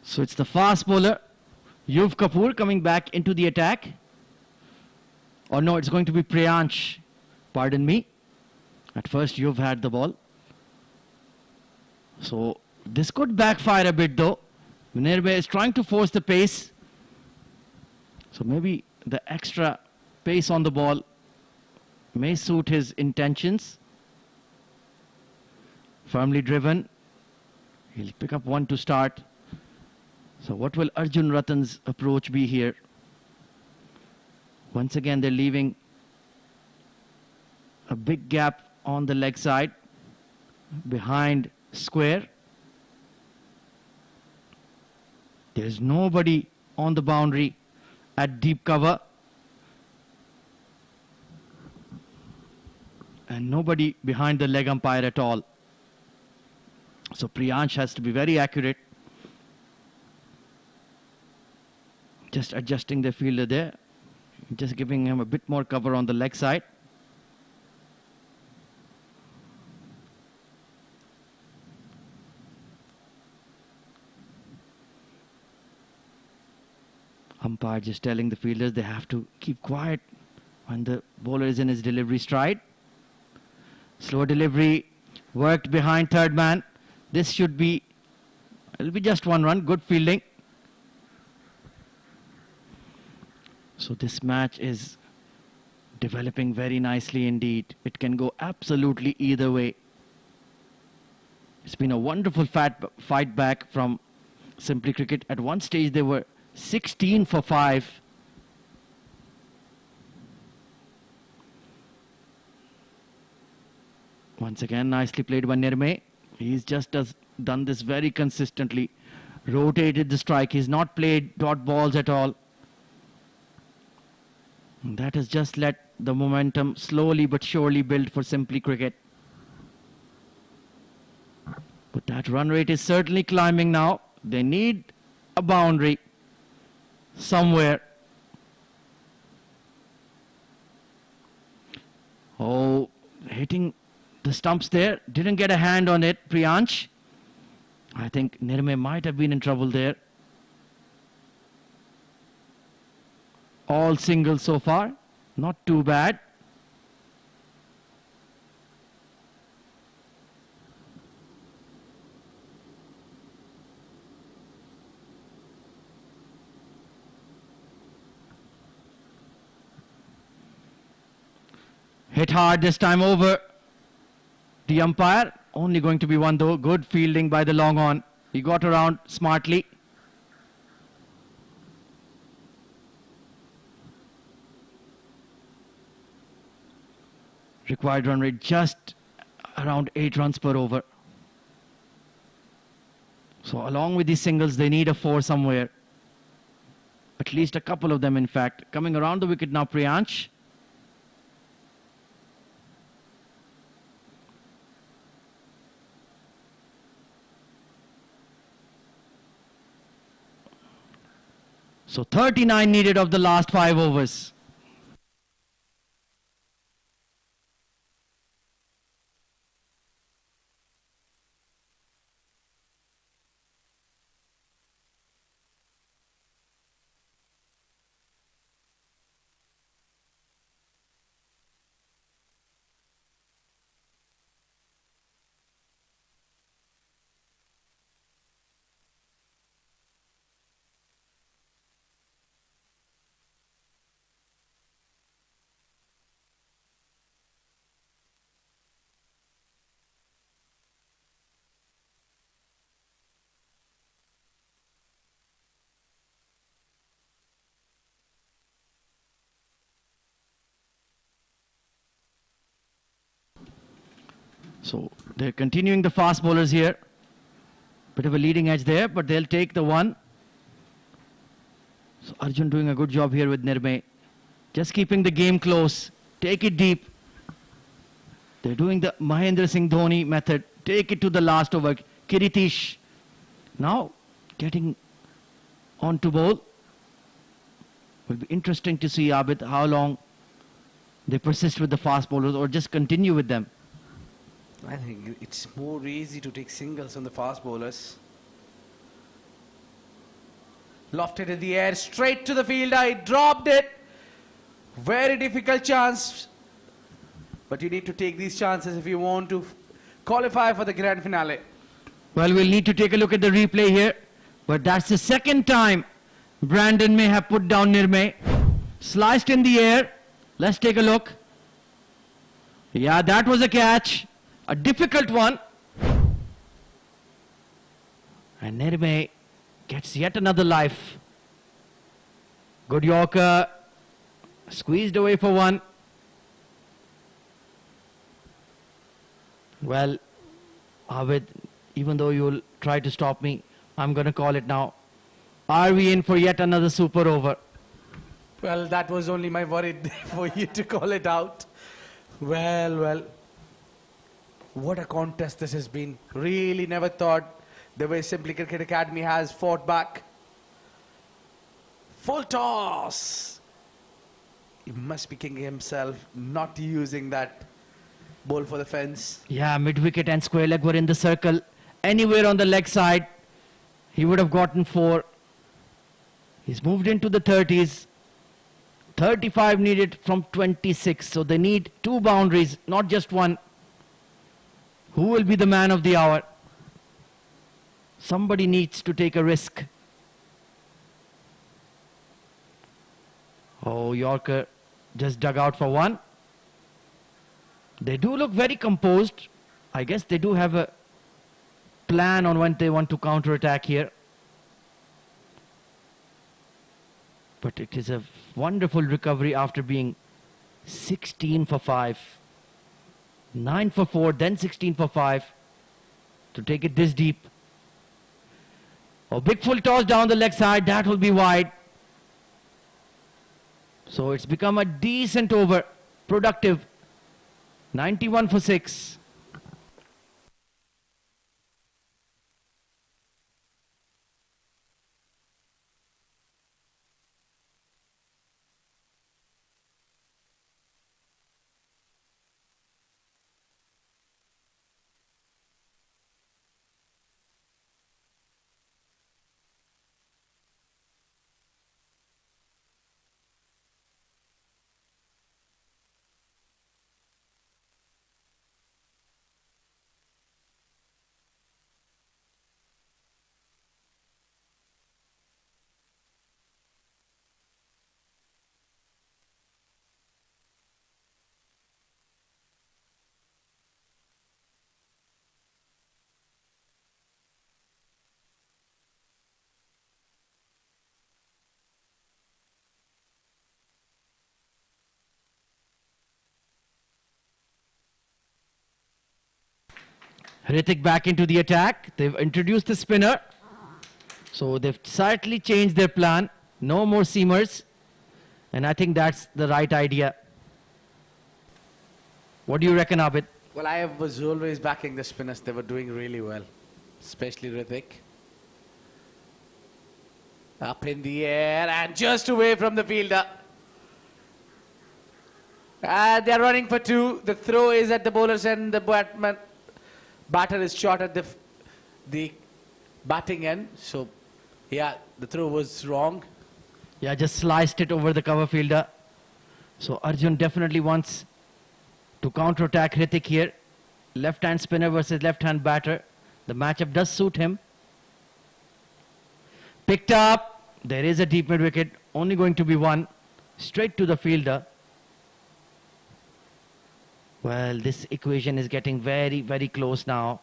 So it's the fast bowler, Yuv Kapoor, coming back into the attack. Or no, it's going to be Priyansh. Pardon me. At first, Yuv had the ball. So this could backfire a bit though. Nirmay is trying to force the pace. So maybe the extra pace on the ball may suit his intentions. Firmly driven. He'll pick up one to start. So what will Arjun Ratan's approach be here? Once again, they're leaving a big gap on the leg side behind square. There's nobody on the boundary at deep cover. And nobody behind the leg umpire at all. So Priyansh has to be very accurate. Just adjusting the fielder there. Just giving him a bit more cover on the leg side. Umpire just telling the fielders they have to keep quiet when the bowler is in his delivery stride. Slow delivery, worked behind third man. This should be, it'll be just one run, good fielding. So this match is developing very nicely indeed. It can go absolutely either way. It's been a wonderful fight back from Simply Cricket. At one stage they were 16 for 5. Once again, nicely played by Nirme. He's just done this very consistently. Rotated the strike. He's not played dot balls at all. And that has just let the momentum slowly but surely build for Simply Cricket. But that run rate is certainly climbing now. They need a boundary somewhere. Oh, hitting the stumps there. Didn't get a hand on it, Priyansh. I think Nirme might have been in trouble there. All singles so far. Not too bad. Hit hard this time over the umpire. Only going to be one though. Good fielding by the long on. He got around smartly. Required run rate just around 8 runs per over. So along with these singles, they need a 4 somewhere. At least a couple of them, in fact. Coming around the wicket now, Priyansh. So 39 needed of the last 5 overs. So they're continuing the fast bowlers here. Bit of a leading edge there, but they'll take the one. So Arjun doing a good job here with Nirme. Just keeping the game close. Take it deep. They're doing the Mahendra Singh Dhoni method. Take it to the last over. Kiritish now getting on to bowl. Will be interesting to see, Abid, how long they persist with the fast bowlers or just continue with them. I think it's more easy to take singles on the fast bowlers. Lofted in the air, straight to the fielder. He dropped it. Very difficult chance. But you need to take these chances if you want to qualify for the grand finale. Well, we'll need to take a look at the replay here. But that's the second time Brandon may have put down Nirmay. Sliced in the air. Let's take a look. Yeah, that was a catch. A difficult one. And Nirmay gets yet another life. Good Yorker. Squeezed away for one. Well, Abid, even though you'll try to stop me, I'm going to call it now. Are we in for yet another super over? Well, that was only my worry for you to call it out. Well, what a contest this has been. Really never thought the way Simply Cricket Academy has fought back. Full toss. He must be kicking himself, not using that ball for the fence. Yeah, mid-wicket and square leg were in the circle. Anywhere on the leg side, he would have gotten 4. He's moved into the 30s. 35 needed from 26. So they need 2 boundaries, not just 1. Who will be the man of the hour? Somebody needs to take a risk. Oh, Yorker just dug out for 1. They do look very composed. I guess they do have a plan on when they want to counter-attack here. But it is a wonderful recovery after being 16 for 5. 9 for 4, then 16 for 5. To take it this deep. Oh, big full toss down the leg side. That will be wide. So it's become a decent over. Productive. 91 for 6. Hrithik back into the attack. They've introduced the spinner. So they've slightly changed their plan. No more seamers. And I think that's the right idea. What do you reckon, Abid? Well, I was always backing the spinners. They were doing really well, especially Hrithik. Up in the air and just away from the fielder. And they're running for 2. The throw is at the bowler's end. The batter is short at the batting end. So, yeah, the throw was wrong. Yeah, just sliced it over the cover fielder. So Arjun definitely wants to counter-attack Hrithik here. Left-hand spinner versus left-hand batter. The matchup does suit him. Picked up. There is a deep mid-wicket. Only going to be 1. Straight to the fielder. Well, this equation is getting very, very close now.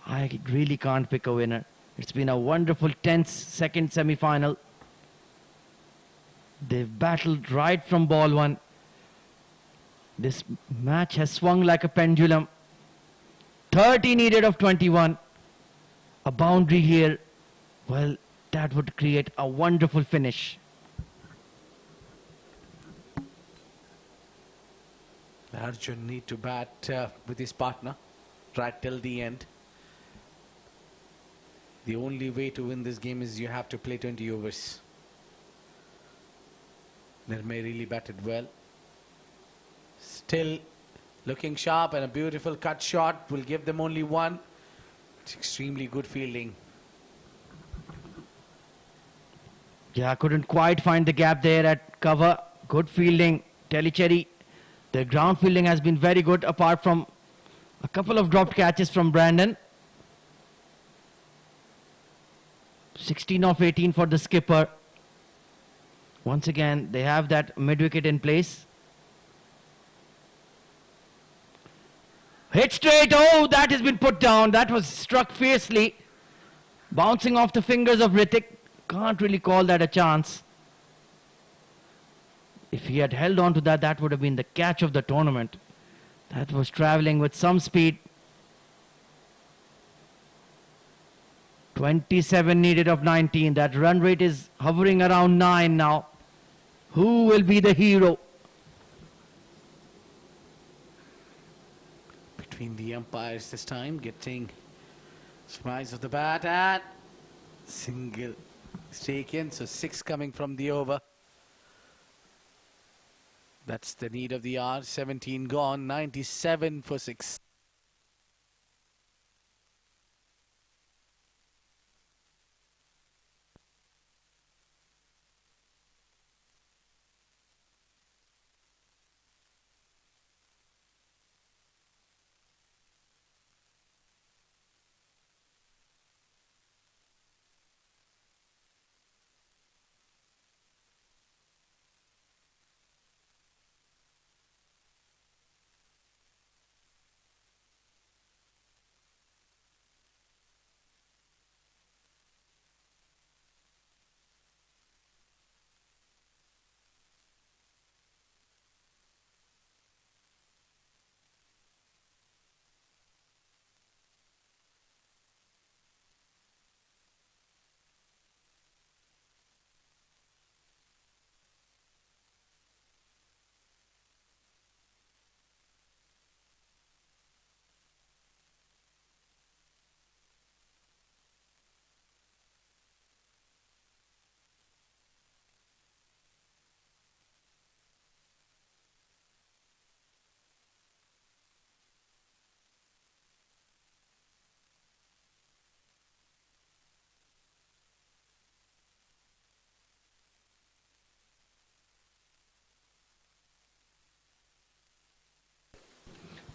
I really can't pick a winner. It's been a wonderful tense second semi-final. They've battled right from ball 1. This match has swung like a pendulum. 30 needed of 21. A boundary here. Well, that would create a wonderful finish. Arjun need to bat with his partner right till the end. The only way to win this game is you have to play 20 overs. Nirmay really batted well. Still looking sharp, and a beautiful cut shot will give them only 1. It's extremely good fielding. Yeah, couldn't quite find the gap there at cover. Good fielding. Tellicherry. The ground fielding has been very good, apart from a couple of dropped catches from Brandon. 16 of 18 for the skipper. Once again, they have that mid-wicket in place. Hit straight. Oh, that has been put down. That was struck fiercely. Bouncing off the fingers of Ritik. Can't really call that a chance. If he had held on to that, that would have been the catch of the tournament. That was traveling with some speed. 27 needed of 19. That run rate is hovering around 9 now. Who will be the hero? Between the umpires this time, getting smiles of the bat and single is taken. So 6 coming from the over. That's the need of the hour. 17 gone, 97 for 6.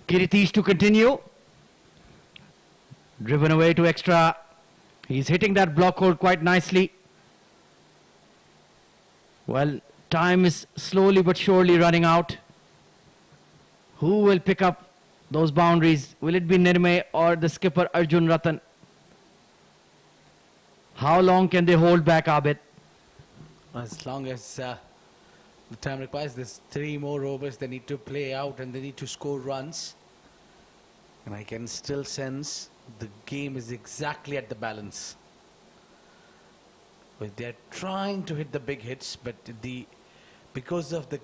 Kiritish to continue. Driven away to extra. He's hitting that block hold quite nicely. Well, time is slowly but surely running out. Who will pick up those boundaries? Will it be Nirmay or the skipper Arjun Ratan? How long can they hold back, Abid? As long as the time requires, there's 3 more overs they need to play out and they need to score runs. And I can still sense the game is exactly at the balance. But they're trying to hit the big hits, but because of the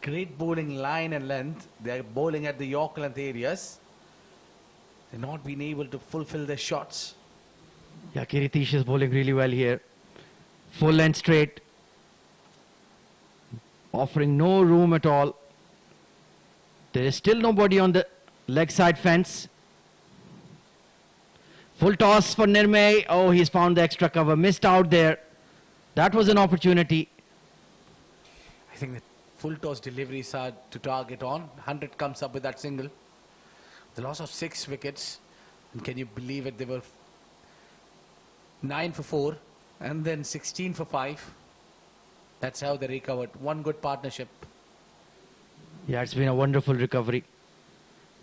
great bowling line and length, they're bowling at the York length areas. They're not being able to fulfill their shots. Yeah, Kiritish is bowling really well here. Full and straight. Offering no room at all. There is still nobody on the leg side fence. Full toss for Nirmay. Oh, he's found the extra cover. Missed out there. That was an opportunity. I think the full toss deliveries are to target on. 100 comes up with that single. The loss of 6 wickets. And can you believe it? They were 9 for 4 and then 16 for 5. That's how they recovered. One good partnership. Yeah, it's been a wonderful recovery.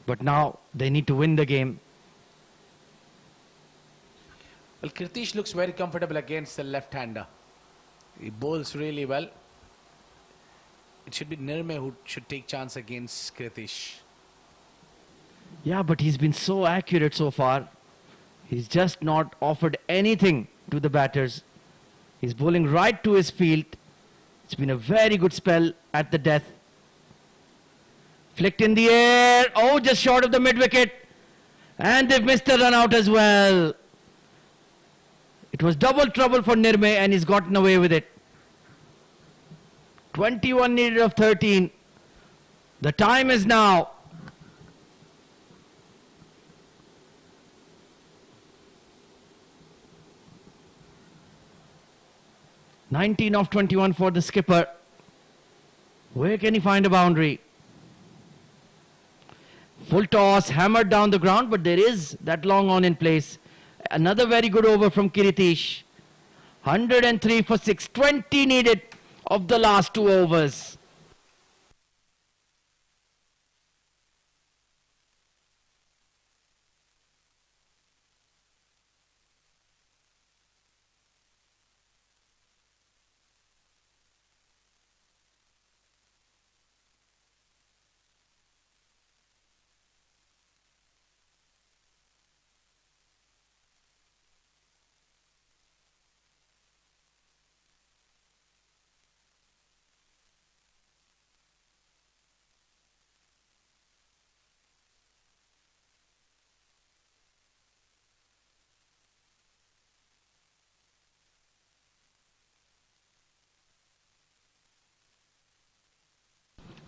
But now they need to win the game. Well, Kirtish looks very comfortable against the left-hander. He bowls really well. It should be Nirmay who should take chance against Kirtish. Yeah, but he's been so accurate so far. He's just not offered anything to the batters. He's bowling right to his field. It's been a very good spell at the death. Flicked in the air. Oh, just short of the mid-wicket. And they've missed the run out as well. It was double trouble for Nirmay and he's gotten away with it. 21 needed of 13. The time is now. (19 of 21 for the skipper. Where can he find a boundary? Full toss, hammered down the ground, but there is that long on in place. Another very good over from Kiritish. 103 for 6. 20 needed of the last 2 overs.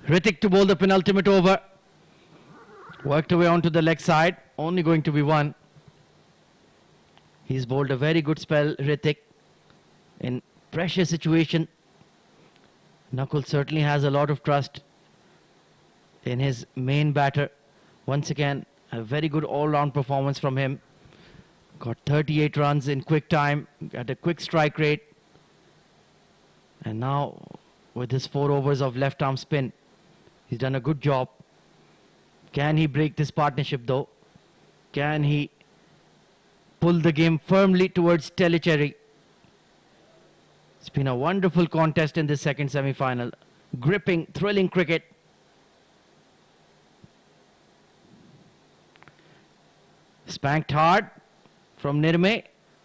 Hrithik to bowl the penultimate over. Worked away onto the leg side. Only going to be 1. He's bowled a very good spell, Hrithik. In pressure situation, Nakul certainly has a lot of trust in his main batter. Once again, a very good all-round performance from him. Got 38 runs in quick time, at a quick strike rate. And now, with his 4 overs of left-arm spin, he's done a good job. Can he break this partnership though? Can he pull the game firmly towards Tellicherry? It's been a wonderful contest in this second semi-final. Gripping, thrilling cricket. Spanked hard from Nirme.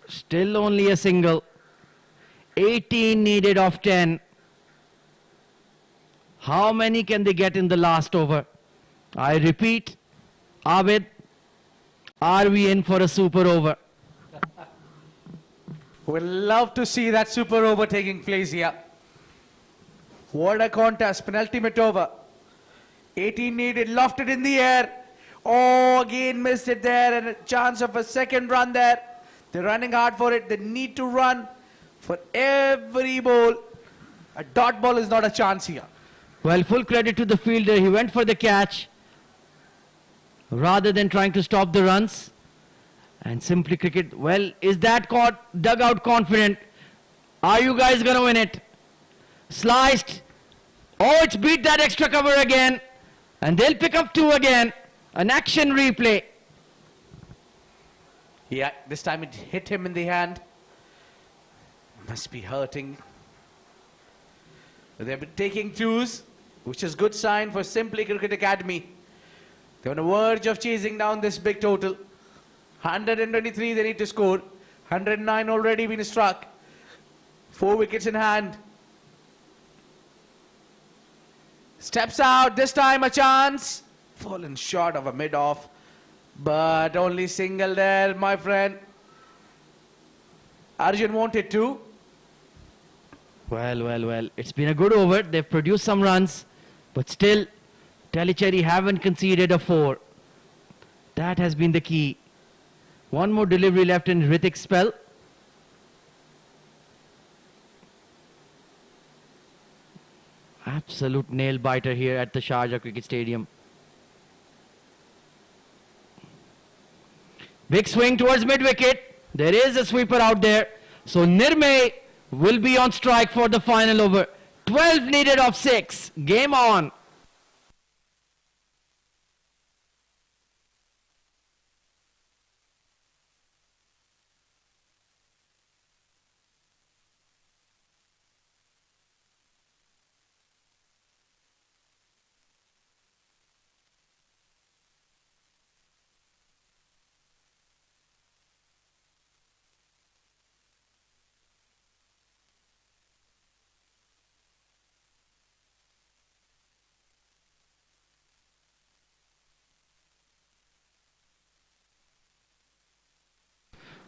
Still only a single. 18 needed of 10. How many can they get in the last over? I repeat, Abid, are we in for a super over? We'd love to see that super over taking place here. What a contest, penultimate over. 18 needed, lofted in the air. Oh, again missed it there, and a chance of a second run there. They're running hard for it. They need to run for every ball. A dot ball is not a chance here. Well, full credit to the fielder. He went for the catch rather than trying to stop the runs. And Simply Cricket, well, is that dugout confident? Are you guys going to win it? Sliced. Oh, it's beat that extra cover again. And they'll pick up 2 again. An action replay. Yeah, this time it hit him in the hand. Must be hurting. They've been taking 2s, which is good sign for Simply Cricket Academy. They're on the verge of chasing down this big total. 123 they need to score. 109 already been struck. 4 wickets in hand. Steps out, this time a chance. Fallen short of a mid-off. But only single there, my friend. Arjun wanted 2. Well. It's been a good over. They've produced some runs. But still, Tellicherry haven't conceded a 4. That has been the key. 1 more delivery left in Hrithik's spell. Absolute nail biter here at the Sharjah Cricket Stadium. Big swing towards mid-wicket. There is a sweeper out there. So Nirme will be on strike for the final over. 12 needed of 6. Game on.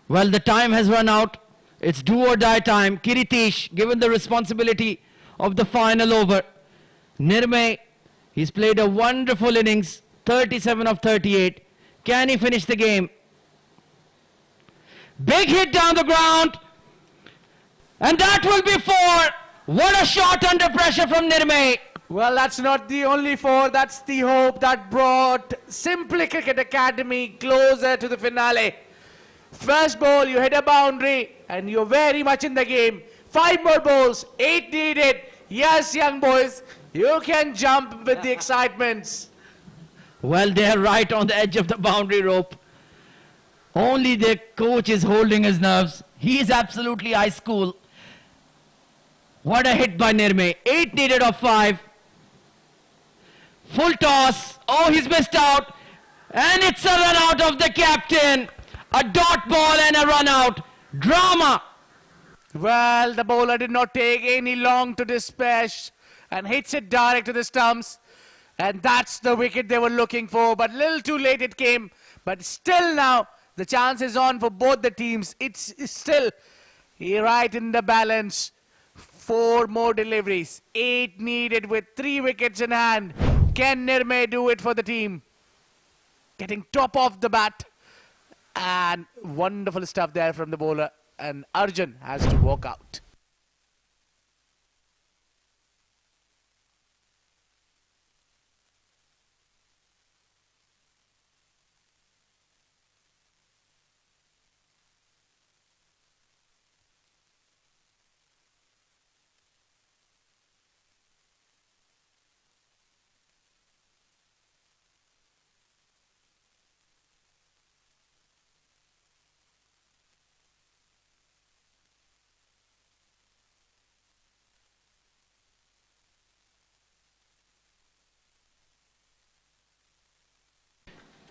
Well, the time has run out. It's do or die time. Kiritish given the responsibility of the final over. Nirme, he's played a wonderful innings. 37 of 38. Can he finish the game? Big hit down the ground. And that will be 4. What a shot under pressure from Nirme. Well, that's not the only 4. That's the hope that brought Simply Cricket Academy closer to the finale. First ball, you hit a boundary, and you're very much in the game. 5 more balls, 8 needed. Yes, young boys, you can jump with the excitements. Well, they're right on the edge of the boundary rope. Only their coach is holding his nerves. He is absolutely ice cool. What a hit by Nirme. 8 needed of 5. Full toss. Oh, he's missed out. And it's a run out of the captain. A dot ball and a run out. Drama. Well, the bowler did not take any long to dispatch and hits it direct to the stumps. And that's the wicket they were looking for. But little too late it came. But still now, the chance is on for both the teams. It's still right in the balance. 4 more deliveries. 8 needed with 3 wickets in hand. Can Nirme do it for the team? Getting top of the bat. And wonderful stuff there from the bowler. And Arjun has to walk out.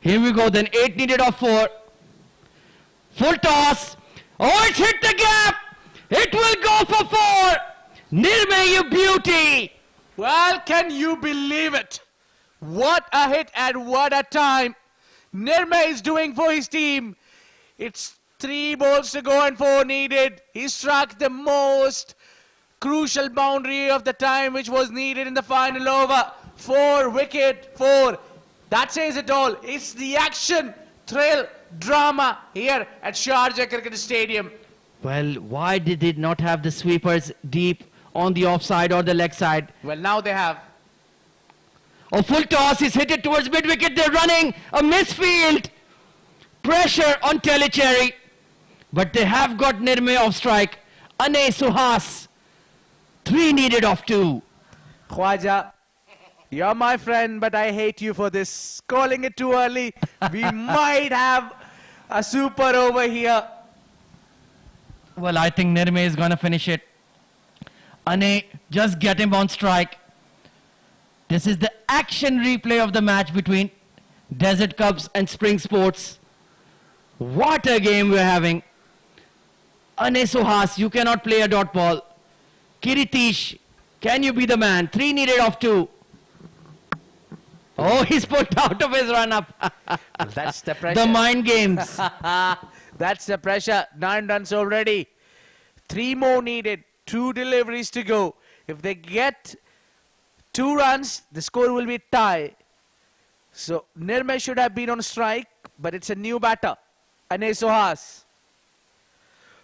Here we go then. 8 needed of 4. Full toss. Oh, it's hit the gap. It will go for 4. Nirme, you beauty. Well, can you believe it? What a hit and what a time Nirme is doing for his team. It's 3 balls to go and 4 needed. He struck the most crucial boundary of the time which was needed in the final over. 4 wicket, 4. That says it all. It's the action, thrill, drama here at Sharjah Cricket Stadium. Well, why did they not have the sweepers deep on the offside or the leg side? Well, now they have. A full toss is hit it towards mid-wicket. They're running a misfield. Pressure on Tellicherry. But they have got Nirme off strike. Ane Suhas. 3 needed of 2. Khwaja, you're my friend, but I hate you for this. Calling it too early. We might have a super over here. Well, I think Nirme is going to finish it. Ane, just get him on strike. This is the action replay of the match between Desert Cubs and Spring Sports. What a game we're having. Ane Suhas, you cannot play a dot ball. Kiritish, can you be the man? 3 needed of 2. Oh, he's pulled out of his run-up. That's the pressure. The mind games. That's the pressure. 9 runs already. 3 more needed. 2 deliveries to go. If they get 2 runs, the score will be tie. So Nirme should have been on strike, but it's a new batter. Ane Suhas.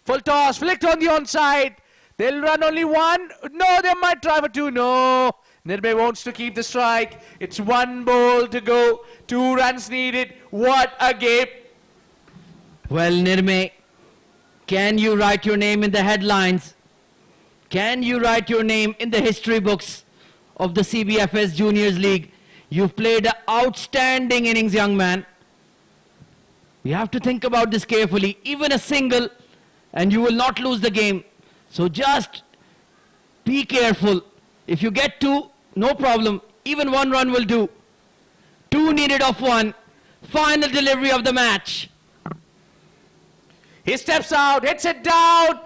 Full toss, flicked on the onside. They'll run only 1. No, they might try for 2. No. Nirme wants to keep the strike. It's 1 ball to go. 2 runs needed. What a game. Well, Nirme, can you write your name in the headlines? Can you write your name in the history books of the CBFS Juniors League? You've played an outstanding innings, young man. You have to think about this carefully. Even a single, and you will not lose the game. So just be careful. If you get 2, no problem. Even 1 run will do. 2 needed of 1. Final delivery of the match. He steps out, hits it down,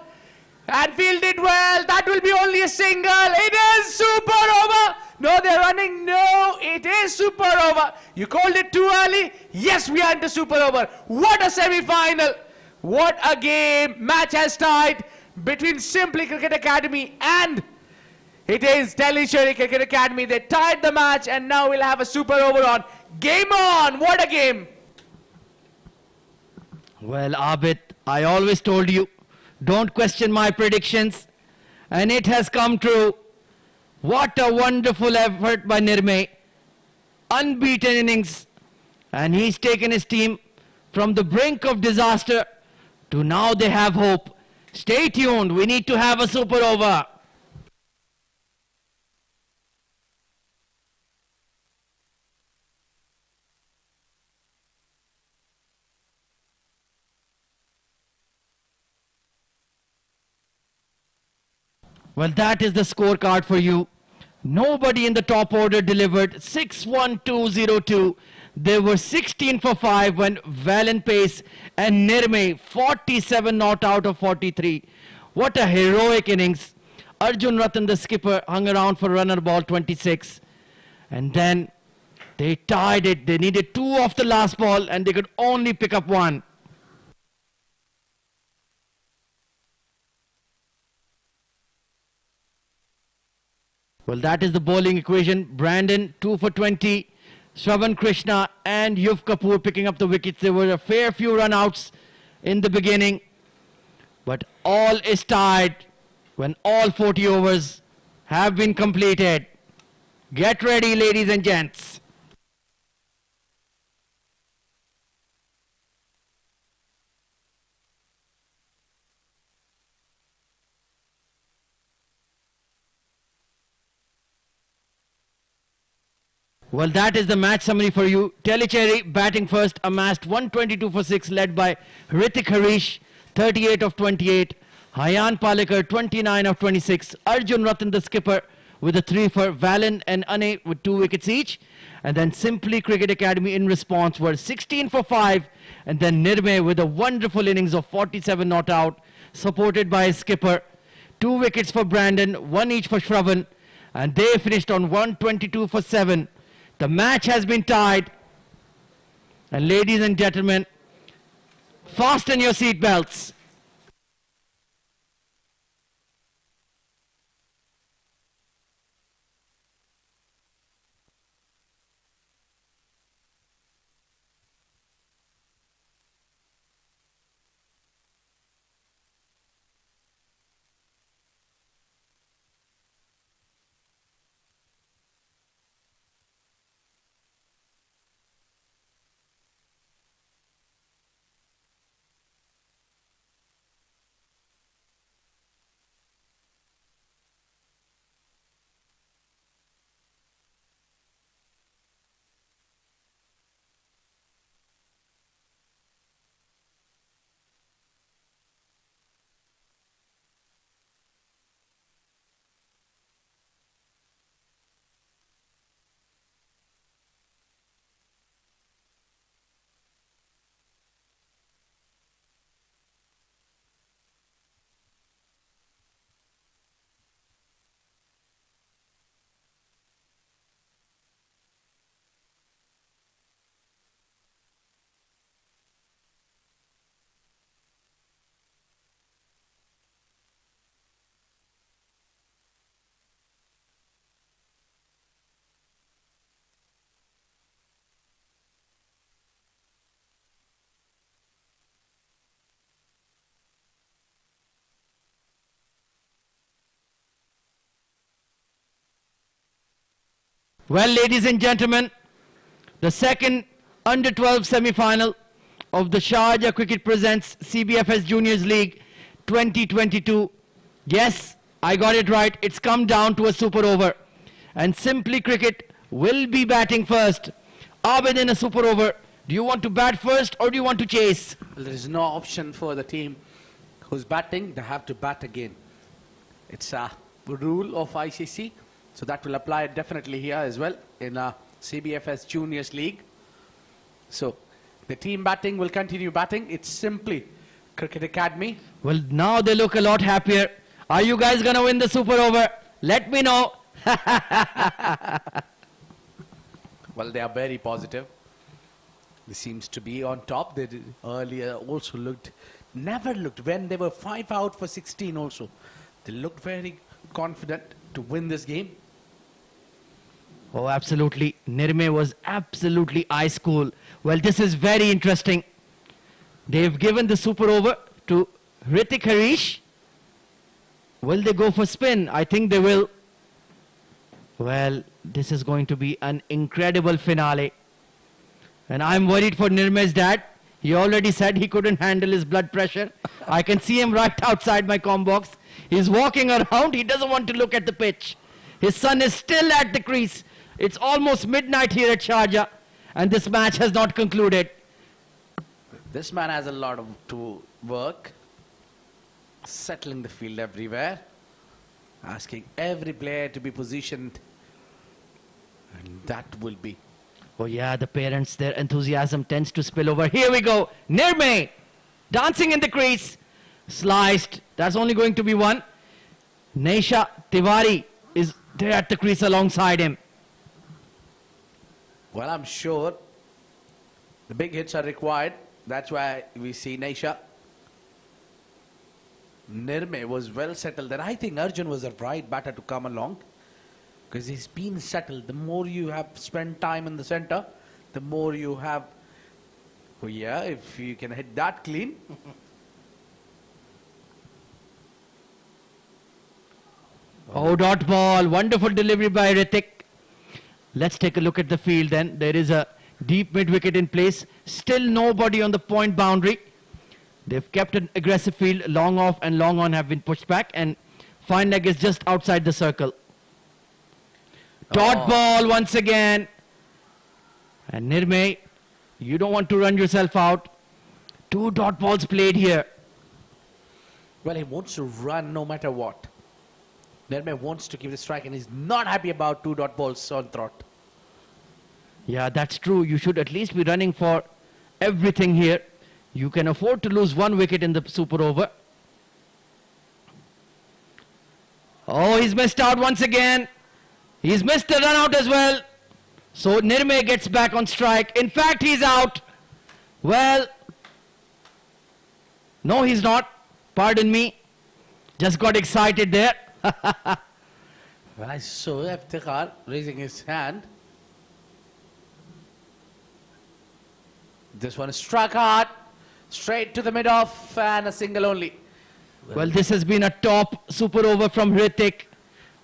and fielded well. That will be only a single. It is super over. No, they're running. No, it is super over. You called it too early. Yes, we are into super over. What a semi-final. What a game. Match has tied between Simply Cricket Academy and it is Tellicherry Cricket Academy. They tied the match and now we'll have a super over on. Game on. What a game. Well, Abid, I always told you, don't question my predictions. And it has come true. What a wonderful effort by Nirme. Unbeaten innings. And he's taken his team from the brink of disaster to now they have hope. Stay tuned. We need to have a super over. Well, that is the scorecard for you. Nobody in the top order delivered 6-1-2-0-2. There were 16 for 5 when Valen Pace and Nirme 47 not out of 43. What a heroic innings. Arjun Ratan, the skipper, hung around for runner ball 26. And then they tied it. They needed 2 off the last ball and they could only pick up 1. Well, that is the bowling equation. Brandon, 2 for 20. Shravan Krishna and Yuv Kapoor picking up the wickets. There were a fair few run-outs in the beginning. But all is tied when all 40 overs have been completed. Get ready, ladies and gents. Well, that is the match summary for you. Tellicherry batting first, amassed 122 for 6, led by Hrithik Harish, 38 of 28. Hayan Palekar, 29 of 26. Arjun Ratan, the skipper, with a 3 for Valen and Ane with 2 wickets each. And then Simply Cricket Academy in response were 16 for 5. And then Nirme with a wonderful innings of 47 not out, supported by his skipper. 2 wickets for Brandon, 1 each for Shravan. And they finished on 122 for 7. The match has been tied. And ladies and gentlemen, fasten your seat belts. Well, ladies and gentlemen, the second under-12 semi-final of the Sharjah Cricket Presents CBFS Juniors League 2022. Yes, I got it right. It's come down to a super over. And Simply Cricket will be batting first. Abid, in a super over, do you want to bat first or do you want to chase? Well, there is no option for the team who's batting. They have to bat again. It's a rule of ICC. So that will apply definitely here as well in CBFS Juniors League. So the team batting will continue batting. It's Simply Cricket Academy. Well, now they look a lot happier. Are you guys going to win the super over? Let me know. Well, they are very positive. They seems to be on top. They did earlier also never looked, when they were 5 out for 16 also. They looked very confident to win this game. Oh, absolutely. Nirme was absolutely ice cool. Well, this is very interesting. They've given the super over to Hrithik Harish. Will they go for spin? I think they will. Well, this is going to be an incredible finale. And I'm worried for Nirme's dad. He already said he couldn't handle his blood pressure. I can see him right outside my comm box. He's walking around. He doesn't want to look at the pitch. His son is still at the crease. It's almost midnight here at Sharjah, and this match has not concluded. This man has a lot to work, settling the field everywhere, asking every player to be positioned, and that will be. Oh yeah, the parents, their enthusiasm tends to spill over. Here we go. Nirme, dancing in the crease, sliced. That's only going to be one. Neisha Tiwari is there at the crease alongside him. Well, I'm sure the big hits are required. That's why we see Neisha. Nirme was well settled, and I think Arjun was the right batter to come along, because he's been settled. The more you have spent time in the center, the more you have. Oh yeah, if you can hit that clean. Oh, dot ball. Wonderful delivery by Ritik. Let's take a look at the field then. There is a deep mid-wicket in place. Still nobody on the point boundary. They've kept an aggressive field. Long off and long on have been pushed back, and fine leg is just outside the circle. Dot ball once again. And Nirme, you don't want to run yourself out. 2 dot balls played here. Well, he wants to run no matter what. Nirme wants to give the strike, and he's not happy about 2 dot balls on trot. Yeah, that's true. You should at least be running for everything here. You can afford to lose 1 wicket in the super over. Oh, he's missed out once again. He's missed the run out as well. So Nirme gets back on strike. In fact, he's out. Well, no, he's not. Pardon me. Just got excited there. Well, I saw Iftikhar raising his hand. This one is struck hard, straight to the mid-off, and a single only. Well, this has been a top super over from Ritik.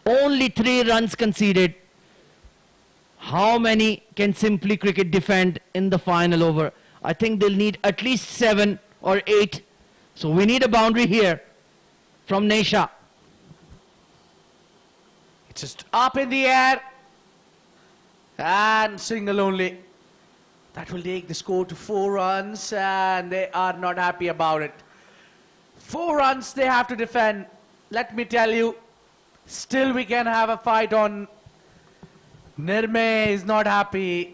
Only 3 runs conceded. How many can Simply Cricket defend in the final over? I think they'll need at least 7 or 8. So we need a boundary here from Neisha. It's just up in the air, and single only. That will take the score to 4 runs, and they are not happy about it. 4 runs they have to defend. Let me tell you, still we can have a fight on. Nirme is not happy.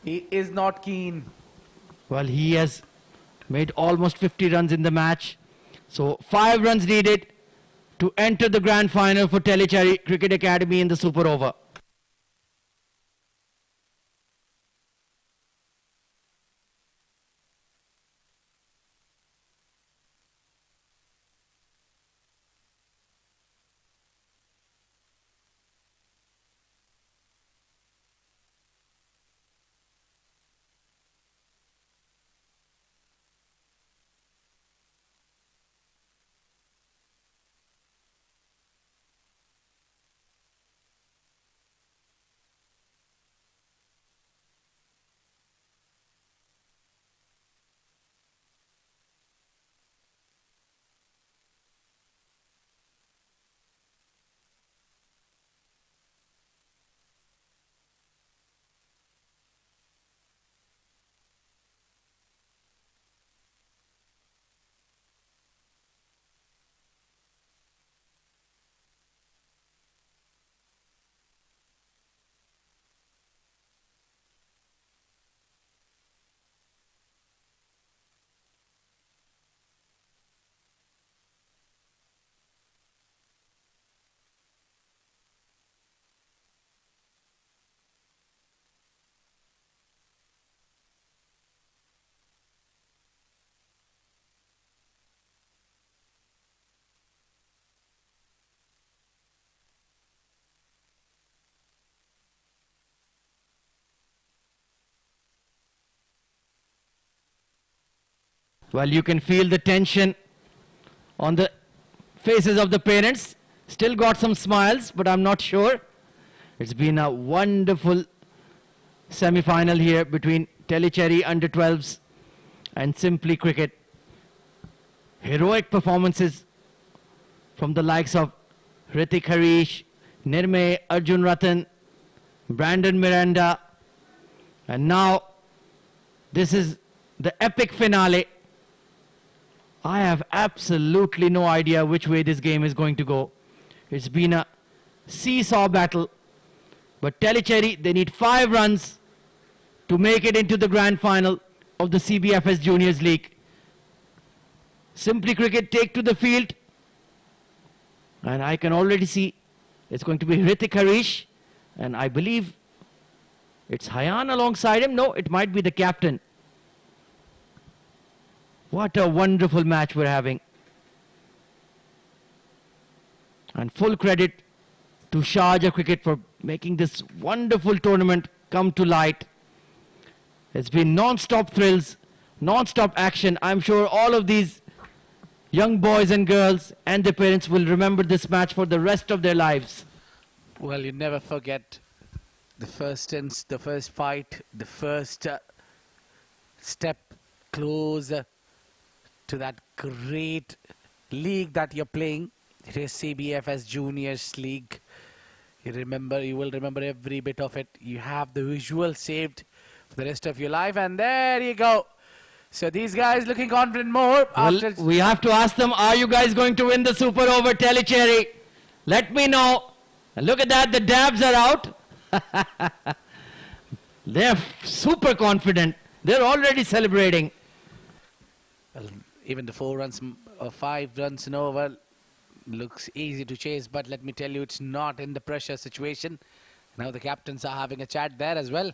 He is not keen. Well, he has made almost 50 runs in the match. So 5 runs needed to enter the grand final for Tellicherry Cricket Academy in the super over. Well, you can feel the tension on the faces of the parents. Still got some smiles, but I'm not sure. It's been a wonderful semi-final here between Tellicherry under-12s and Simply Cricket. Heroic performances from the likes of Hrithik Harish, Nirmay, Arjun Ratan, Brandon Miranda, and now this is the epic finale. I have absolutely no idea which way this game is going to go. It's been a seesaw battle, but Tellicherry, they need 5 runs to make it into the grand final of the CBFS Juniors League. Simply Cricket take to the field, and I can already see it's going to be Hrithik Harish, and I believe it's Hayan alongside him. No, it might be the captain. What a wonderful match we're having. And full credit to Sharjah Cricket for making this wonderful tournament come to light. It's been non-stop thrills, non-stop action. I'm sure all of these young boys and girls and their parents will remember this match for the rest of their lives. Well, you never forget the first fight, the first step closer to that great league that you're playing. It is CBFS Juniors League. You will remember every bit of it. You have the visual saved for the rest of your life, and there you go. So these guys looking confident more. Well, we have to ask them, are you guys going to win the Super Over, Tellicherry? Let me know. And look at that, the dabs are out. They're super confident. They're already celebrating. Well, even the 4 runs or 5 runs in over looks easy to chase, but let me tell you, it's not in the pressure situation. Now the captains are having a chat there as well.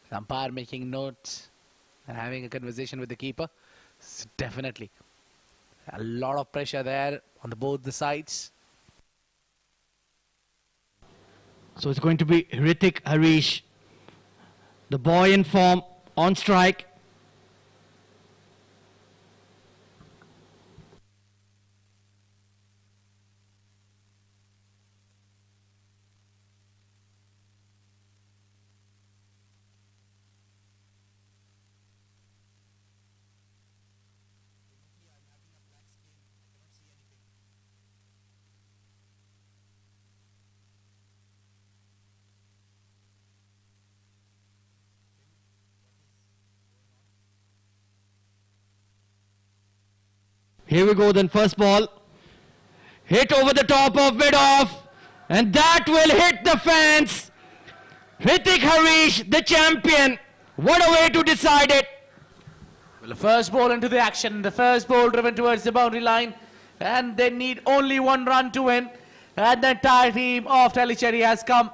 The umpire making notes and having a conversation with the keeper. So definitely a lot of pressure there on both the sides. So it's going to be Hrithik Harish, the boy in form, on strike. Here we go then, first ball. Hit over the top of mid-off. And that will hit the fence. Hrithik Harish, the champion. What a way to decide it. Well, the first ball into the action. The first ball driven towards the boundary line. And they need only 1 run to win. And the entire team of Tellicherry has come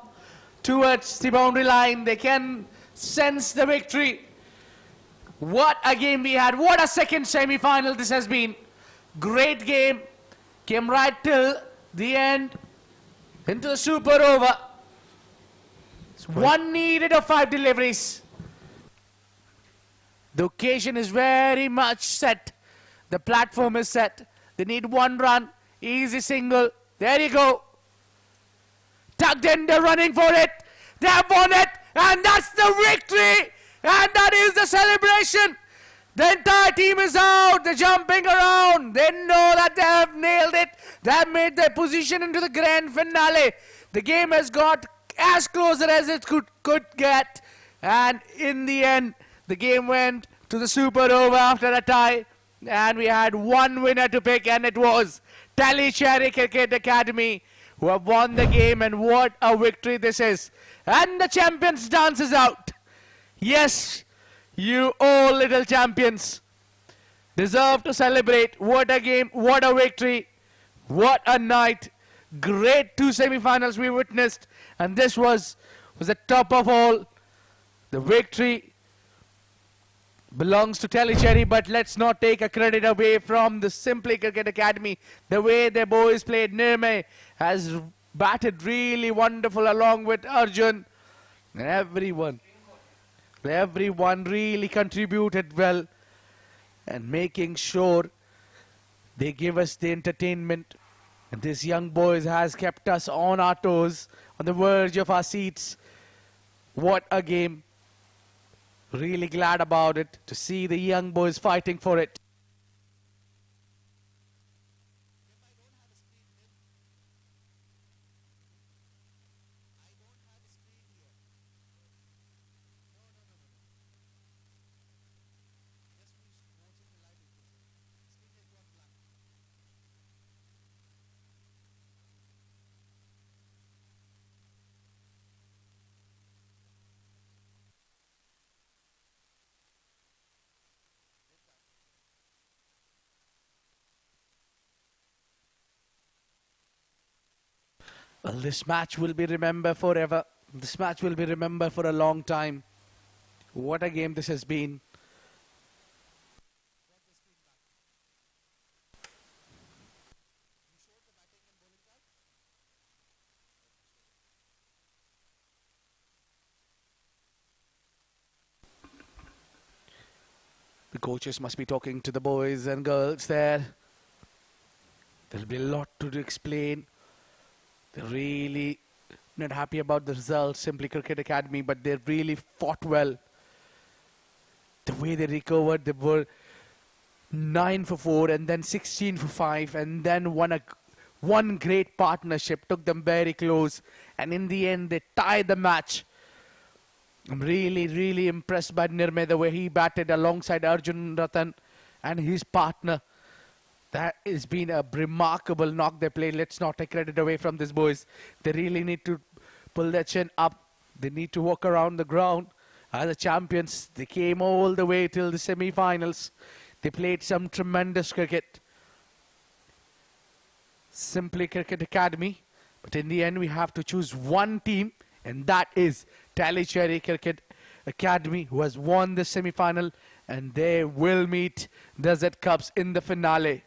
towards the boundary line. They can sense the victory. What a game we had. What a second semi-final this has been. Great game. Came right till the end. Into the super over. One needed of 5 deliveries. The occasion is very much set. The platform is set. They need 1 run. Easy single. There you go. Tucked in, they're running for it. They have won it. And that's the victory. And that is the celebration. The entire team is out. They're jumping around. They know that they have nailed it. They have made their position into the grand finale. The game has got as closer as it could get. And in the end, the game went to the super over after a tie. And we had 1 winner to pick, and it was Tellicherry Cricket Academy, who have won the game. And what a victory this is. And the champions dances out. Yes, you all little champions deserve to celebrate. What a game, what a victory, what a night. Great 2 semi-finals we witnessed, and this was the top of all. The victory belongs to Tellicherry, but let's not take a credit away from the Simply Cricket Academy. The way their boys played. Nirmay has batted really wonderful along with Arjun, and everyone really contributed well, and making sure they give us the entertainment. And this young boys has kept us on our toes, on the verge of our seats. What a game. Really glad about it to see the young boys fighting for it. Well, this match will be remembered forever. This match will be remembered for a long time. What a game this has been. The coaches must be talking to the boys and girls there. There'll be a lot to explain. They're really not happy about the results, Simply Cricket Academy, but they really fought well. The way they recovered, they were 9 for 4 and then 16 for 5 and then one great partnership, took them very close, and in the end they tied the match. I'm really impressed by Nirmay, the way he batted alongside Arjun Ratan and his partner. That has been a remarkable knock they played. Let's not take credit away from these boys. They really need to pull their chin up. They need to walk around the ground. As the champions, they came all the way till the semi-finals. They played some tremendous cricket. Simply Cricket Academy. But in the end, we have to choose one team, and that is Tellicherry Cricket Academy, who has won the semi-final, and they will meet Desert Cups in the finale.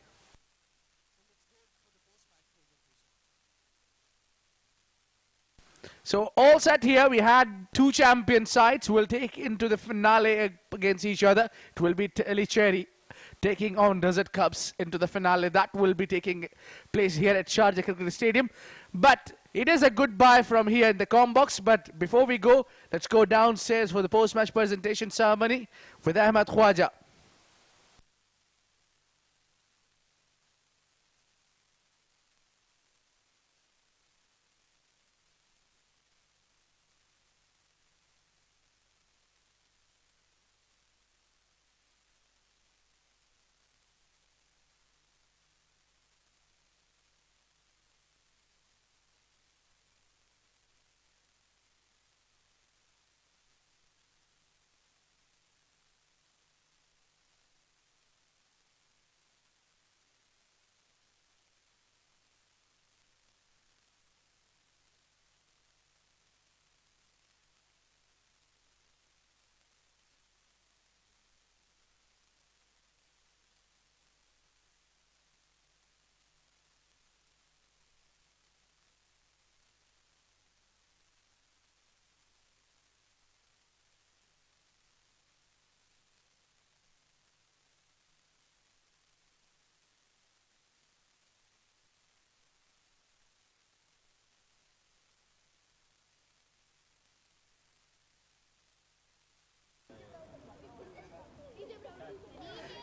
So all set here. We had two champion sides who will take into the finale against each other. It will be Tellicherry taking on Desert Cups into the finale. That will be taking place here at Sharjah Cricket Stadium. But it is a goodbye from here in the Combox. But before we go, let's go downstairs for the post-match presentation ceremony with Ahmed Khwaja.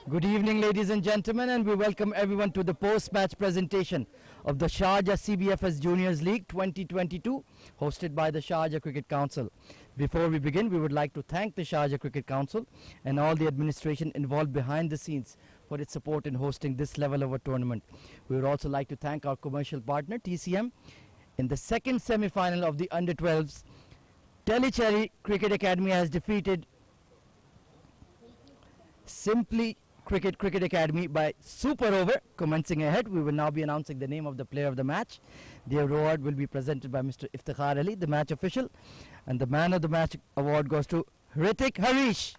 Good evening, ladies and gentlemen, and we welcome everyone to the post-match presentation of the Sharjah CBFS Juniors League 2022, hosted by the Sharjah Cricket Council. Before we begin, we would like to thank the Sharjah Cricket Council and all the administration involved behind the scenes for its support in hosting this level of a tournament. We would also like to thank our commercial partner, TCM. In the second semi-final of the Under-12s, Tellicherry Cricket Academy has defeated Simply Cricket Academy by super over. Commencing ahead, we will now be announcing the name of the player of the match. The award will be presented by Mr. Iftikhar Ali, the match official, and the man of the match award goes to Hrithik Harish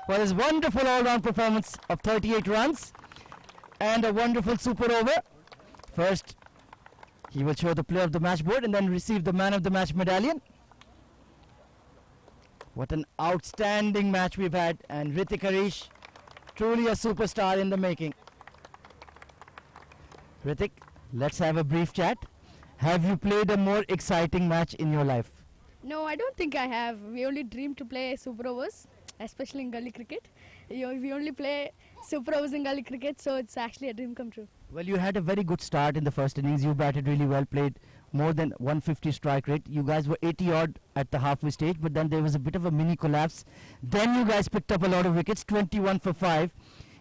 for his wonderful all-round performance of 38 runs and a wonderful super over. First, he will show the player of the match board and then receive the man of the match medallion. What an outstanding match we've had, and Hrithik Harish, truly a superstar in the making. Hrithik, let's have a brief chat. Have you played a more exciting match in your life? No, I don't think I have. We only dream to play super overs. especially in gully cricket. We only play super overs in gully cricket, so it's actually a dream come true. Well, you had a very good start in the first innings. You batted really well, played more than 150 strike rate. You guys were 80 odd at the halfway stage, but then there was a bit of a mini collapse. Then you guys picked up a lot of wickets, 21 for 5.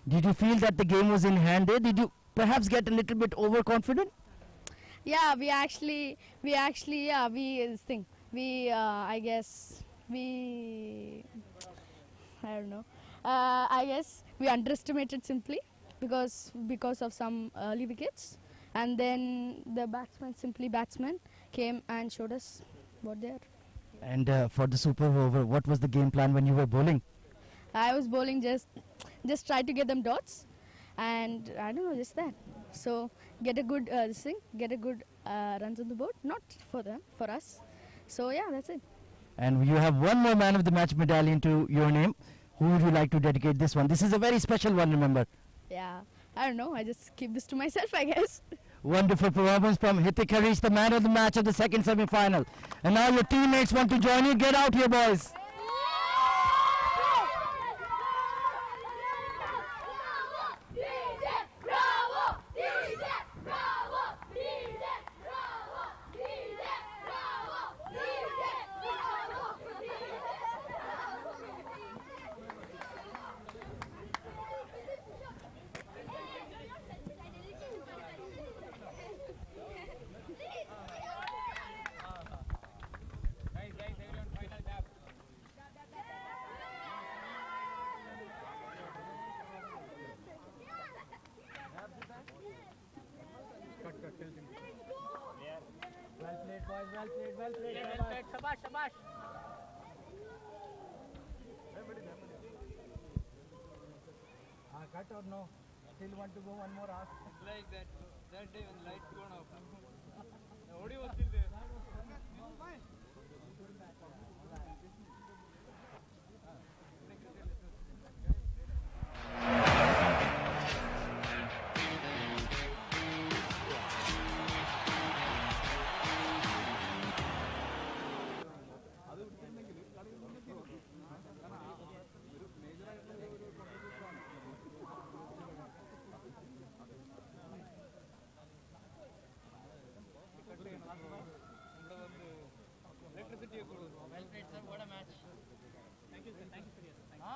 Did you feel that the game was in hand there? Did you perhaps get a little bit overconfident? Yeah, I guess I don't know. I guess we underestimated simply because of some early wickets, and then the batsmen came and showed us what they are. And for the super over, what was the game plan when you were bowling? I was bowling just try to get them dots, and I don't know, just that. So get a good runs on the board, not for them, for us. So yeah, that's it. And you have one more man of the match medallion to your name. Who would you like to dedicate this one? This is a very special one, remember. Yeah, I don't know. I just keep this to myself, I guess. Wonderful performance from Tellicherry, the man of the match of the second semi-final. And now your teammates want to join you. Get out here, boys. Well played. Shabash, shabash. Cut or no? Still want to go one more hour? Like that day when lights gone off. The audio was still there.